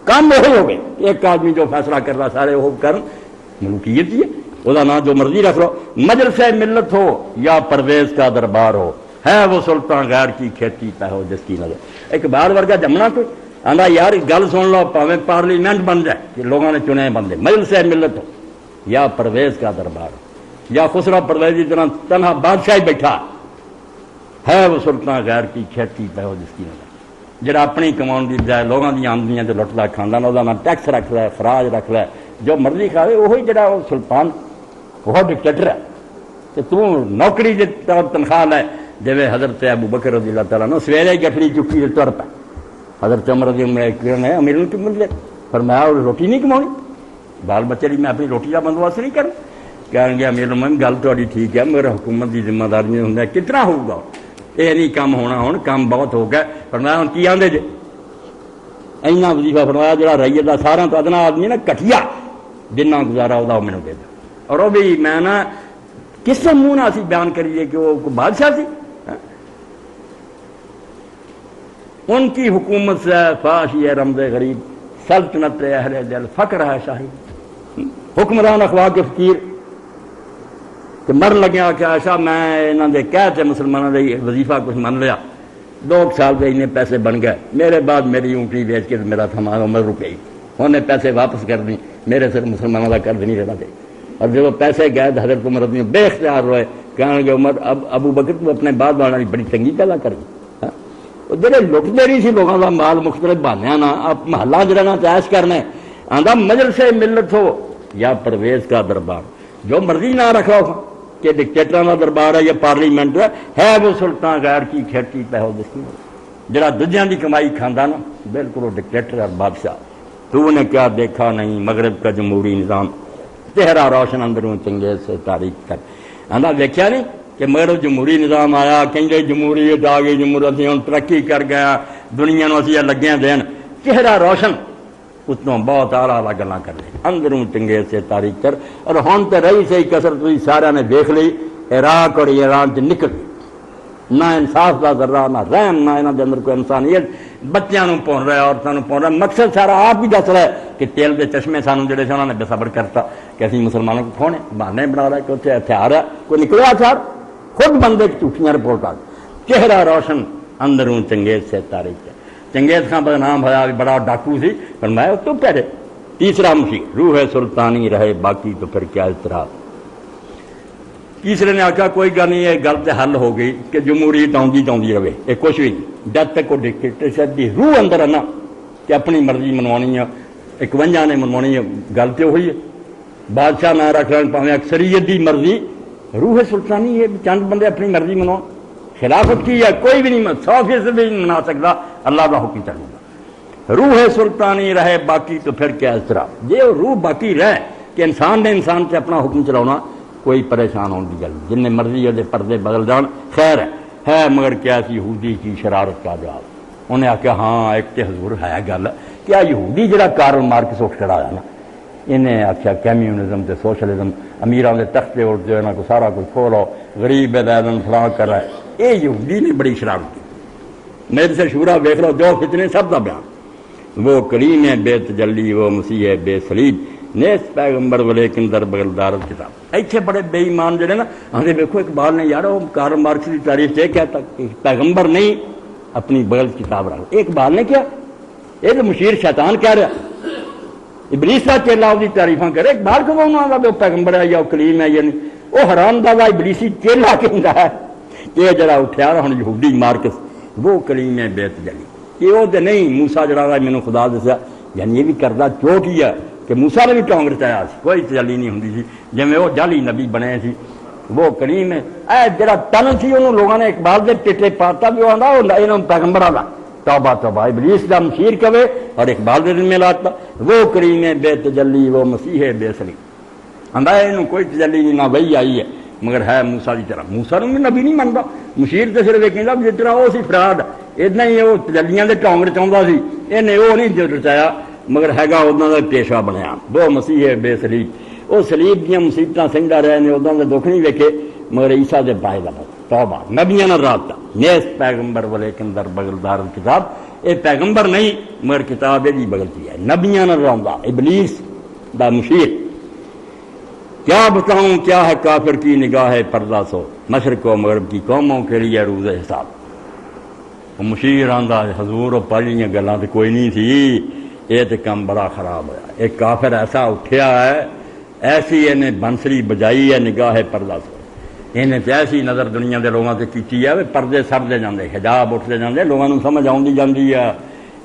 کام وہی ہو گئے ایک آدمی جو فیصلہ کر رہا سارے وہ کر ملوکیت ہی ہے وہ نام جو مرضی رکھ لو مجلس ملت ہو یا پرویز کا دربار ہو ہے وہ سلطان غیر کی کھیتی پہ ہو جس کی نظر ایک بار ورگا جمنا کوئی آدھا یار گل سن لو پاویں پارلیمنٹ بن جائے کہ لوگوں نے چنے بندے مجلس ملت ہو یا پرویز کا دربار ہو یا خسرو پرویز کی طرح تنہا بادشاہ بیٹھا ہے وہ سلطان غیر کی کھیتی پہ ہو جس کی نظر جڑا اپنی کماؤن کی بجائے لوگوں کی آمدنیاں سے لٹتا کھانا وہ ٹیکس رکھ لے خراج رکھ لے جو مرضی کھاوے وہی جڑا وہ سلطان وہ ڈکٹیٹر ہے کہ تو نوکری کے طور تنخواہ لے جی حضرت ابو بکر رضی اللہ تعالیٰ نے سویرے گٹڑی چکی تر پہ حضرت عمر رضی اللہ ہے امیر کی مل پر میں روٹی نہیں کماؤنی بال بچے کی میں اپنی روٹی کا بندوبست نہیں کروں کہیں گے امیر المومنین گل تھوڑی ٹھیک ہے مگر حکومت کی ذمہ داری ہوں کتنا ہوگا یہ نہیں کام ہونا ہوں کام بہت ہو گیا فرمایا ہوں کی آدھے جی اینا وظیفہ فرمایا جڑا ریت کا سارا تو ادنا آدمی نا کٹیا جنہ گزارا وہ مینوں دے دو اور وہ بھی میں نا کس منہ نہ اسی بیان کریے کہ وہ بادشاہ سی ان کی حکومت سے فاشی ہے رمز غریب سلطنت اہل دل فقر ہے شاہی حکمران اخوا کے فقیر کہ مرن لگیا کہ عائشہ میں انہوں نے کہتے مسلمانوں نے وظیفہ کچھ من لیا 2 سال سے انہیں پیسے بن گئے میرے بعد میری اونٹی بیچ کے میرا تھا عمر روپے انہیں پیسے واپس کر دیں میرے سر مسلمانوں کا قرض نہیں رہنا چاہیے اور جب وہ پیسے گئے تو حضرت عمر رضی بے اختیار ہوئے کہنے کہ عمر ابو بکر تو اپنے بعد والی بڑی تنگی پیدا کر دی جڑے لٹتے نہیں سی لوگوں کا مال مختلف بہانے نا آپ محلہ جڑا تیش کرنا آدھا مجلس ملت ہو یا پرویز کا دربار جو مرضی نہ رکھو کہ ڈکٹیٹر کا دربار ہے یا پارلیمنٹ ہے وہ سلطان غیر کی کھیتی پہو دسی جڑا دجیاں دی کمائی کھانا نا بالکل وہ ڈکٹیٹر اور بادشاہ تو نے کیا دیکھا نہیں مغرب کا جمہوری نظام چہرہ روشن اندروں چنگیز سے تاریخ تک آدھا دیکھا نہیں کہ مغرب جمہوری نظام آیا کہیں جمہوریت آ گئی جمہوریت ہوں ترقی کر گیا دنیا نو اسی لگے دین چہرہ روشن اتنوں بہت اعلیٰ گلاں کر لی اندروں چنگیز سے تاریخ کر اور ہوں تو رہی صحیح کسر تھی سارا نے دیکھ لی عراق اور ایران سے نکل نہ انصاف کا ذرہ نہ رحم نہ یہاں کے اندر کوئی انسانیت بچیاں پون رہا عورتوں پون رہا مقصد سارا آپ بھی دس رہا ہے کہ تیل کے چشمے سانوں جڑے سے انہوں نے بے صبر کرتا کہ اسی مسلمانوں کو کھونے بہانے بنا رہا ہے کہ اتنے ہتھیار ہے کوئی نکلے ہتھیار خود بندے کی جھوٹیاں رپورٹ آ چہرہ روشن اندروں چنگیز سے تاریخ ہے چنگیز خان بدنام ہوا بھی بڑا ڈاکو سی پر میں تو پہلے تیسرا مشیر روح سلطانی رہے باقی تو پھر کیا اضطراب تیسرے نے آخیا کوئی گل نہیں یہ گل تو حل ہو گئی کہ جمہوریت آتی رہے یہ کچھ بھی نہیں جب تک وہ ڈکٹیٹرشپ کی روح اندر ہے نا کہ اپنی مرضی منوانی ہے 51 نے منوانی ہے گل تو وہی ہے بادشاہ نہ رکھ لین پاویں اکثریت کی مرضی روح سلطانی ہے چند بندے اپنی مرضی منو خلافت کی ہے کوئی بھی نہیں 100% بھی نہیں منا سکتا اللہ کا حکم چلے گا روح سلطانی رہے باقی تو پھر کیا اس طرح یہ روح باقی رہے کہ انسان نے انسان سے اپنا حکم چلانا کوئی پریشان ہونے کی گل جن مرضی وہ پردے بدل جان خیر ہے مگر کیا یہودی کی شرارت کا جواب انہیں آخیا ہاں ایک تو حضور ہے گل کیا یہودی جڑا کارل مارکس اٹھ کر آیا نا انہیں آخیا کمیونزم تے سوشلزم امیران کے تختے اٹھتے انہوں کو سارا کچھ کھولو غریب علیحدہ فلاں کر رہا ہے یہ یہودی نے بڑی شرارت کی میرے سے شورا دیکھ لو جو فتنے سب کا بیان وہ کریم ہے بے تجلی وہ مسیح ہے بے سلیب نیس پیغمبر ولیکن در بغل دارت کتاب ایتھے بڑے بے ایمان جڑے نا ہمیں دیکھو اقبال نے یار وہ کارل مارکس کی تاریخ سے کہتا کہ پیغمبر نہیں اپنی بغل کتاب رکھ اقبال نے کیا یہ تو مشیر شیطان کہہ رہا ابلیس کا چیلا اس کی تعریفاں کرے اقبال کو وہ پیغمبر ہے یا وہ کلیم ہے یا نہیں وہ حرام دادا ابلیسی چیلا کہتا ہے کہ جڑا اٹھیا ہوں یہودی مارکس وہ کلیم ہے بے تجلی یہ وہ تو نہیں موسا جڑا مینوں خدا دسیا یعنی یہ بھی کردہ چوٹ ہی ہے کہ موسا نے بھی ٹونگ رچایا کوئی تجلی نہیں ہوندی سی جی وہ جعلی نبی بنے سی وہ کریم ہے اے جڑا تن سی انہوں لوگوں نے اقبال دے ٹٹے پاتا بھی آندا انہوں پیغمبر آندا توبہ توبہ ابلیس دا مشیر کہے اور اقبال دے دل میں لاتا وہ کریم ہے بے تجلی وہ مسیح ہے بے سلیب آندا انہوں کوئی تجلی نہیں نہ وہی آئی ہے مگر ہے موسا کی طرح موسا نے نبی نہیں منتا مشیر تو صرف ایک کہندا جس طرح وہ سی فراڈ اتنا ہی وہ تجلیاں دے ٹونگ رچاوندا سی انہیں وہ نہیں رچایا مگر ہے انہوں کا پیشوا بنیا وہ مسیح ہے بے سلیب وہ سلیب دیا مصیبت سہدا رہے ہیں ادھر کے دکھ نہیں ویکھے مگر عیسیٰ دے پائے کا توبہ نبیاں نہ رابطہ نیس پیغمبر ولیکن در بغل دار کتاب یہ پیغمبر نہیں مگر کتاب یہ بغل کی ہے نبیاں نہ روندا ابلیس دا مشیر کیا بتاؤں کیا ہے کافر کی نگاہ پردہ سو مشرق و مغرب کی قوموں کے لیے روز حساب وہ مشیر آندا حضور پہلیاں گلاں تو کوئی نہیں تھی یہ تو کام بڑا خراب ہوا ایک کافر ایسا اٹھیا ہے ایسی انہیں بنسری بجائی ہے نگاہ پردہ سو انہیں تو ایسی نظر دنیا کے لوگوں سے کی ہے پردے سڑتے جاندے حجاب اٹھتے جاندے لوگوں کو سمجھ آتی جاتی ہے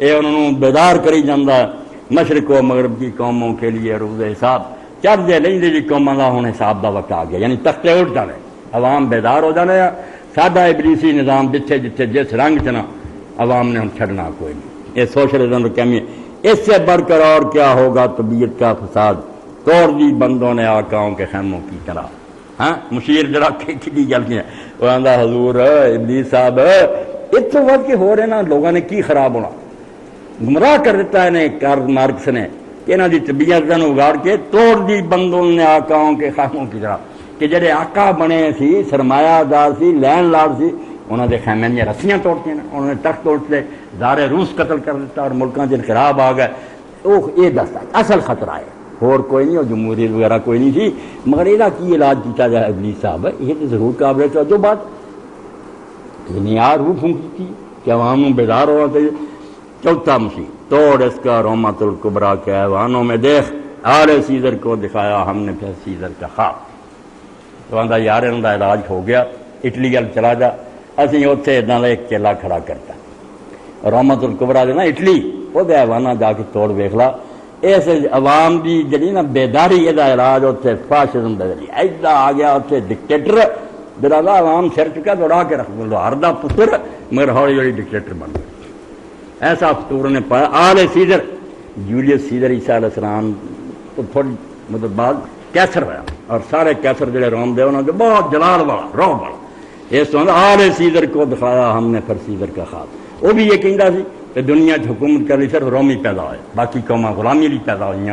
یہ انہوں بیدار کری جاندہ مشرق و مغرب کی قوموں کے لیے روز حساب چڑھتے نہیں جی قوموں کا ہوں حساب کا وقت آ گیا یعنی تختے اٹھ جانے عوام بیدار ہو جانے سادہ ابلیسی نظام جتھے جتھے جس رنگ چنا عوام نے ہوں چھڑنا کوئی نہیں یہ سوشلزم کمی اس سے بڑھ کر اور کیا ہوگا طبیعت کا فساد توڑ دی بندوں نے آقاؤں کے خیموں کی طرح ہاں مشیر جڑا کھڑی گل کی ہے وہ آندا حضور ابلیس صاحب اتنے وقت کے ہو رہے نا لوگوں نے کی خراب ہونا گمراہ کر دیتا ہے نے کارل مارکس نے کہ انہوں کی طبیعت اگاڑ کے توڑ دی بندوں نے آقاؤں کے خیموں کی طرح کہ جڑے آقا بنے سی سرمایہ دار سی لینڈ لارڈ سی انہوں نے خیمے دیا رسیاں توڑتی ہیں انہوں نے تخت توڑتے زار روس قتل کر دیتا اور ملکوں سے انقلاب آ گئے وہ یہ دستا اصل خطرہ ہے اور کوئی نہیں، اور جمہوریت وغیرہ کوئی نہیں تھی، مگر یہ کی علاج کیا جائے ابلیس صاحب یہ تو ضرور قابل توجہ بات یار روح پھونکی تھی کہ عوام میں بیدار ہونا چاہیے۔ چوتھا مشیر توڑ اس کا رحمت الکبریٰ کے ایوانوں میں دیکھ، آل سیزر کو دکھایا ہم نے پھر سیزر کا خواب۔ تو آدھا یار انہوں کا علاج ہو گیا، اٹلی گل چلا جا، اسی اتنے اتنا ایک چیلا کھڑا کرتا رحمت الکبریٰ نا اٹلی وہ ایوانہ جا کے توڑ ویخ لا، اس عوام کی جی نا بیداری یہ علاج اتنے فاشزم کا ذریعہ ایسا آ گیا، اتنے ڈکٹیٹر برادر عوام سر چکا دوڑا کے رکھ دو ہر دا پتر مگر ہولی ہولی ڈکٹیٹر بن گیا۔ ایسا فطور نے پایا آل سیزر جولیس سیزر عیسیٰ علیہ السلام تو تھوڑی مدد بعد کیسر ہوا، اور سارے کیسر جڑے روم دے انہوں نے بہت جلال والا رو والا اس تو آل سیزر کو دکھایا ہم نے پھر سیزر کا خواب۔ وہ بھی یہ کہندا سی کہ دنیا حکومت کر لی صرف رومی پیدا ہوئے، باقی قوما غلامی لی پیدا ہوئی،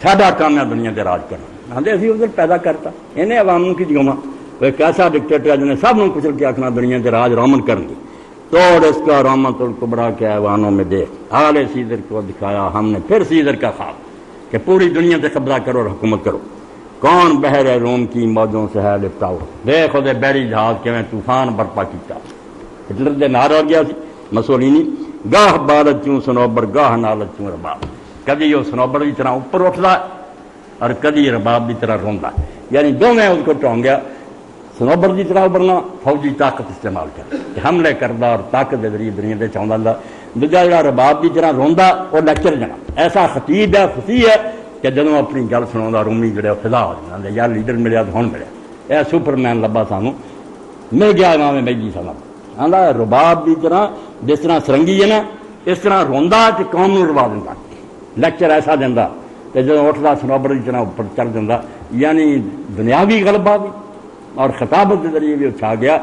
ساڈا کام ہے دنیا کے راج کرنا، آدھے اسی ادھر پیدا کرتا انہیں عوام کی جگہ ایک ایسا ڈکٹیٹر ہے جنہیں سب کچل کے آخنا دنیا کے راج رومن کریں گے۔ توڑ اس کا رحمت الکبریٰ کے ایوانوں میں دیکھ، آل سیزر کو دکھایا ہم نے پھر سیزر کا خواب کہ پوری دنیا سے قبضہ کرو اور حکومت کرو۔ کون بحر روم کی موجوں سے ہے لپٹاؤ، دیکھو دے بحری جہاز کے طوفان برپا کیتا۔ ہٹلر دے نار ہو گیا سی مسولینی، گاہ بالت چوں سنوبر گاہ نالت چوں رباب، کدی وہ سنوبر کی طرح اوپر اٹھتا اور کدی رباب کی طرح روندا، یعنی دونوں اس کو ٹون گیا۔ سنوبر کی طرح ابھرنا فوجی طاقت استعمال کر حملے کرتا اور طاقت کے ذریعے دنیا سے چاہتا، دوجا جڑا رباب کی طرح روندا وہ لیکچر جنا ایسا خطیب ہے فصیح ہے کہ جدوں اپنی گل سنا رومی جڑے فضا ہو جاتے یار لیڈر ملیا تو ہوں ملیا، یہ سپر مین لبا سانو مل گیا امام مہدی صاحب آدھا رباب کی طرح جس طرح سرنگی ہے نا اس طرح روندا کہ قوم نو روا دینا، لیکچر ایسا دینا کہ جدوں اٹھتا سنوبر کی طرح اوپر چڑھ دینا، یعنی دنیاوی غلبہ بھی اور خطابت کے ذریعے بھی اچھا گیا۔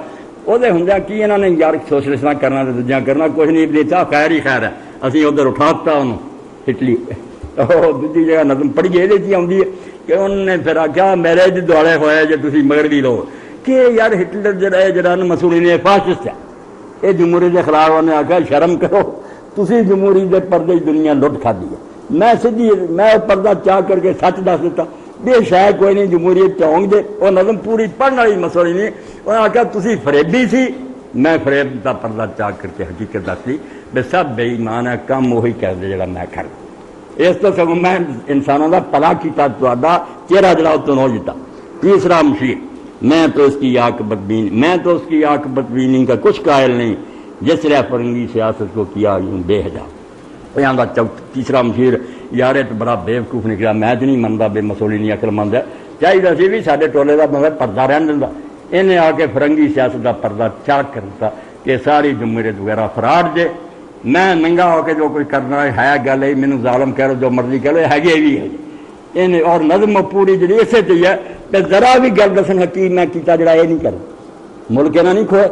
وہ ہوں کہ انہوں نے یار سوشلسٹ نہ کرنا تو دوجا کرنا کچھ نہیں لیتا، خیر ہی خیر ہے اسی ادھر اٹھاتا انہوں اٹلی دوجی جگہ نظم پڑھیے یہ آتی ہے کہ انہوں نے پھر آخیا میرے جی دوڑے ہوئے جی تھی مغربی لوگ کہ یار ہٹلر جڑا ہے جڑا مسولینی فاسسٹ ہے یہ جمہوریت کے خلاف انہوں نے آخیا شرم کرو تسی جمہوریت کے پردے دنیا لٹ کھا دی ہے، میں سیدھی میں پردہ چاہ کر کے سچ دس دیتا بے شاید کوئی نہیں جمہوریت چاہوں گے وہ نظم پوری پڑھنے والی مسئلہ نہیں، انہوں نے آخیا تسی فریبی سی میں فریب کا پردہ چاہ کر کے حقیقت دس دی بے سب بے ایمان ہے کم وہی کر دے جڑا میں کر اس تو سگوں میں انسانوں کا پلا کیتا تا چہرہ جڑا اتوں ہو جاتا۔ تیسرا مشیر میں تو اس کی عاقبت بینی کا کچھ قائل نہیں جس نے فرنگی سیاست کو کیا یوں بے حجاب۔ تیسرا مشیر یار تو بڑا بےوقوف نکلا، میں تو نہیں منتا بے مسولینی عقل مند ہے، چاہیے سی بھی سارے ٹولے کا مطلب پردہ رہن دینا، انہیں آ کے فرنگی سیاست کا پردہ چاک کر دیتا کہ ساری جمہوریت وغیرہ فراڈ جے، میں ننگا ہو کے جو کوئی کرنا ہے گل ہے مینوں ظالم کہہ لو جو مرضی کہہ لو ہے بھی ہے انہیں، اور نظم پوری جی اسے چاہیے کہ ذرا بھی گل دسن حکیم میں کیتا جڑا یہ نہیں کر ملک نہ نہیں کھوئے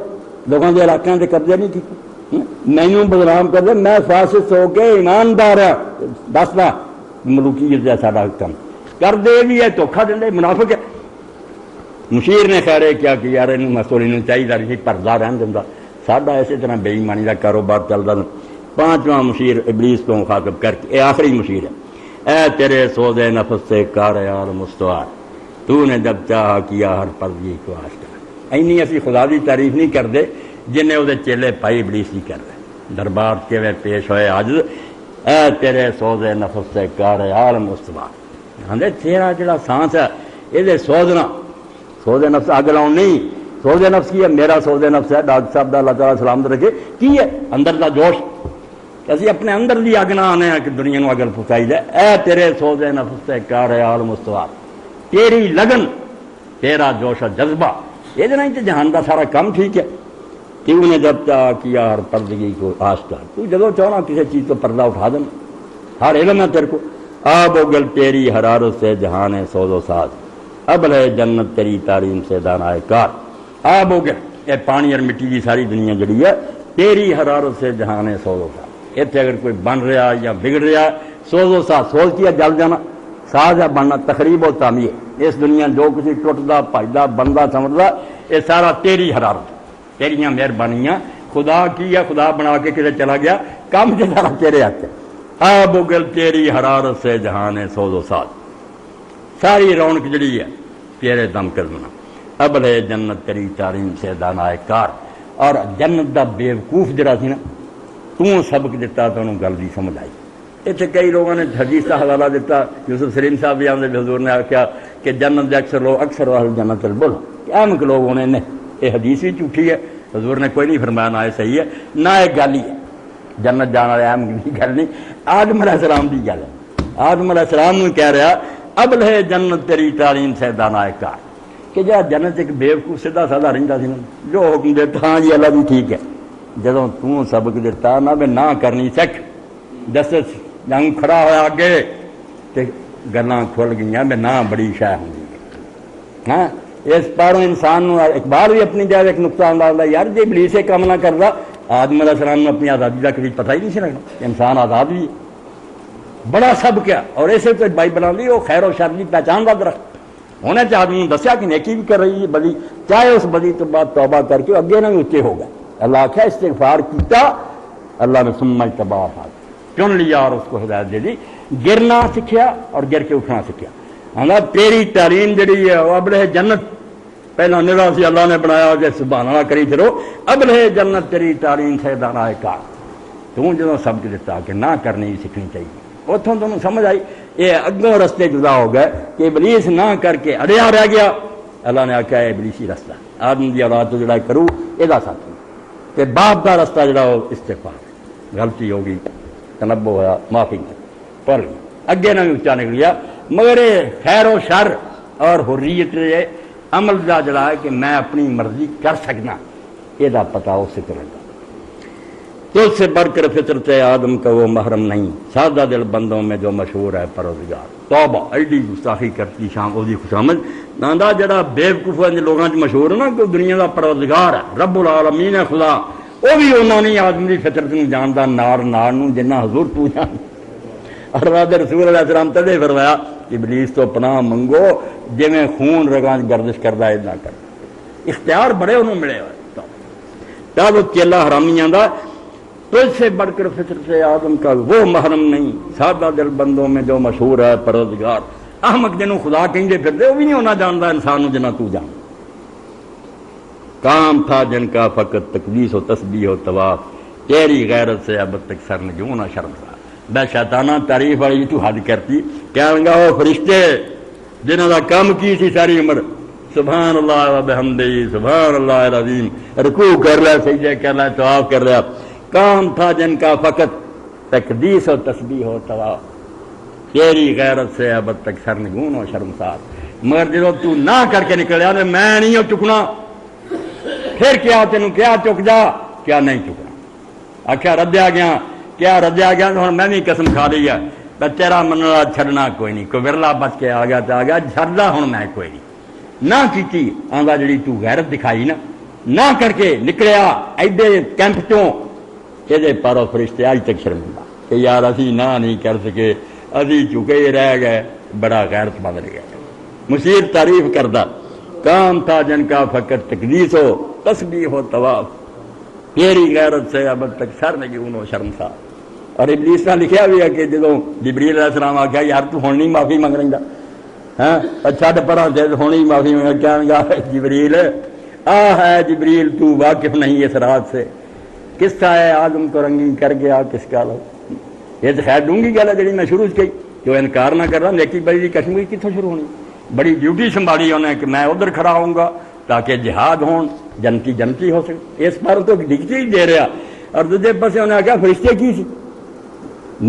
لوگوں کے علاقوں سے قبضے نہیں کیتے، مینوں بدنام کر دے میں فاسسٹ ہو کے ایماندار ہوں دسنا ملوکیت ہے ساڈا حکم کر دے بھی ہے دھوکھا دے منافق ہے۔ مشیر نے خیر کیا کہ یار مسولینی چاہیے نہیں پردہ رہن دینا، ساڈا اسی طرح بے ایمانی کا کاروبار چلتا۔ پانچواں مشیر ابلیس کو مخاطب کر کے یہ آخری مشیر ہے، اے تیرے سودے نفس سے کاریال مستوار تو نے جب چاہا کیا ہر پردگی کو آشکار۔ اینی اسی خدا کی تعریف نہیں کرتے جنہیں وہ چیلے پائی ابلیس نہیں کر رہے، دربار کے پیش ہوئے عاجز، اے تیرے سودے نفس سے کاریال مستوار۔ آدھے تیرا جڑا سانس ہے یہ سوزنا سودے نفس اگ لاؤ نہیں، سودے نفس کی ہے میرا سودے نفس ہے ڈاکٹر صاحب دا اللہ تعالیٰ سلامت رکھے کی ہے اندر دا جوش، اسی اپنے اندر دی اگ نہ آنے کہ دنیا نو اگر پھسائی جائے۔ اے تیرے سودے نفس سے کاریال مستوار، تیری لگن تیرا جوش جذبہ یہ نہیں کہ جہان دا سارا کام ٹھیک ہے، تو نے جب چاہ کیا ہر پردگی کو آشکار، تو جدو چاہنا کسی چیز تو پردہ اٹھا دینا، ہر علم ہے تیرے کو۔ آب و گل تیری حرارت سے جہان سوز و ساز، اب ہے جنت تیری تعلیم سے دانائے کار۔ آب و گل یہ پانی اور مٹی کی ساری دنیا جڑی ہے تیری حرارت سے جہان سوز و ساز، اتنے اگر کوئی بن رہا یا بگڑ رہا سوز و ساز، سوز کیا جل جانا، ساز ہے بننا، تخریب و تعمیر، اس دنیا جو کسی ٹوٹتا بھجتا بنتا سمجھتا یہ سارا تیری حرارت تیریاں مہربانیاں، خدا کی ہے خدا بنا کے کسی چلا گیا کام جو سارا تیرے ہاتھ ہے۔ آب و گل تیری حرارت سے جہان سوز و ساز، ساری رونق جڑی ہے تیرے دم کرنا. ابل ہے جنت تیری تعلیم سے دانا کار. اور جنت دا بیوقوف جڑا سی نا تو سبق دیتا تو انہوں گل دی سمجھ آئی. اتنے کئی لوگوں نے حدیث کا حوالہ دیتا. یوسف سلیم صاحب بھی آدھے حضور نے آخیا کہ جنت دے اکثر اہل جنت بولو احمد لوگ ہونے نے. یہ حدیث بھی جھوٹھی ہے. حضور نے کوئی نہیں فرمایا نہ یہ صحیح ہے نہ ایک گل ہی ہے. جنت جانا والے احمد کی گل نہیں، آدم علیہ السلام کی گل ہے. آدم علیہ السلام نے کہہ رہا ابل ہے جنت تیری تعلیم سے دانا کار کہ جا جنت ایک بیوقوف سیدھا سادہ رہتا سی نا جو حکم دیتا ہاں جی اللہ بھی ٹھیک ہے. جدوں تو سبق دیتا نہ میں نہ کرنی سکھ دس جنگ کھڑا ہوا اگے تے گلاں کھل گئیاں میں نہ بڑی شے ہوندی ہے. ہاں اس پاروں انسان نو اقبال بھی اپنی جگہ ایک نقطہ انداز یار جی ابلیس سے کام نہ کرتا آدم علیہ السلام نے اپنی آزادی کا کبھی پتہ ہی نہیں سی لگنا. انسان آزاد بھی بڑا سب کیا اور اسے تو بائی بنا لی وہ خیر و شر کی پہچان کا درخت ہونے چاہ آدمی دسیا کہ نیکی بھی کر رہی ہے بدی چاہے اس بدی تو بعد توبہ کر کے اگے نہ بھی اچے ہو گئے. اللہ آخیا استغفار کیتا اللہ نے سمجھ تباہ چن لیا اور اس کو ہدایت دے دی. گرنا سیکھیا اور گر کے اٹھنا سیکھیا. اللہ تیری تعلیم جڑی ہے وہ ابل ہے جنت پہلا نرا سی اللہ نے بنایا جی سبحان اللہ کری چلو ابل ہے جنت تیری تعلیم سے دانا کار. تو جدوں سبق دیتا کہ نہ کرنی سیکھنی چاہیے اتوں تمہیں سمجھ آئی یہ اگوں رستے جدا ہو گئے کہ ابلیس نہ کر کے اڑیا رہ گیا. اللہ نے آخیا ہے ابلیسی رستہ آدمی کی اولاد تو جڑا کروں یہ ساتھی کہ باپ کا رستہ جڑا وہ استغفار غلطی ہوگی تنبہ ہوا معافی پر اگے نہ بھی اچا نکل گیا. مگر خیر و شر اور حریت عمل کا جڑا ہے کہ میں اپنی مرضی کر سکنا یہ پتا اس سے کرے گا. تو اس سے بڑھ کر فطرت آدم کا وہ محرم نہیں سادہ دل بندوں میں جو مشہور ہے پروردگار. توبہ ایڈی گستاخی کرتی شام وہ خوشامد ناندا جڑا بیوقوف لوگوں سے مشہور ہے نا کہ دنیا کا پروردگار ہے رب العالمین ہے خدا وہ بھی انہوں نے آدمی کی فطرت میں جانتا نار نار جنہ حضور تو جان. اور رسول علیہ السلام تدے فرمایا ابلیس تو پناہ منگو جی میں خون رگاں گردش کرتا ہے نہ کر. اختیار بڑے انہوں ملے ہوئے تب وہ چیلا حرامی آتا تو اس سے بڑھ کر فطرت آدم کا وہ محرم نہیں سادہ دل بندوں میں جو مشہور ہے پروردگار. احمق جنوں خدا کہیں پھرتے وہ بھی نہیں ہونا جانتا انسان جنہ تو جان. کام تھا جن کا فقط تقدیس و تسبیح و طواف تیری غیرت سے اب تک سر نجوں نہ شرمسار. بے شیطانہ تعریف والی تو حد کرتی کیا لگا وہ فرشتے جنہوں کا کام کی سی ساری عمر سبحان اللہ و بحمدہ سبحان اللہ العظیم رکوع کر لیا سجدے کر لیا طواف کر لیا. کام تھا جن کا فقط تقدیس و تسبیح و طواف تیری غیرت سے اب تک سرنگون و شرمسار. مگر جب تو نہ کر کے نکلیا تو میں نہیں ہو چکنا پھر کیا تینوں کیا چک جا کیا نہیں چکنا. آخیا ردیا گیا کیا ردیا گیا تو میں بھی قسم کھا لی ہے تیرا مننا چھڑنا کوئی نہیں کوئی ورلا بچ کے آ گیا تو آ گیا چھڑنا ہوں میں کوئی نہیں نہ کی آندا جڑی تو غیرت دکھائی نہ کر کے نکلیا ایڈے کیمپ چوں یہ پارو فرشتے آج تک شرمندہ کہ یار اسی نہ نہیں کر سکے ابھی چکے ہی رہ گئے بڑا غیرت بدل گیا. مشیر تعریف کردہ کام تھا جن کا فقط تقدیس ہو تسبیح ہو طواف تیری غیرت سے اب تک سر نجون و شرمسار. اور ابلیس نے لکھا بھی ہے کہ جدوں جبریل علیہ السلام آ گیا یار تو ہوں نہیں معافی منگ رہا ہاں اچھا ڈپرا سے ہوں ہی معافی منگ کیا جبریل ہے جبریل تو واقف نہیں اس رات سے کس کا ہے آدم کو رنگین کر گیا کس کا لو. یہ تو خیر ڈونگی گل ہے جی میں شروع کی جو انکار نہ کر رہا نیکی بڑی کشمیر کتوں شروع ہونی. بڑی ڈیوٹی سنبھالی انہیں کہ میں ادھر کھڑا ہوں گا تاکہ جہاد ہون جنتی جنتی ہو سکے. اس پر تو ڈگتی ہی دے رہا اور دوسرے پاسے انہیں آخیا فرشتے کی سی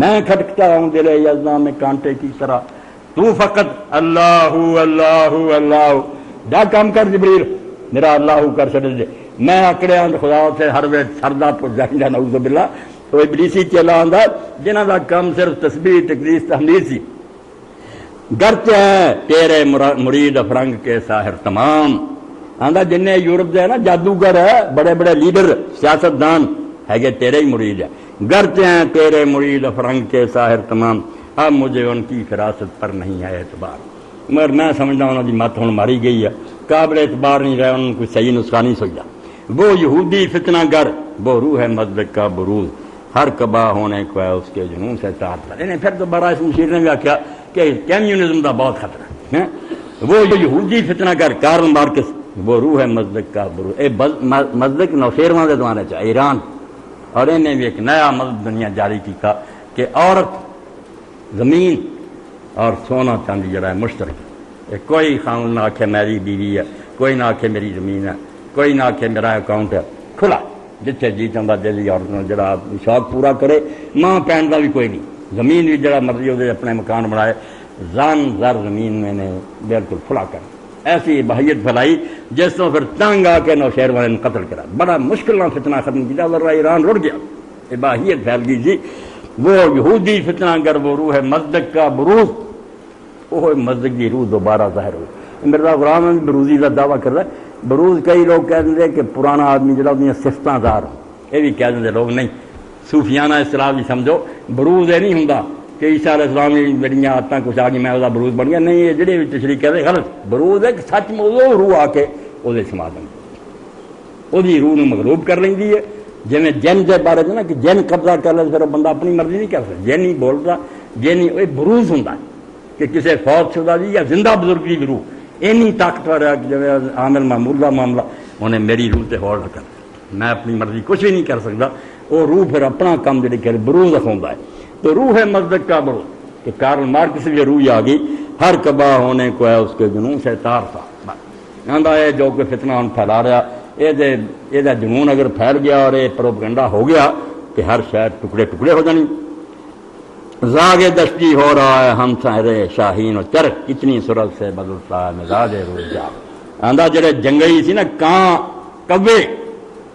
میں کھٹکتا ہوں دل یزنا میں کانٹے کی طرح تو فقط اللہ اللہ اللہ جا کام کر جبریل میرا اللہ کر چڑھ دے میں اکڑیا خدا سے ہر ویل سردا پوچھ جائیں نعوذ باللہ. تو ابلیسی چلا آندا جنہاں دا کام صرف تسبیح تقدیس تحمید سی. گرچہ ہے تیرے مرید افرنگ کے ساحر تمام آندا جن یورپ دے نا جادوگر ہے بڑے بڑے لیڈر سیاست دان ہے کہ تیرے ہی مرید ہے. گرچہ ہیں تیرے مرید افرنگ کے ساحر تمام اب مجھے ان کی فراست پر نہیں ہے اعتبار. مگر میں سمجھتا ہوں انہوں کی مت ہوں ماری گئی ہے قابل اعتبار نہیں رہے ان کو صحیح نسخہ نہیں سوچا. وہ یہودی فتنہ گر وہ روح ہے مذہب کا بروز ہر کبا ہونے کو ہے اس کے جنون سے تعطل. پھر دوبارہ اس مشیر نے بھی آخیا کہ کمیونزم کا بہت خطرہ ہے ہیں وہ یہودی فتنہ کر کارل مارکس وہ روح ہے مزدق کا بروح اے مزدق نوشیرواں دے زمانے چ ایران اور انہیں بھی ایک نیا مذہب دنیا جاری کیا کہ عورت زمین اور سونا چاندی جڑا ہے مشترک کوئی خاون نہ آکھے میری بیوی ہے کوئی نہ آکھے میری زمین ہے کوئی نہ آکھے میرا اکاؤنٹ ہے کھلا جتھے جی چاہتا دل عورت جڑا شوق پورا کرے ماں پہن کا بھی کوئی نہیں زمین بھی جڑا مرضی وہ اپنے مکان بنائے زان زر زمین میں نے بالکل کھلا کر ایسی بحیت پھیلائی جس کو پھر تنگ آ کے نوشہر والے نے قتل کرا بڑا مشکل نہ فتنہ ختم کیا ذرا ایران رڑ گیا یہ باہیت پھیل گئی جی وہ یہودی فتنہ گر وہ روح ہے مصدق کا بروز وہ مصدق کی روح دوبارہ ظاہر ہوئی مرزا غلام احمد بروزی کا دعویٰ کر رہا ہے بروز کئی لوگ کہہ دیں کہ پرانا آدمی جڑا اپنی صفتاں دار ہوں یہ بھی کہہ دیں لوگ نہیں صوفیانہ اصطلاح بھی سمجھو بروز یہ نہیں ہوں کہ عیسیٰ علیہ السلام نے میری عادتیں کچھ آ گئی میں وہ بروز بن گیا نہیں یہ جڑے بھی تشریح کہتے غلط بروز ہے کہ سچ میں وہ روح آ کے وہ سما دیں وہ روح نو مغلوب کر لینی ہے جی جن کے بارے میں نا کہ جن قبضہ کر لے پھر بندہ اپنی مرضی نہیں کر سکتا جن ہی بولتا جن ہی بروز ہوں کہ کسی فوت شدہ دی یا زندہ بزرگ کی روح اینی طاقتور ہے کہ جب عامل معمول کا معاملہ انہیں میری روح سے ہولڈ کر میں اپنی مرضی کچھ بھی نہیں کر سکتا وہ روح پھر اپنا کام جڑی کرے بروز رکھاؤں ہے تو روح ہے مصدق کا بروز کہ کارل مارکس سے روح آ گئی ہر کبا ہونے کو ہے اس کے جنون سے تار تھا آندا ہے جو کہ فتنہ ہم پھیلا رہا یہ جنون اگر پھیل گیا اور یہ پروپگنڈا ہو گیا کہ ہر شاید ٹکڑے ٹکڑے ہو جانی زاگ دستی ہو رہا ہے ہم سہرے شاہین و چرخ کتنی صورت سے بدلتا ہے مزاج روز جا آندا جڑے جنگئی سی نا کاں کبے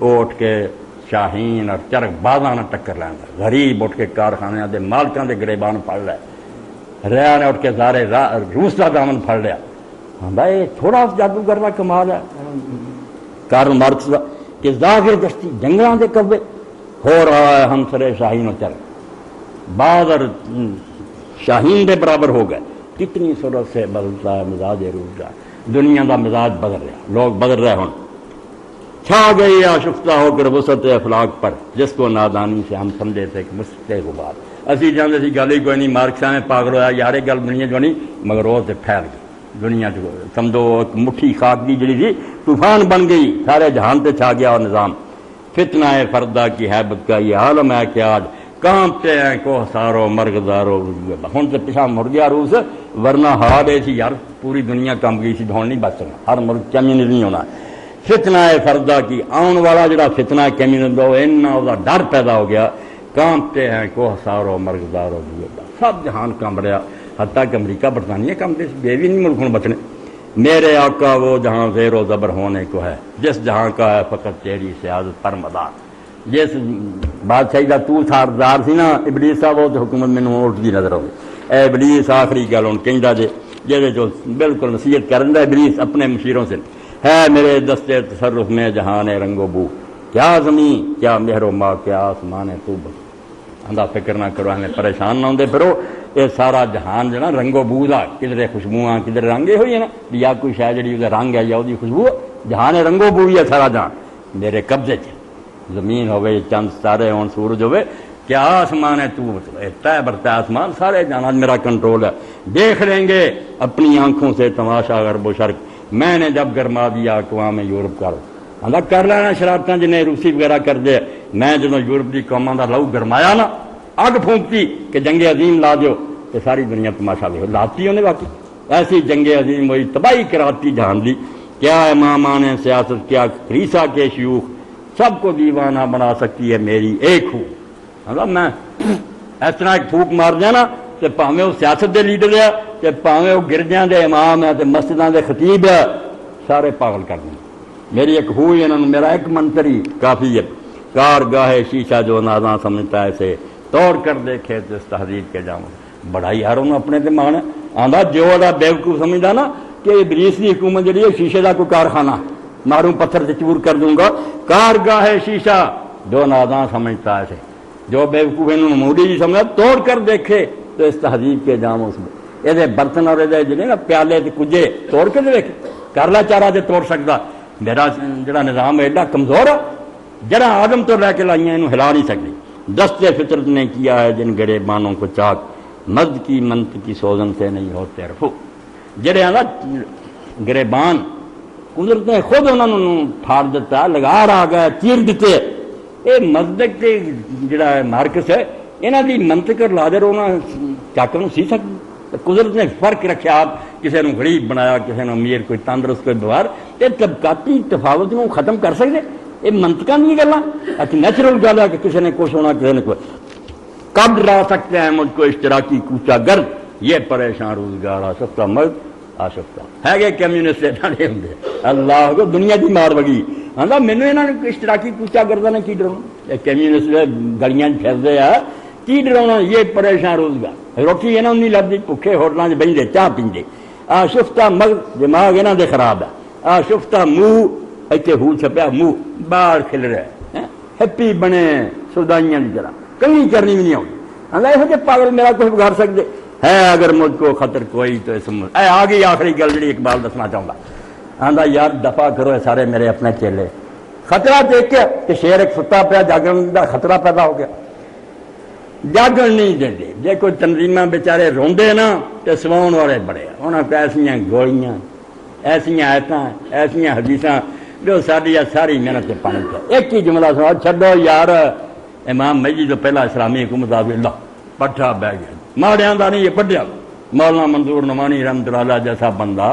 وہ اٹھ کے شاہین اور چرخ بازاں نہ ٹکر لینا غریب اٹھ کے کارخانے دے مالکاں دے گریبان پھڑ لے ریا نے اٹھ کے سارے روس کا دامن پھڑ لیا آندا یہ تھوڑا جادو کرنا کمال ہے کارل مارکس کا کہ زاگ دستی جنگلاں دے کبے ہو رہا ہے ہم سرے شاہین و چرخ بعض اور شاہین دے برابر ہو گئے کتنی صورت سے بدلتا ہے مزاج روز کا دنیا کا مزاج بدل رہا لوگ بدل رہے ہوں چھا گئی آشفتہ ہو کر وسعت افلاق پر جس کو نادانی سے ہم سمجھے تھے کہ مستے غبار اسی جانتے سی گل ہی کوئی نہیں مارکساں میں پاگل ہوا یار یہ گل دنیا جو نہیں مگر وہ تو پھیل گئی دنیا چ سمجھو ایک مٹھی خاک کی جڑی تھی طوفان بن گئی سارے جہان پہ چھا گیا اور نظام فتنہ فردہ کی حیبت کا یہ عالم ہے کہ آج کانپتے ہیں کو سارو مرغدارو ہوں تو پیچھا مر گیا روس ورنہ ہار ایسی یار پوری دنیا کم گئی سی ہوں نہیں بچ سکنا ہر ملک کمیونل نہیں ہونا فتنہ فردہ کی آن والا جڑا فتنہ کمیونل وہ ڈر پیدا ہو گیا کانپتے ہیں کو سارو مرغدارو سب جہان کم رہا حتیٰ کہ امریکہ برطانیہ کم دے بے بھی نہیں ملکوں بچنے میرے آقا وہ جہاں زیر و زبر ہونے کو ہے جس جہاں کا ہے فقط تیری سیاست پر مدار جس بادشاہی کا تو سردار سی نا ابلیس صاحب وہ حکومت مینوں اٹھتی نظر آئی اے ابلیس آخری گل ہوں کہندا جے جہے جو بالکل نصیحت کرن ابلیس اپنے مشیروں سے ہے میرے دستے تصرف میں جہان رنگ و بو کیا زمین کیا مہر و ماں کیا آسمان تو آندا فکر نہ کرو ہمیں پریشان نہ ہوندے پھرو یہ سارا جہان جو نا رنگ و بو دا کدھر خوشبو کدھر رنگ یہ ہوئی ہے نا یا کوئی شاید جی وہ رنگ ہے یا وہ خوشبو جہان رنگ و بو ہے سارا جہان میرے قبضے چ زمین ہوئے چند ستارے ہون سورج ہوئے کیا آسمان ہے تو طے برتا آسمان سارے جہان میرا کنٹرول ہے دیکھ لیں گے اپنی آنکھوں سے تماشا غرب و شرق میں نے جب گرما دیا اقوام یورپ کا کر لینا شرارتیں جنہیں روسی وغیرہ کر دے میں جدوں یورپ کی قوموں کا لہو گرمایا نا اگ پھونکتی کہ جنگ عظیم لا دیو کہ ساری دنیا تماشا لے لاتی انہیں باقی ایسی جنگ عظیم ہوئی تباہی کراتی جہان دی کیا امامان سیاست کیا کلیسا کے شیوخ سب کو دیوانہ بنا سکتی ہے میری ایک ہو میں اس طرح ایک پھوک مار دیا نا تو پاویں وہ سیاست دے لیڈر ہے کہ پاویں وہ گرجیاں دے امام ہے تو مسجداں دے خطیب ہے سارے پاگل کر دیں میری ایک ہوئی انہوں نے میرا ایک منتری کافی ہے کار گاہے شیشہ جو نازاں سمجھتا ہے اسے توڑ کر دیکھے تو اس تہذیب کے جاؤں بڑا ہی ہر انہوں اپنے دماغ نے آندا جو والا بیوقوف سمجھتا نا کہ ابلیس کی حکومت جڑی ہے شیشے کا کوئی کارخانہ ماروں پتھر سے چور کر دوں گا کار گاہے شیشہ جو نازاں سمجھتا ہے اسے جو بیوقوف انہوں موڈی جی سمجھا توڑ کر دیکھے تو اس تہذیب کے جام اس میں یہ برتن اور جڑے نا پیالے کجے توڑ کے دیکھے کر لا چارہ سے توڑ سکتا میرا جڑا نظام ہے ایڈا کمزور ہے جڑا آدم تو لے کے لائیاں انہوں ہلا نہیں سکتی دست فطرت نے کیا ہے جن گڑے بانوں کو چاک مد کی منت کی سوزن سے نہیں ہوتے رفو جڑے آندا گریبان قدرت نے خود انہوں نے پھاڑ دیتا، لگار آ گیا، چیر دیتے. یہ مزدق کے جڑا مارکس ہے یہاں کی منطق لا دے رونا چاک سی سکتی. قدرت نے فرق رکھا، آپ کسی نے غریب بنایا، کسی نے امیر، کوئی تندرست، کوئی بیمار. یہ طبقاتی تفاوت کو ختم کر سکتے؟ یہ منطقہ نہیں گلا، نیچرل گل ہے کہ کسی نے کچھ ہونا، کسی نے کوئی. کب لا سکتے ہیں مجھ کو اشتراکی کوچا گرد، یہ پریشان روزگار آ سکتا مرد آ سکتا ہے کہ کمیونسٹ نہیں ہوں. اللہ کو دنیا کی مار بگی آتا مینو یہاں نے اشتراکی کوچا گردا نے کی ڈراؤنا. کمیونسٹ گلیاں پھرتے آ کی ڈراؤنا، یہ پریشان روزگار. روٹی یہاں نہیں لگتی، بھوکے ہوٹلوں سے بہتے چاہ پیندے. شفتہ مغز دماغ یہاں دے خراب ہے. شفتہ منہ اتنے ہو چھپیا، منہ باہر کھل رہا ہے، ہیپی بنے سودائیاں کی طرح، کہیں کرنی بھی نہیں آتی. یہ پاگل میرا کچھ بگاڑ سکتے ہے؟ اگر مجھ کو خطر کوئی تو اس آ گئی آخری گل جی اقبال دسنا چاہوں گا. آندا یار دفاع کرو اے سارے میرے اپنے چیلے. خطرہ دیکھ کے کہ شیر ایک ستا پیا، جاگن کا خطرہ پیدا ہو گیا، جاگن نہیں دیں. جے کوئی تنظیمہ بیچارے روندے نا تو سواؤن والے بڑے، انہوں نے ایسیاں گولیاں، ایسیاں آیتاں، ایسیاں حدیثاں جو ساری محنت سے پانی چاہیے. ایک ہی جملہ سنا، چھڈو یار امام مہدی تو پہلا اسلامی حکومت آ گئی، پٹھا بہ گیا. ماڑیاں دا نہیں، یہ پڑھیا. مولانا منظور نعمانی رحمۃ اللہ جیسا بندہ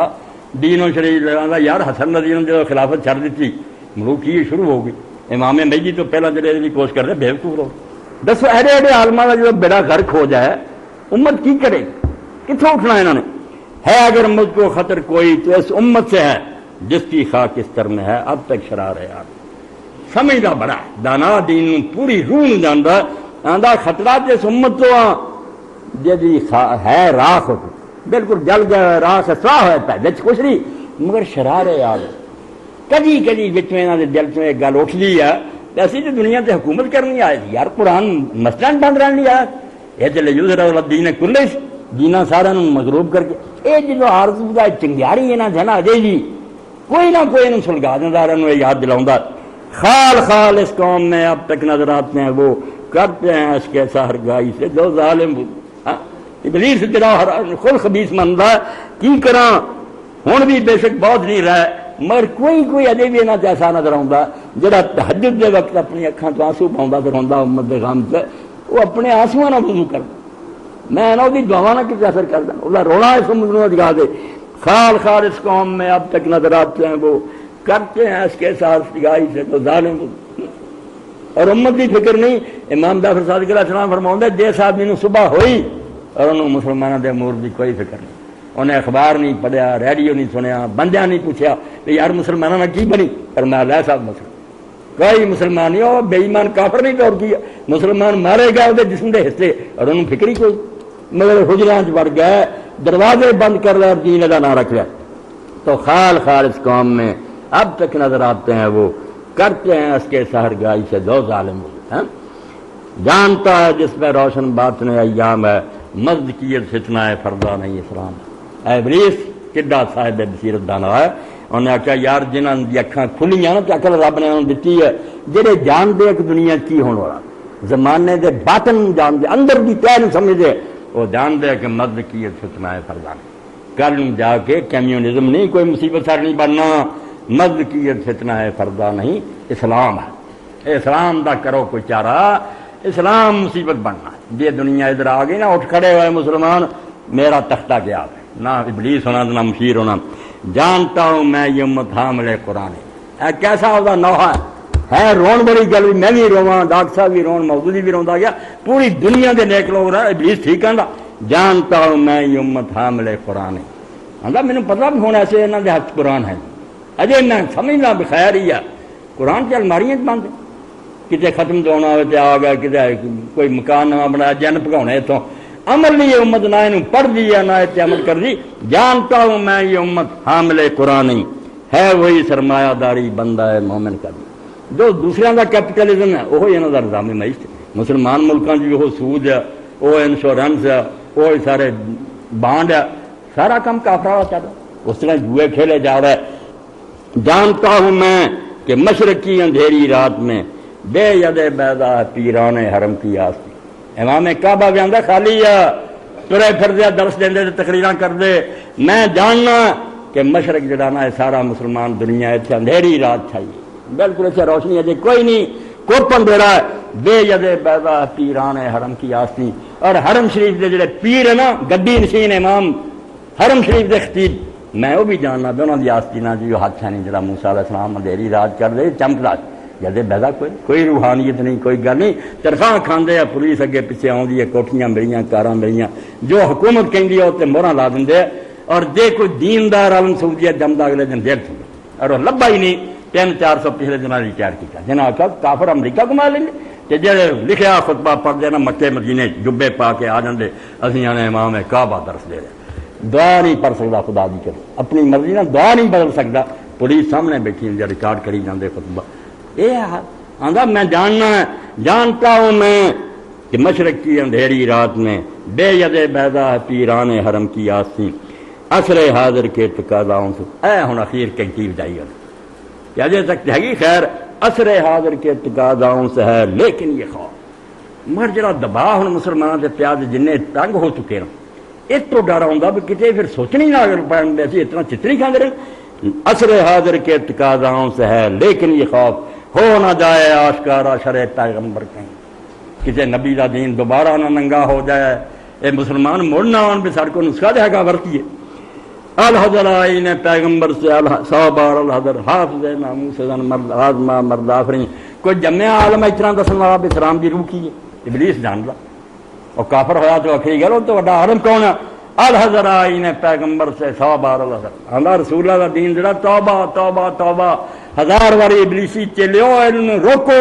دین و شریعت لگا یار. حسن ندی نے جو خلافت چھڑ دیتی، ملوکی شروع ہو گئی. امام مہدی تو پہلا جڑے کوشش کر رہے بےوقوف رہو. دسو ایڈے ایڈے عالماں کا جو بیڑا غرق ہو جائے امت کی کرے؟ کتوں اٹھنا انہوں نے؟ ہے اگر مجھ کو خطر کوئی تو اس امت سے ہے جس کی خاک اس طرح میں ہے اب تک شرار ہے. یار سمجھدا بڑا دانا، دین پوری روح جانتا. آندا خطرات اس امت تو جی ہے راکھ بالکل جل گیا، راکھ سراہ ہوا پہ بچ کچھ نہیں مگر شرار ہے. یار کدی کدی بچوں یہاں کے دل چ ایک گل اٹھتی ہے، اسی تو دنیا سے حکومت کرنی آئے تھی. یار قرآن مسجد بند رہن نہیں آیا، یہ چلے یوزر دین کلے دینا سارا مغروب کر کے. یہ جو آرزو کا چنگیاری یہاں سے نا اجے جی کوئی نہ کوئی انہوں سلگا دینا، یہ یاد دلاؤں. خال خال اس قوم میں اب تک نظر آتے ہیں، وہ کرتے ہیں اس کے سحر گائی سے جو ظالم. ابلیس تیرا خود خبیث منتا کی کرا ہوں بھی بے شک بہت نہیں رہا، مگر کوئی اجے بھی یہاں ایسا نظر آتا جہاں تہجد کے وقت اپنی اکھاں تو آنسو پاؤں تو روا امت کے غم سے، وہ اپنے آنسواں نہ وضو کرتا. میں وہ دعوا نہ کسی اثر کرتا، وہ رونا اس مجھے دکھا دے. خال خال اس قوم میں اب تک نظر آتے ہیں، وہ کرتے ہیں اس کے ساتھ گائی سے تو ظالم. اور امت کی فکر نہیں. امام جعفر صادق علیہ السلام فرماؤں جس آدمی نے صبح ہوئی اور انہوں مسلمانوں کے امور کی کوئی فکر نہیں، انہیں اخبار نہیں پڑھیا، ریڈیو نہیں سنیا، بندیاں نہیں پوچھا کہ یار مسلمانوں میں کی بنی. فرمایا لے صاحب مسلم کوئی مسلمان نہیں، وہ بے ایمان کافر نہیں طور کیا، مسلمان مارے گا وہ جسم کے حصے اور انہوں فکر ہی کوئی. مگر حجرات بڑھ گئے، دروازے بند کر لیا اور دین کا نام رکھ لیا. تو خال خال اس قوم میں اب تک نظر آتے ہیں، وہ کرتے ہیں اس کے سحر گائی سے دو ظالم. جانتا ہے جس میں روشن باطن ایام ہے، مزد کی فتنہ ہے فردا نہیں اسلام. اے ابلیس کڈا صاحب بصیرت دانا ہے. انہیں آخیا یار جنہوں کی اکھاں کھلیاں نا تو عقل رب نے انہوں دیتی ہے، جہے جانتے کہ دنیا کی ہونے والا، زمانے دے باطن جانتے، اندر کی تہ نہیں سمجھتے، وہ جانتے کہ مزد کی فتنہ ہے فردا نہیں. کل جا کے کمیونزم نہیں کوئی مصیبت سر نہیں بننا، مزد کی فتنہ ہے فردا نہیں اسلام ہے. اسلام دا کرو کوئی چارہ، اسلام مصیبت بننا. یہ دنیا ادھر آ گئی نا، اٹھ کھڑے ہوئے مسلمان، میرا تختہ کیا ہے، نہ ابلیس ہونا نہ مشیر ہونا. جانتا ہوں میں یہ امت حامل قرآن ہے. کیسا ہوگا نوحہ ہے رون بڑی گل، میں بھی رواں، ڈاکٹر صاحب بھی رون، مودودی بھی روندا گیا، پوری دنیا کے نیک لوگ رہا. ابلیس ٹھیک ہے. جانتا ہوں میں یہ امت حامل قرآن ہے. مطلب مجھے پتا بھی ہونا ایسے یہاں کے ہاتھ قرآن ہے، اجے میں سمجھنا بخیر ہی ہے. قرآن کی الماریاں بند کتنے ختم تو ہونا ہوئے آ گیا، کتنے کوئی مکان نواں بنایا، جن پکاؤنے اتوں. عمل نہیں امت نہ انہوں پڑھ دی ہے نہ عمل کر دی. جانتا ہوں میں یہ امت حامل قرآن ہے، وہی سرمایہ داری بندہ ہے مومن کا بھی. جو دوسروں کا کیپیٹلزم ہے وہی یہاں کا نظام معیشت. مسلمان ملکوں کی وہ سود ہے، وہ انشورنس ہے، وہ سارے بانڈ ہے، سارا کام کافرا ہوا چل رہا ہے، اس طرح جوئے کھیلے جا رہا ہے. جانتا ہوں میں کہ مشرق کی اندھیری رات میں بے ید بیضا پیران حرم کی آستی. امام کعبہ بھی آندہ خالی ہے، ترے پھردے درس دے تقریراں کردے. میں جاننا کہ مشرق جڑا نا سارا مسلمان دنیا اتنے اندھیری رات چھائی بالکل اتنے روشنی اجے کوئی نہیں. کوپن دے رہا ہے بے ید بیضا پیران حرم کی آستی. اور حرم شریف دے جڑے پیر ہے نا گڈی نشین امام حرم شریف دے خطیب میں وہ بھی جاننا بھی انہوں دی آستینہ جو ہاتھ ہے نہیں جڑا موسیٰ علیہ السلام اندھیری رات کر دے چمکدا جدے بیضا کوئی روحانیت نہیں کوئی گل نہیں. تنخواہ کھاندے ہیں پولیس اگے پیچھے آؤندی ہے کوٹھیاں ملیاں کاراں ملیاں جو حکومت کہندی ہے تے موہراں لا دیندے. اور جے کوئی دیندار عالم سعودیت جمدا اگلے دن دیر تھی اور وہ لبا ہی نہیں. 300-400 پچھلے دنوں ریٹائر کیا جنہاں آخیا کافر امریکہ گھما لیں گے جڑے لکھیا خطبہ پڑھتے نا مکے مدینے جبے پا کے آ جاندے اسی آنے امام کعبہ درس دے رہے. دعا نہیں پڑھ سکتا خدا دی کرو اپنی مرضی نہ دعا نہیں بدل سکتا. پولیس سامنے بیٹھی جو ریکارڈ کری جاندے خطبہ. یہ آندا میں جانتا ہوں میں کہ مشرق کی اندھیری رات میں بے ید بیضا ہے پیران حرم کی آستین عصر حاضر کے تقاضاؤں سے. اے ہن اخیر کینچی بجائی کہ اجے تک ہے خیر عصر حاضر کے تقاضاؤں سے ہے لیکن یہ خوف مر جڑا دباؤ ہن مسلمانوں کے پیاد جن تنگ ہو چکے ہیں اس تو ڈر آؤں بھی کتنے پھر سوچنی نہ اگر پڑھیں اسی اتنا چتری کھاندے رہے. عصر حاضر کے تقاضاؤں سے ہے لیکن یہ خوف ہو نہ جائے آشکارا شرع پیغمبر کہیں کسی نبی کا دین دوبارہ نہ ننگا ہو جائے. اے مسلمان مڑ نہ آن بھی سڑ کو نسخہ دے گا ورتیے. الحضر آئین پیغمبر سے 100 بار الحضر حافظ ناموس مرد آزما مرد آفرین. کوئی جمعہ عالم اتنا دسن والا بھی اسلام کی روح کی ہے ابلیس جان لا اور کافر ہوا تو آخری گل تو وڈا عالم کون ہے. الحضر آئین پیغمبر سے 100 بار الحضر. اللہ رسول اللہ کا دین جڑا توبہ توبہ توبہ 1000 باری ابلیسی چلیو انہوں روکو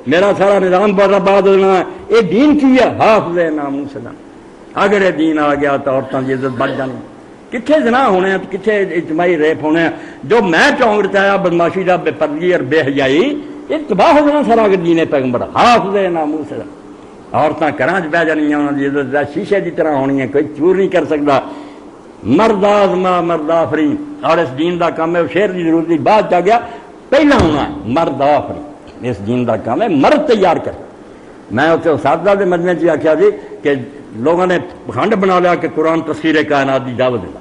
میرا سارا نظام برباد ہونا ہے. یہ دین کی ہے حافظ ناموس. اگر یہ دین آ گیا تو عورتوں کی عزت بڑھ جانی. کتنے زنا ہونے ہیں کتنے اجتماعی ریپ ہونے ہیں جو میں چونگ رچایا بدماشی کا بے پردگی اور بے حیائی یہ تباہ ہو جانا سارا اگر دین پیغمبر حافظ ناموس. عورتیں گھراں بہ جانیاں انہوں کی عزت شیشے کی طرح ہونی ہے کوئی چور نہیں کر سکتا. مرد آزما مرد آفرین. اور اس دین کا کام ہے شیر کی ضرورت نہیں بعد جا گیا پہلا ہونا ہے مرد آفرین. اس دین کا کام ہے مرد تیار کر. میں اتنے اساتذہ کے مجمے چ آخیا جی کہ لوگوں نے کھنڈ بنا لیا کہ قرآن تصویر کائنات کی دعوت دینا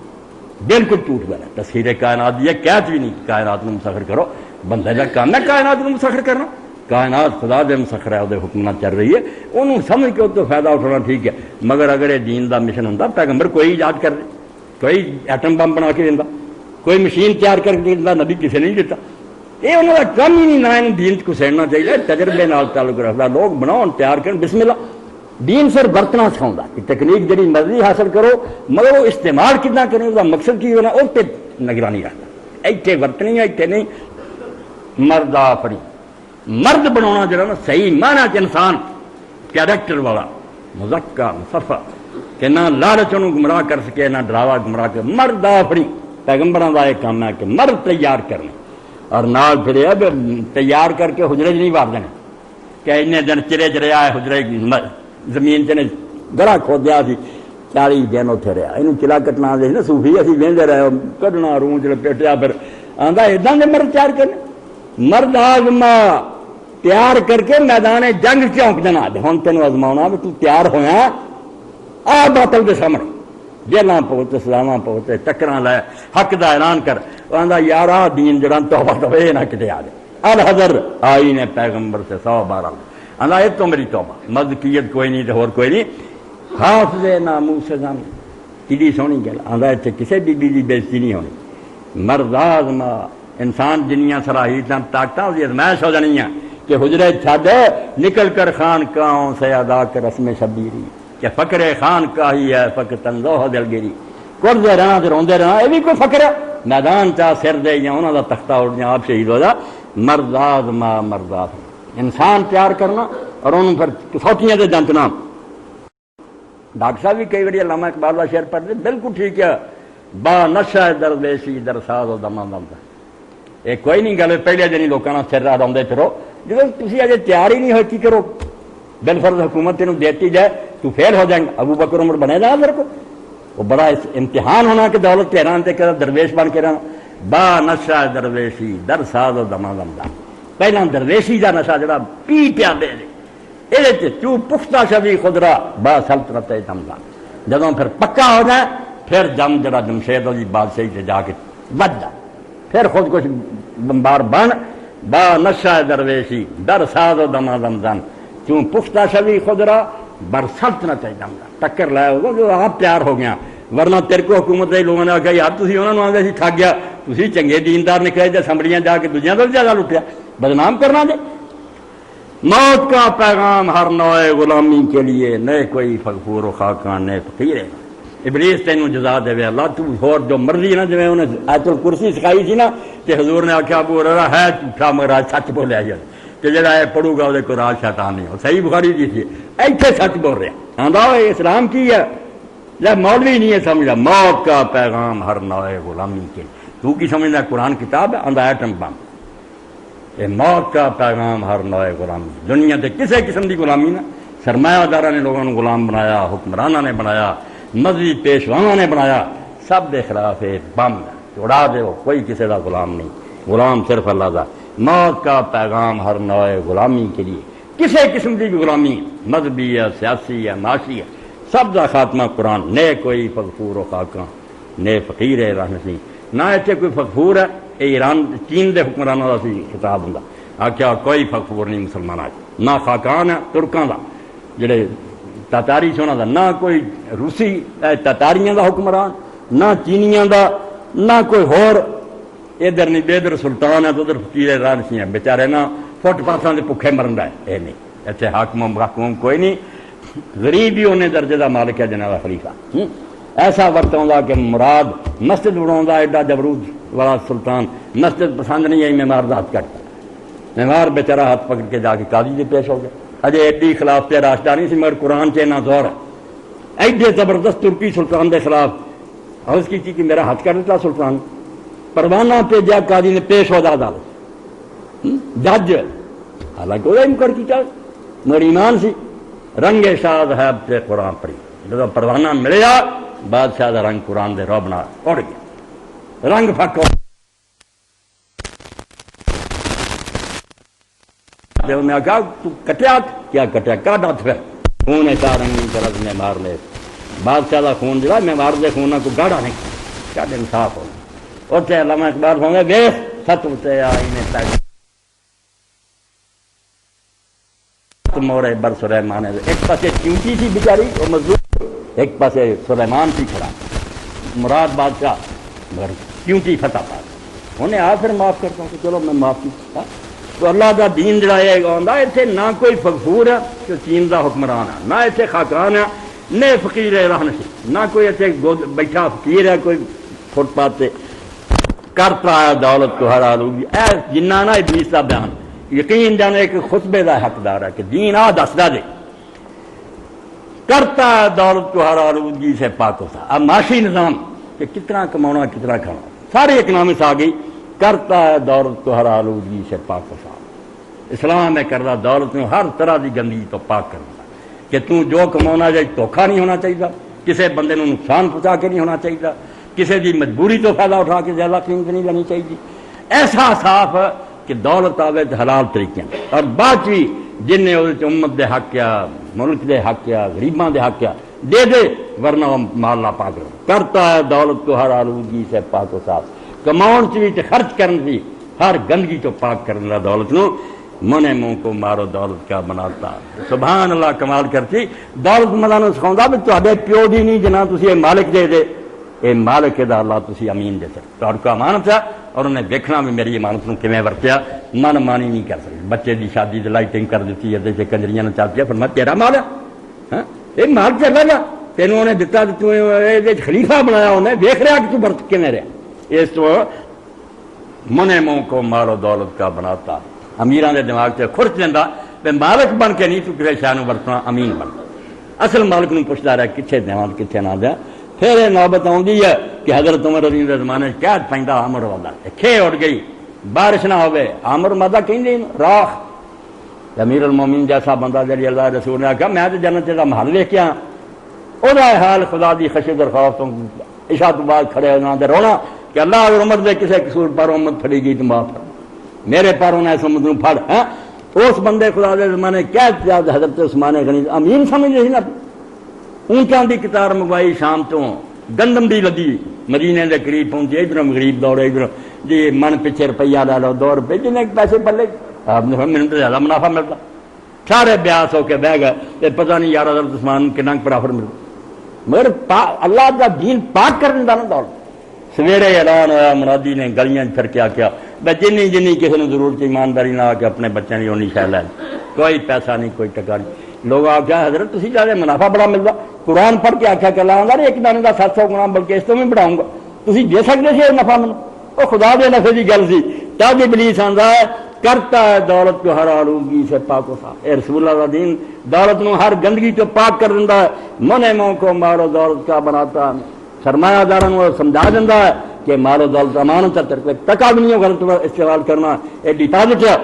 بالکل ٹوٹ گیا. تصویر کائنات یہ کہت بھی نہیں کائنات کو مسخر کرو. بندے کا کام ہے کائنات کو مسخر کرنا. کائنات خدا دے مسخر ہے وہ حکم چل رہی ہے انہوں سمجھ کے تو فائدہ اٹھانا ٹھیک ہے. مگر اگر یہ دین کا مشن ہوں پیغمبر کوئی ایجاد کر دے کوئی ایٹم بم بنا کے دینا کوئی مشین تیار کر کے دینا نبی کسی نے نہیں دیتا. یہ انہوں کا کم ہی نہیں نہ ان دین کو سیڑنا چاہیے. تجربے نال تعلق رکھتا لوگ بناؤ تیار کریں بسم اللہ. دین صرف برتنا سکھاؤں کہ تکنیک جڑی مرضی حاصل کرو مگر وہ استعمال کتنا کریں اس کا مقصد کی ہونا اس پہ نگرانی رکھنا. ایتھے ورتنی ہے ایتھے نہیں. مرد آفری مرد بنانا جڑا نا صحیح معنی چ انسان کیریکٹر والا مزکا مصفا کہ نہ لالچ انہوں گمراہ کر سکے نہ ڈراوا گمراہ کر. مرد آفری پیغمبروں کا ایک کام ہے کہ مرد تیار کرنے اور نال پھر تیار کر کے حجرے نہیں وار دینے کہ انہیں دن چرے چرے آئے حجرے زمین چنے گڑا کھودیا سی 40 دن اتنے رہا یہ چلا کٹنا دے نا صوفی اسی وہدے رہے کڈنا روم چ لپیٹیا پھر آتا ادا کے مرد تیار کرنے. مرد آزما تیار کر کے میدان جنگ چونک دینا ہوں تینوں آزما بھی تو تیار ہوا آ باطل کے سامنے جیلاں پہنچے سزاواں پہنچے ٹکراں لے حق دا اعلان کر. آندا یار آ دین جڑا توبہ تو یہ نہ کتے آ جائے. الحضر آئی نے پیغمبر سے 100 بار آندا یہ تو میری توبہ مذکیت کوئی نہیں تو اور کوئی نہیں. حافظ ناموس زن کڈی سونی گل. آندا اتنے کسی بی بی دی بےزتی نہیں ہونی. مرد آزما انسان جنیاں صلاحیتاں طاقتاں اس ازمائش ہو جانی ہیں کہ حجرے چھڈ نکل کر خان کاؤں سے ادا کر رسم شبیری کہ فقر خان کا ہی ہے فقر تنزوہ دلگیری. کردے رہنا تو روندے رہنا یہ بھی کوئی فقر ہے. میدان چاہ سر دے یا انہوں کا تختہ اٹھ جائیں آپ شہید ہو جا. مرد آزما مرد آزما انسان تیار کرنا اور انہوں پھر کسوٹیاں دے جنتنا. ڈاکٹر صاحب بھی کئی بڑی علامہ اقبال کا شعر پڑھتے بالکل ٹھیک ہے. با نشہ درویشی در ساز و دما دمدا یہ کوئی نہیں گل پہلے دن ہی لوگوں کا سر راؤندے پھرو جب تھی اجے تیار ہی نہیں ہوئی کی کرو. بالفرض حکومت تینوں دیتی جائے تو فیل ہو جائیں گے. ابو بکر عمر بنے گا میرے کو وہ بڑا امتحان ہونا کہ دولت تہران تے کر درویش بن کے رہنا. با نشہ درویشی در ساز و دما دمدا پہلا درویشی کا نشہ جڑا پی پیا دے یہ چو پختہ شبی خدرا با سلطنت دمدا جدوں پھر پکا ہو جائے پھر جم جڑا جمشید علی بادشاہی سے جا کے بچ جا، پھر خود کچھ بمبار بن با نشہ درویشی در ساز و دمادم زن کیوں پختہ شوی خود را بر سلطنت جم ٹکر لایا ہوگا جو آپ پیار ہو گیا، ورنہ تیرے کو حکومت دے لوگوں نے آخیا یار تھی انہوں نے آدھے سی ٹھگ گیا، تھی چنگے دیندار نکلے جی اسمبلیاں جا کے دوجیاں تو زیادہ لٹیا، بدنام کرنا دے۔ موت کا پیغام ہر نوع غلامی کے لیے، نئے کوئی فغفور و خاکان نئے فقیر ہے۔ ابلیس تینوں جزا دے اللہ تو اور جو مرضی نا جی انہیں آیت الکرسی سکھائی تھی نا کہ حضور نے آخیا ابو ہریرہ ہے جھوٹا مگر آج سچ بولیا جائے کہ جڑا ہے پڑھو گا وہ کو راج شیطان نہیں ہو، صحیح بخاری جی تھی ایتھے سچ بول رہا آندا اسلام کی ہے جب مولوی نہیں ہے سمجھا موت کا پیغام ہر نوع غلامی کے، تو کی سمجھنا قرآن کتاب ہے آندا ایٹم بم، یہ موت کا پیغام ہر نوع غلامی، دنیا کے کسی قسم کی غلامی نہ، سرمایہ داروں نے لوگوں کو غلام بنایا، حکمرانوں نے بنایا، مذہبی پیشواؤں نے بنایا، سب کے خلاف ہے بم اڑا دے، کوئی کسی کا غلام نہیں، غلام صرف اللہ کا۔ موت کا پیغام ہر نوع غلامی کے لیے، کسی قسم کی بھی غلامی مذہبی ہے، سیاسی ہے، معاشی ہے، سب کا خاتمہ قرآن، نئے کوئی فغفور و خاکاں نئے فقیر ہے راہ نسی، نہ اتنے کوئی فغفور ہے، یہ ایران چین کے حکمرانوں کا سی خطاب ہوں آخیا کوئی فغفور نہیں مسلمان آج، نہ خاکان ہے ترکاں کا جڑے تاتاری سے انہوں کا، نہ کوئی روسی تاتاریاں کا حکمران، نہ چینیاں کا، نہ کوئی ہور ادھر نہیں ادھر سلطان ہے تو ادھر فقیر رانسی ہیں بیچارے نہ فٹ پاساں دے بھکھے مرن ہے، یہ نہیں اتنے حاکم کوئی نہیں، غریب ہی انہیں درجے کا مالک ہے جناب خلیفہ، ایسا وقت آتا کہ مراد مسجد بنا ایڈا جبرود والا سلطان مسجد پسند نہیں آئی، معمار کا ہاتھ کٹ معمار بیچارہ ہاتھ پکڑ کے جا کے قاضی سے پیش ہو گیا، اجے ایڈی خلاف تے راشداری سی مگر قرآن چینا زور ہے، ایڈے زبردست ترکی سلطان کے خلاف عرض کی کہ میرا ہاتھ کٹ دیتا سلطان، پروانہ بھیجا قاضی نے پیش ہو عدالت جج، حالانکہ وہ انکار کی چل مگر ایمان سی، رنگ شاد ہے تے قرآن پڑھی، جب پروانہ ملیا بادشاہ دا رنگ قرآن دے روبنا اڑ گیا، رنگ پھک میں کہا تو کٹیا کیا کٹیا کاٹ ہاتھ پھر خون ایسا رنگی طرح میں مار لے، بادشاہ دا خون جڑا میں مار دے خون کو گاڑا نہیں کیا انصاف ہو، اور چاہے علامہ اقبال ہوں گے بے ست ہوتے آئینے مورے بر سلیمان، ایک پاسے چونٹی سی بیچاری وہ مزدور، ایک پاسے سلیمان سی کھڑا، مراد بادشاہ مگر چونٹی فتح پا انہیں آ پھر معاف کرتا ہوں کہ چلو میں معاف کیا، تو اللہ کا دین جڑا ہے آتا اتنے نہ کوئی فغفور ہے کہ چین کا حکمران ہے، نہ اتنے خاکان ہے نہ فقیر ہے رہن سی، نہ کوئی اتنے بیٹھا فقیر ہے کوئی فٹ پاتھ سے کرتا ہے دولت کو ہر آلوگی، اے جنہ نہ ابلیس کا بیان یقین جانے ایک خطبے کا حقدار ہے کہ دین آ دسدا دے، کرتا ہے دولت کو ہر آلودگی سے پاک ہوتا، اب معاشی نظام کہ کتنا کمانا کتنا کھانا ساری اکنامکس آ گئی، کرتا ہے دولت کو ہر آلودگی سے پاک ہوتا، اسلام میں کردہ دولت میں ہر طرح کی گندگی تو پاک کرنا کہ تو جو کمانا جائے دھوکھا نہیں ہونا چاہیے، کسی بندے کو نقصان پہنچا کے نہیں ہونا چاہیے، کسی کی مجبوری تو فائدہ اٹھا کے زیادہ قیمت نہیں لینی چاہیے، ایسا صاف کہ دولت آوے حلال طریقے اور باقی جن نے امت دے حق کیا، ملک دے حق کیا، غریباں دے حق کیا دے دے، ورنہ مال نہ پاک رہو، کرتا ہے دولت کو ہر آلودگی سے پاک و صاف، کماؤن سے بھی خرچ کرن بھی ہر گندگی تو پاک کرنا دولت نو، منے منہ کو مارو دولت کیا بناتا، سبحان اللہ کمال کرتی، دولت منداں نوں سکھاوندا بھی تہاڈے پیو دی نہیں جنہ تسی اے مالک دے دے، اے مالک دا اللہ تسی امین دے سکتے، تہاڈے کو امانت ہے اور انہیں دیکھنا بھی میری امانت نوں کیویں ورتیا، من مانی نہیں کر سکتے، بچے دی شادی دی لائٹنگ کر دیتی ہے تے کنجریاں نہ چاہتی ہے، فرمایا تیرا مال ہے، ہاں اے مال چلا گا تینوں نے دتا تو اے خلیفہ بنایا، انہیں دیکھ رہا کہ تو برت کیویں رہا، اس تو منے منہ کو مارو دولت کا بناتا، امیراں دے دماغ سے خرچ لینا تے مالک بن کے نہیں تو کسی شے نوں ورتنا، امین بن اصل مالک نوں پوچھدا رہا کتنے دیواں کتنے نہ دیا، پھر یہ نوبت آتی ہے کہ حضرت عمر رضی اللہ عنہ زمانے قید پیندا عامر والا کھے اڑ گئی، بارش نہ ہوئے، عامر مادہ کہیں راخ، امیر المومنین جیسا بندہ جلی اللہ رسول نے کہا میں تو جنت کا محل لے کے آ، وہ حال خدا دی خشیت اور خوف تو عشاء تو بعد کھڑے ہونا دے رونا کہ اللہ اگر عمر دے کسی قصور پر امت پھڑی گئی تو معاف کر، میرے پر انہیں اس امت نوں پھڑ، اس بندے خدا دے زمانے قید حضرت عثمان غنی امین سمجھ رہی نا، اونٹਾਂ ਦੀ کتار منگوائی شام تو گندم دی لدی مدینے دے قریب پہنچے ادھر غریب دوڑے ادھر جی من پیچھے روپیہ لے لو 2 روپے جن پیسے پلے آپ نے میرے تو زیادہ منافع ملتا سارے بیاس ہو کے بہ گئے پتہ نہیں یار حضرت عثمان کنا پرافٹ ملتا مگر اللہ کا دین پاک کرنے کا نا دور سویرے اعلان ہوا مرادی نے گلیاں پھر کے آخیا بھائی جنی کسی نے ضرورت ایمانداری نہ آ کے اپنے بچوں کی اونی شہ لے کوئی پیسہ نہیں کوئی ٹکا نہیں لوگ آخیا حضرت تھی زیادہ منافع بڑا ملتا قرآن پڑھ کے آخیا کہ لاؤں ایک دانے کا 700 گنا بلکہ اس تو بھی بڑھاؤں گا تھی دے سکتے سی نفع مجھے وہ خدا دے نفے کی گل سی تاج ابلیس آتا ہے کرتا ہے دولت کو ہر آلودگی سے پاک و صاف اے رسول اللہ کا دین دولت نو ہر گندگی تو پاک کر دیتا ہے منے منہ کو مارو دولت کا بناتا ہے سرمایہ داروں کو سمجھا دیتا ہے کہ مارو دولت امانت ہے ٹکا بھی نہیں غلط استعمال کرنا یہ ڈپازٹ ہے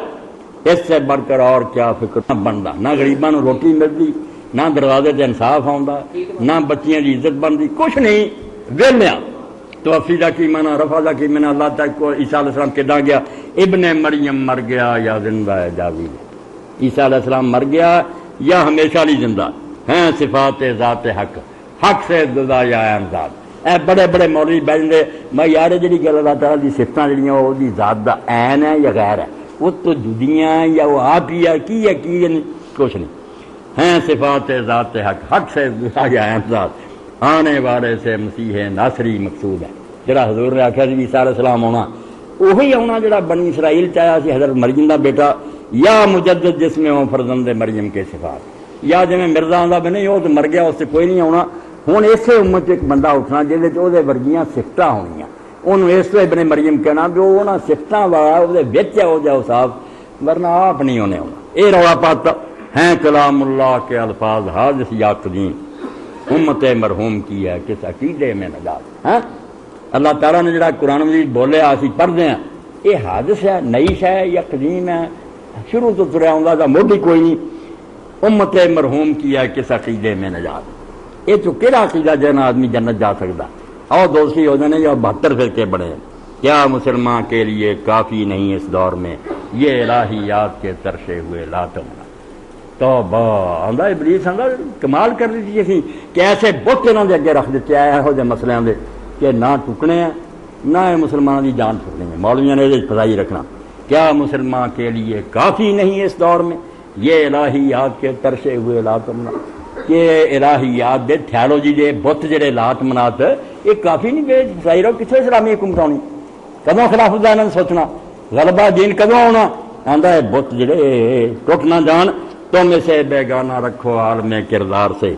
اس سے بڑھ کر اور کیا فکر نہ بنتا نہ غریباں روٹی ملتی نہ دروازے سے انصاف آتا نہ بچیاں کی عزت بنتی کچھ نہیں ویلیا تو افیدہ کی مانا رفع کا کی مانا اللہ تک کو عیسیٰ علیہ السلام کدا گیا ابن مریم مر گیا یا زندہ ہے جاوید عیسیٰ علیہ السلام مر گیا یا ہمیشہ نہیں زندہ ہیں صفات ذات حق حق سے جدا یا ذات اے بڑے بڑے مولوی بیٹھتے میں یار جی گل اللہ تعالیٰ کی صفتیں جہاں وہ ذات کا عین ہے یا غیر ہے وہ تو جدیاں یا وہ آپ ہی ہے کی کچھ نہیں ہیں صفات ذات حق حق سے جدا یا ذات آنے والے سے مسیح ناصری مقصود ہے جڑا حضور نے آخیا عیسیٰ علیہ السلام آنا وہی آنا جڑا بنی اسرائیل چاہیا سی حضرت مریم کا بیٹا یا مجدد جس میں وہ فرزند مریم کے صفات یا جی مرزا آتا بھی نہیں وہ تو مر گیا اس سے کوئی نہیں آنا ہوں اسی امت ایک بندہ اٹھنا جہد ورگیاں سفتیں ہونیاں انہوں اس لیے ابن مریم کہنا بھی وہ سفتوں والا وہ جاؤ صاف ورنہ آپ نہیں ہونے آنا یہ رولا پاتا ہیں کلام اللہ کے الفاظ حادث یا قدیم امت مرحوم کی ہے کس عقیدے میں نجات ہاں اللہ تعالیٰ نے جڑا قرآن مجید بولیا اسی پڑھتے ہیں یہ حادث ہے نئی شے یا قدیم ہے شروع تو تریا آتا تھا موڈی کوئی نہیں امت مرحوم کی ہے کس عقیدے میں نجات یہ تو کہڑا عقیدہ جنا آدمی جنت جا سکتا اور دوسری ہو جانے یا 72 فرقے بڑے کیا مسلمان کے لیے کافی نہیں اس دور میں یہ الہیات کے ترشے ہوئے لاتم توبہ آندا ابلیس آندا کمال کر دیتی اسی کہ ایسے بت انہوں نے اگے رکھ دیتے آئے یہو جہے مسئلے دے کہ نہ ٹکنے ہیں نہ مسلمانوں کی جان ٹکنی ہے مولویوں نے یہ فضائی رکھنا کیا مسلمان کے لیے کافی نہیں اس دور میں یہ الہیات کے ترشے ہوئے لات منا کہ الہیات دے تھیولوجی دے بت جڑے لات منات یہ کافی نہیں گئے فضائی رہو کتنے اسلامی حکومت آنی کدوں خلافت انہوں نے سوچنا غلبہ دین کدوں آنا آندا ہے بت جڑے ٹوٹ نہ جان تم اسے بیگانہ رکھو عالم کردار سے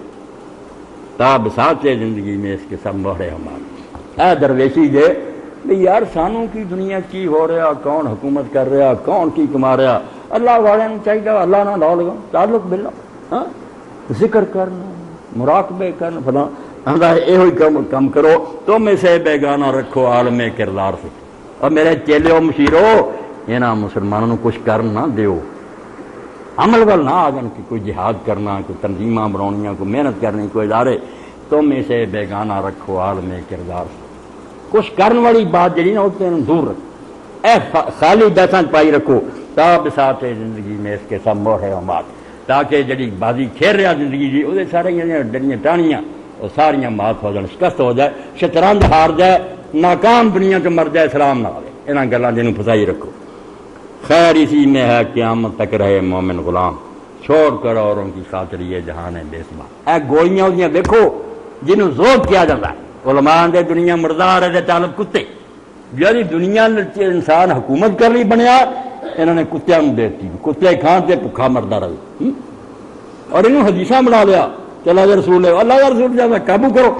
تا بساتے زندگی میں اس کے سب موڑے ہمارے اے درویشی دے بھی یار سانوں کی دنیا کی ہو رہا کون حکومت کر رہا کون کی کما رہا اللہ والے چاہیے اللہ نہ لاؤ لگا تعلق بلا ہاں ذکر کرنا مراقبے کرنا فلاں آندا یہ کم کرو تم اسے بیگانہ رکھو عالم کردار سے اور میرے چیلو مشیرو یہاں مسلمانوں کچھ کر نہ دیو عمل وال نہ آ جان کہ کوئی جہاد کرنا کوئی تنظیماں بنایا کوئی محنت کرنی کوئی ادارے تم اسے بیگانہ رکھو عالم کردار سے کچھ کرنے والی بات جڑی نا اس سے دور رکھو اے خالی بیساں پائی رکھو تا بساط زندگی میں اس کے سب موڑے امات تاکہ جڑی بازی کھیل رہا زندگی جی وہ سارے ڈریاں ٹانیاں وہ ساریاں مات ہو جان شکست ہو جائے شطرنج ہار جائے ناکام دنیا کے مر جائے سلام نہ آئے یہاں گلوں جنوں پھسائی رکھو خیر اسی میں ہے قیامت تک رہے مومن غلام چھوڑ کر اوروں کی خاطر یہ جہان ہے بے شمار اے گولیاں ہوئی دیکھو جنہوں زور کیا جاتا ہے علماء دے دنیا مردار ہے طالب کتے جی دنیا انسان حکومت کر لی بنیا انہوں نے کتوں دیتی کتے کھان سے بھکھا مردا رہے اور انہوں حدیثاں بنا لیا کہ اللہ کے رسول اللہ کا رسول جاتا قابو کرو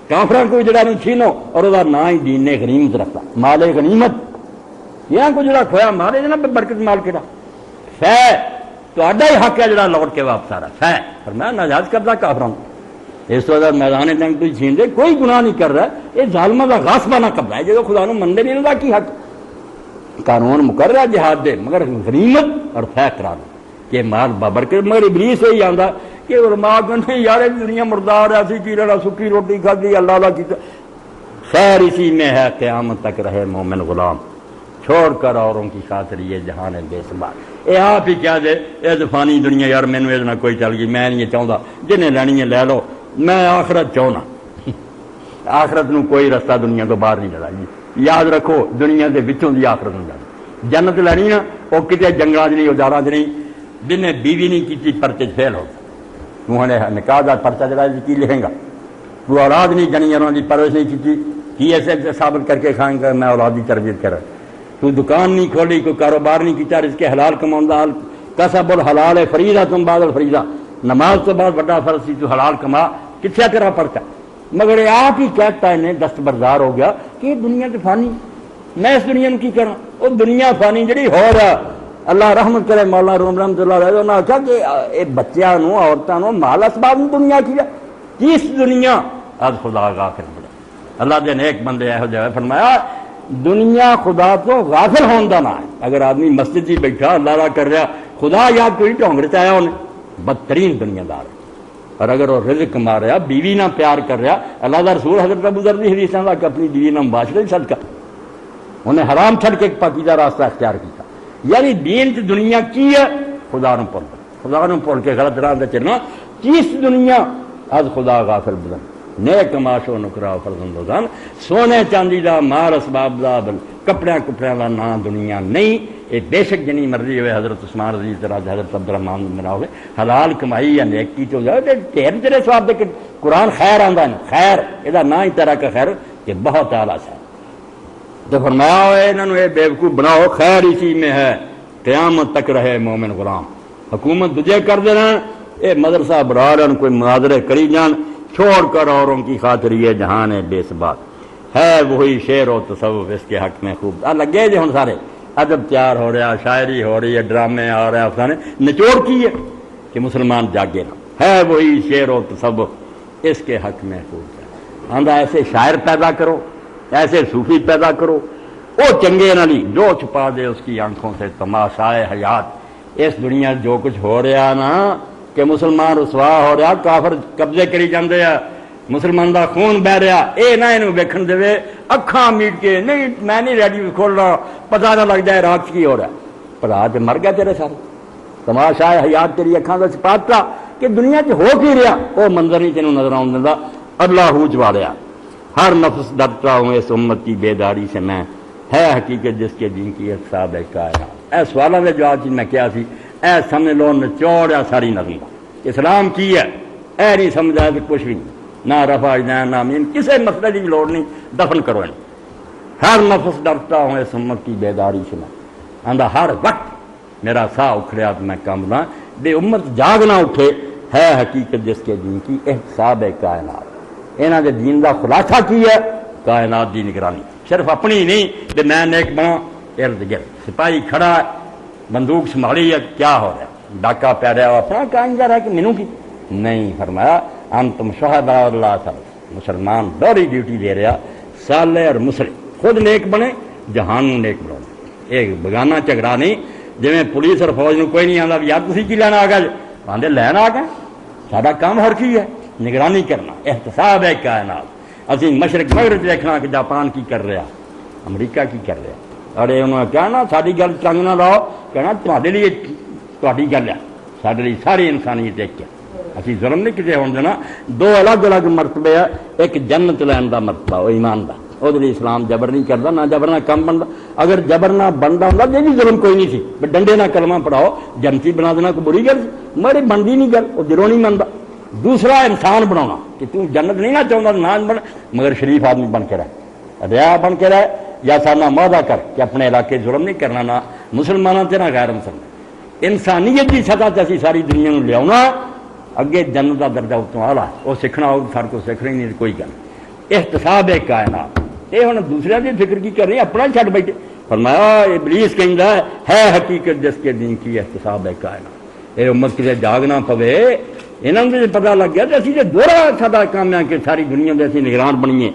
کافراں کو جڑا چھینو اور وہ نہ ہی دین نے غنیمت رکھتا مال غنیمت یہاں کو جڑا کھویا مارے جنا برکت مال کے فہ تو ہی حق ہے جڑا لوٹ کے واپس آ رہا فہ پر میں ناجائز کرتا کافراں اس وجہ میدان جنگ تو چھین دے کوئی گناہ نہیں کر رہا یہ ظالمہ کا غاصبانہ قبضہ ہے جب خدا نو مندے نہیں لگا کی حق قانون مقررہ جہاد دے مگر غنیمت اور فہ کرا دے کہ مال بابرکت مگر ابلیس یہی آندا کہ علماء کہتے یار دنیا مردار ایسی کی رہا سکی روٹی کھادی اللہ اللہ کی خیر اسی میں ہے قیامت تک رہے مومن غلام چھوڑ کر اوروں کی خاطر یہ جہان ہے بے شمار یہ آپ ہی کیا دے یہ فانی دنیا یار مینوں یہ نہ کوئی چل گئی میں نہیں چاہتا جنہیں لینی ہے لے لو میں آخرت چاہنا، آخرت نو کوئی رستہ دنیا تو باہر نہیں جانا جی، یاد رکھو دنیا دے وچوں دی آخرت نو جانا، جنت لینی نا وہ کتے جنگلاں چ نہیں اجاڑاں چ نہیں، جن نے بیوی نہیں کی پرچے فیل ہو، تو نے نکاح دا پرچہ جڑا کی لکھیں گا، تو اولاد نہیں جنی انہوں دی پرورش نہیں کی ایسے ثابت کر کے کھائیں گا میں اولاد کی تربیت کرا، تو دکان نہیں کھولی، کوئی کاروبار نہیں کیتا، رزق حلال کماؤں دا کسب الحلال ہے فریضہ تم بعد الفریضہ، نماز تو بعد بڑا فرض سی تو حلال کما، کتنے تیرا پرچہ، مگر آپ ہی کہتا ہے دستبردار ہو گیا کہ یہ دنیا تو فانی، میں اس دنیا میں کی کروں، وہ دنیا فانی جڑی ہو رہا، اللہ رحمت کرے مولا روم رحمت اللہ علیہ انہوں نے آخیا کہ بچیاں نو عورتوں نو مال اسباب دنیا کیا کس دنیا از خدا غافل بڑا، اللہ دے نیک بندے یہو جہ فرمایا دنیا خدا تو غافل ہون دا نہ ہے، اگر آدمی مسجد ہی بیٹھا اللہ را کر رہا خدا یاد کوئی ڈھونگڑ چ آیا انہیں بدترین دنیا دار ہے، اور اگر وہ رزق کما رہا بیوی نہ پیار کر رہا، اللہ دا رسول حضرت ابو ذر دی حدیث ہے کہ اپنی بیوی نہ مباشرت صدقہ، انہیں حرام چھڑ کے ایک پاکیزہ راستہ اختیار کیا، یعنی دین چ دنیا کی ہے خدا نو پڑھ، خدا نو پڑھ کے غلط راہ چلنا، کس دنیا از خدا غافل بدن، نیک ماشو نکرا فرزند زن، سونے چاندی دا مال اسباب دا کپڑے کپڑے دا نا دنیا نہیں، یہ بے شک جنی مرضی ہوئے حضرت عثمان رضی اللہ عنہ حضرت عبد الرحمن بنا ہوئے حلال کمائی یا نیکی تو جائے تیرے تیرے سواب دے کہ قرآن خیر آندا ہے، خیر یہ نہ ہی طرح کا خیر کہ بہت اعلیٰ ہے، تو فرمایا ہوئے انہوں نے بیوقوف بناؤ خیر اسی میں ہے قیامت تک رہے مومن غلام، حکومت دجے کر دے رہے ہیں، اے مدرسہ بڑھا رہے ہیں، کوئی مناظرے کری جان، چھوڑ کر اوروں کی خاطر یہ جہان ہے بے ثبات، ہے وہی شعر و تصوف اس کے حق میں خوب لگے جی ہوں سارے ادب تیار ہو رہا، شاعری ہو رہی ہے، ڈرامے آ رہے ہیں، افسانے نچوڑ کی ہے کہ مسلمان جاگے نہ، ہے وہی شعر و تصوف اس کے حق میں خوب ہے، آندہ ایسے شاعر پیدا کرو، ایسے صوفی پیدا کرو، وہ چنگے نہ لی جو چھپا دے اس کی آنکھوں سے تماشائے حیات، اس دنیا جو کچھ ہو رہا نا کہ مسلمان رسوا ہو رہا، کافر قبضے کری جاندے ہیں، مسلمان دا خون بہ رہا، اے نہ انہوں ویکھن دے اکھاں میٹ کے نہیں میں نہیں ریڈیو کھول رہا پتہ نہ لگ جائے رات کی ہو رہا، پر آج مر گیا تیرے سارے تماشائے حیات تیری اکھاں دا چھپاتا کہ دنیا چ ہو کی رہا وہ منظر نہیں تینوں نظر آؤں دیندا، اللہ ہوج والیا ہر نفس ڈرتا ہوں اس امت کی بیداری سے میں، ہے حقیقت جس کے دین کی حساب ہے کائنات، اے سوالاں دے جواب میں کیا سی، اے سمجھ لو نچوڑیا ساری نظم اسلام کی ہے، اے نہیں سمجھا تو کچھ بھی نہیں، نہ رفع نہ امین کسی مسئلے کی لوڑ نہیں، دفن کرو انہیں، ہر نفس ڈرتا ہوں اس امت کی بیداری سے میں، آندہ ہر وقت میرا سا اکھڑیا تو میں کمبنا، بے امت جاگ نہ اٹھے، ہے حقیقت جس کے دین کی احتساب ہے کائنات، انہاں دے دین دا خلاصہ کی ہے کائنات دی نگرانی، صرف اپنی نہیں کہ میں نیک بنا، ارد گرد سپاہی کھڑا ہے بندوق سنبھالی ہے کیا ہو رہا ہے، ڈاکہ پہ رہا اپنا کہیں جا رہا ہے کہ مینوں کی نہیں، فرمایا انتم شہداء اللہ تعالی، مسلمان دوہری ڈیوٹی دے رہا، صالح اور مسلم خود نیک بنے جہان نو نیک بناؤ، ایک بگانہ جھگڑا نہیں، جی پولیس اور فوج نو کوئی نہیں آتا بھی یار تھی کی لینا آ گئے آدھے لین آ گئے، سارا کام ہر کی ہے نگرانی کرنا، احتساب ہے کائنات، اسی مشرق مغرب دیکھنا کہ جاپان کی کر رہا، امریکہ کی کر رہا، اور انہوں نے کہنا ساری گل چنگ نہ لاؤ، کہنا تھوڑے لیے تھوڑی گل ہے، سارے لیے ساری انسانیت ایک ہے، اسی ظلم نہیں کسی ہونے دینا، دو الگ الگ مرتبے ہے، ایک جنت لین کا مرتبہ وہ ایمان کا، وہ اسلام جبر نہیں کرتا، نہ جبر نہ کم بنتا، اگر جبر نہ بنتا ہوں یہ بھی ظلم کوئی نہیں سی، ڈنڈے نہ کلمہ پڑھاؤ جنتی بنا دینا کوئی بری گل میری بنتی نہیں گل، وہ دلوں نہیں منتا، دوسرا انسان بنا کہ تم جنت نہیں نہ چاہتا نہ بن، مگر شریف آدمی بن کے رہ، ریا بن کے رہ، یا سارا معاہدہ کر کہ اپنے علاقے ظلم نہیں کرنا، نہ مسلمانوں سے نہ غیر مسلمان، انسانیت کی سطح سے اسی ساری دنیا میں لیا اگے جنت کا درجہ اتوں آلہ وہ سیکھنا ہو سارے کو سیکھنا ہی نہیں کوئی گل، احتساب ہے کائنات، یہ ہوں دوسرے کی فکر کی کر رہی اپنا ہی چھڈ بیٹھے، فرمایا ابلیس کہندا ہے حقیقت جس کے دین کی احتساب ہے کائنات، یہ امت کسی جاگ نہ پوے، انہوں نے پتا لگ گیا کہ اسی تو دوہرا ساڈا کام ہے کہ ساری دنیا کے اسی نگران بنیے،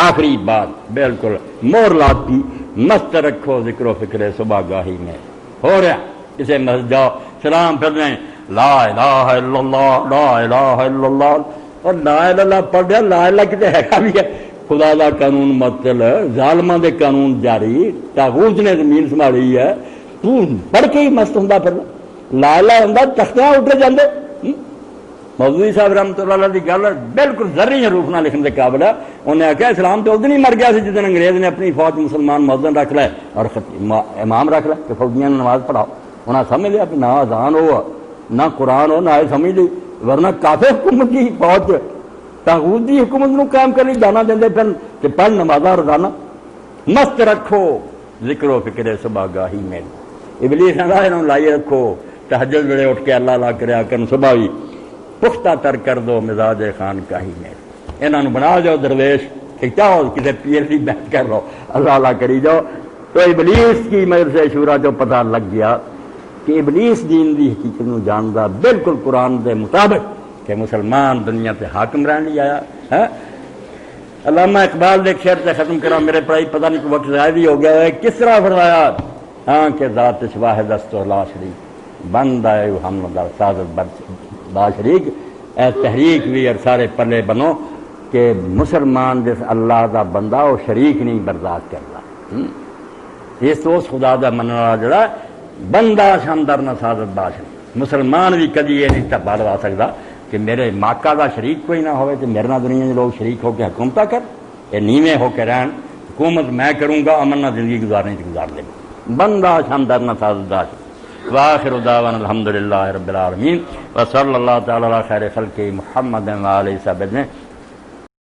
آخری بات بالکل مور لات کی مست رکھو ذکر و فکر صبح گاہی میں، ہو رہا کسی مسجد جاؤ سلام پھر رہے لا الہ الا اللہ لا الہ الا اللہ، اور لا الہ الا اللہ پڑھ رہا، لا الہ کتے ہے بھی ہے، خدا دا قانون مطل ظالماں دے قانون جاری، طاغوت نے زمین سنبھالی ہے، تو پڑھ کے ہی مست ہوں پھر لا الہ ہوں تختیاں اٹھے جاندے، مودودی صاحب رحمۃ اللہ علیہ کی گل بالکل ذری روپ نہ لکھنے کے قابل ہے. انہیں آخیا اسلام تو اس دن ہی مر گیا سی جس دن انگریز نے اپنی فوج مسلمان مؤذن رکھ لے اور امام رکھ لے کہ فوجیاں نماز پڑھاؤ. انہیں سمجھ لیا کہ نہ اذان ہو نہ قرآن ہو نہ یہ سمجھ لی ورنہ کافر حکومت کی فوج طاغوت کی حکومت نو قائم کرنے دانا دیں پھر کہ پڑھ نمازاں روزانہ مست رکھو ذکر و فکر صبح گاہی میں. ابلیس انہوں لائیے رکھو تہجد ویلے اٹھ کے اللہ اللہ کریا کرن صبح بھی پختہ تر کر دو مزاج خان کاہی میں. انہوں بنا جاؤ درویش کہ چاہو کسی پیر کی بیٹھ کر لو اللہ اللہ کری جاؤ. تو ابلیس کی مجلس شورا جو پتہ لگ گیا کہ ابلیس دین دی حقیقت نو جاندا بالکل قرآن دے مطابق کہ مسلمان دنیا تے حاکم رہن لی آیا ہے. علامہ اقبال ایک شعر سے ختم کرا میرے پڑھائی پتہ نہیں وقت ضائع ہی ہو گیا ہے. کس طرح فرمایا ہاں کہ ذات واحد است و لا شریک بند آئے ہم سازت با شریک. اے تحریک بھی اور سارے پلے بنو کہ مسلمان جس اللہ دا بندہ وہ شریک نہیں برداشت کرتا. اس تو اس خدا دا مننے والا جڑا بندہ شاندار نہ سازت با شریک. مسلمان بھی کدی یہ نہیں تبال آ سکتا کہ میرے ماکا دا شریک کوئی نہ ہوئے تو میرے نہ دنیا میں لوگ شریک ہو کے حکومت کر یہ نیویں ہو کے رہن حکومت میں کروں گا امن نہ زندگی گزارنے کی گزار لیں. بندہ شاندار نہ سازت با شریک. واخر دعوانا الحمدللہ رب العالمین وصلی اللہ تعالی علی خیر خلق محمد و علیہ وسلم.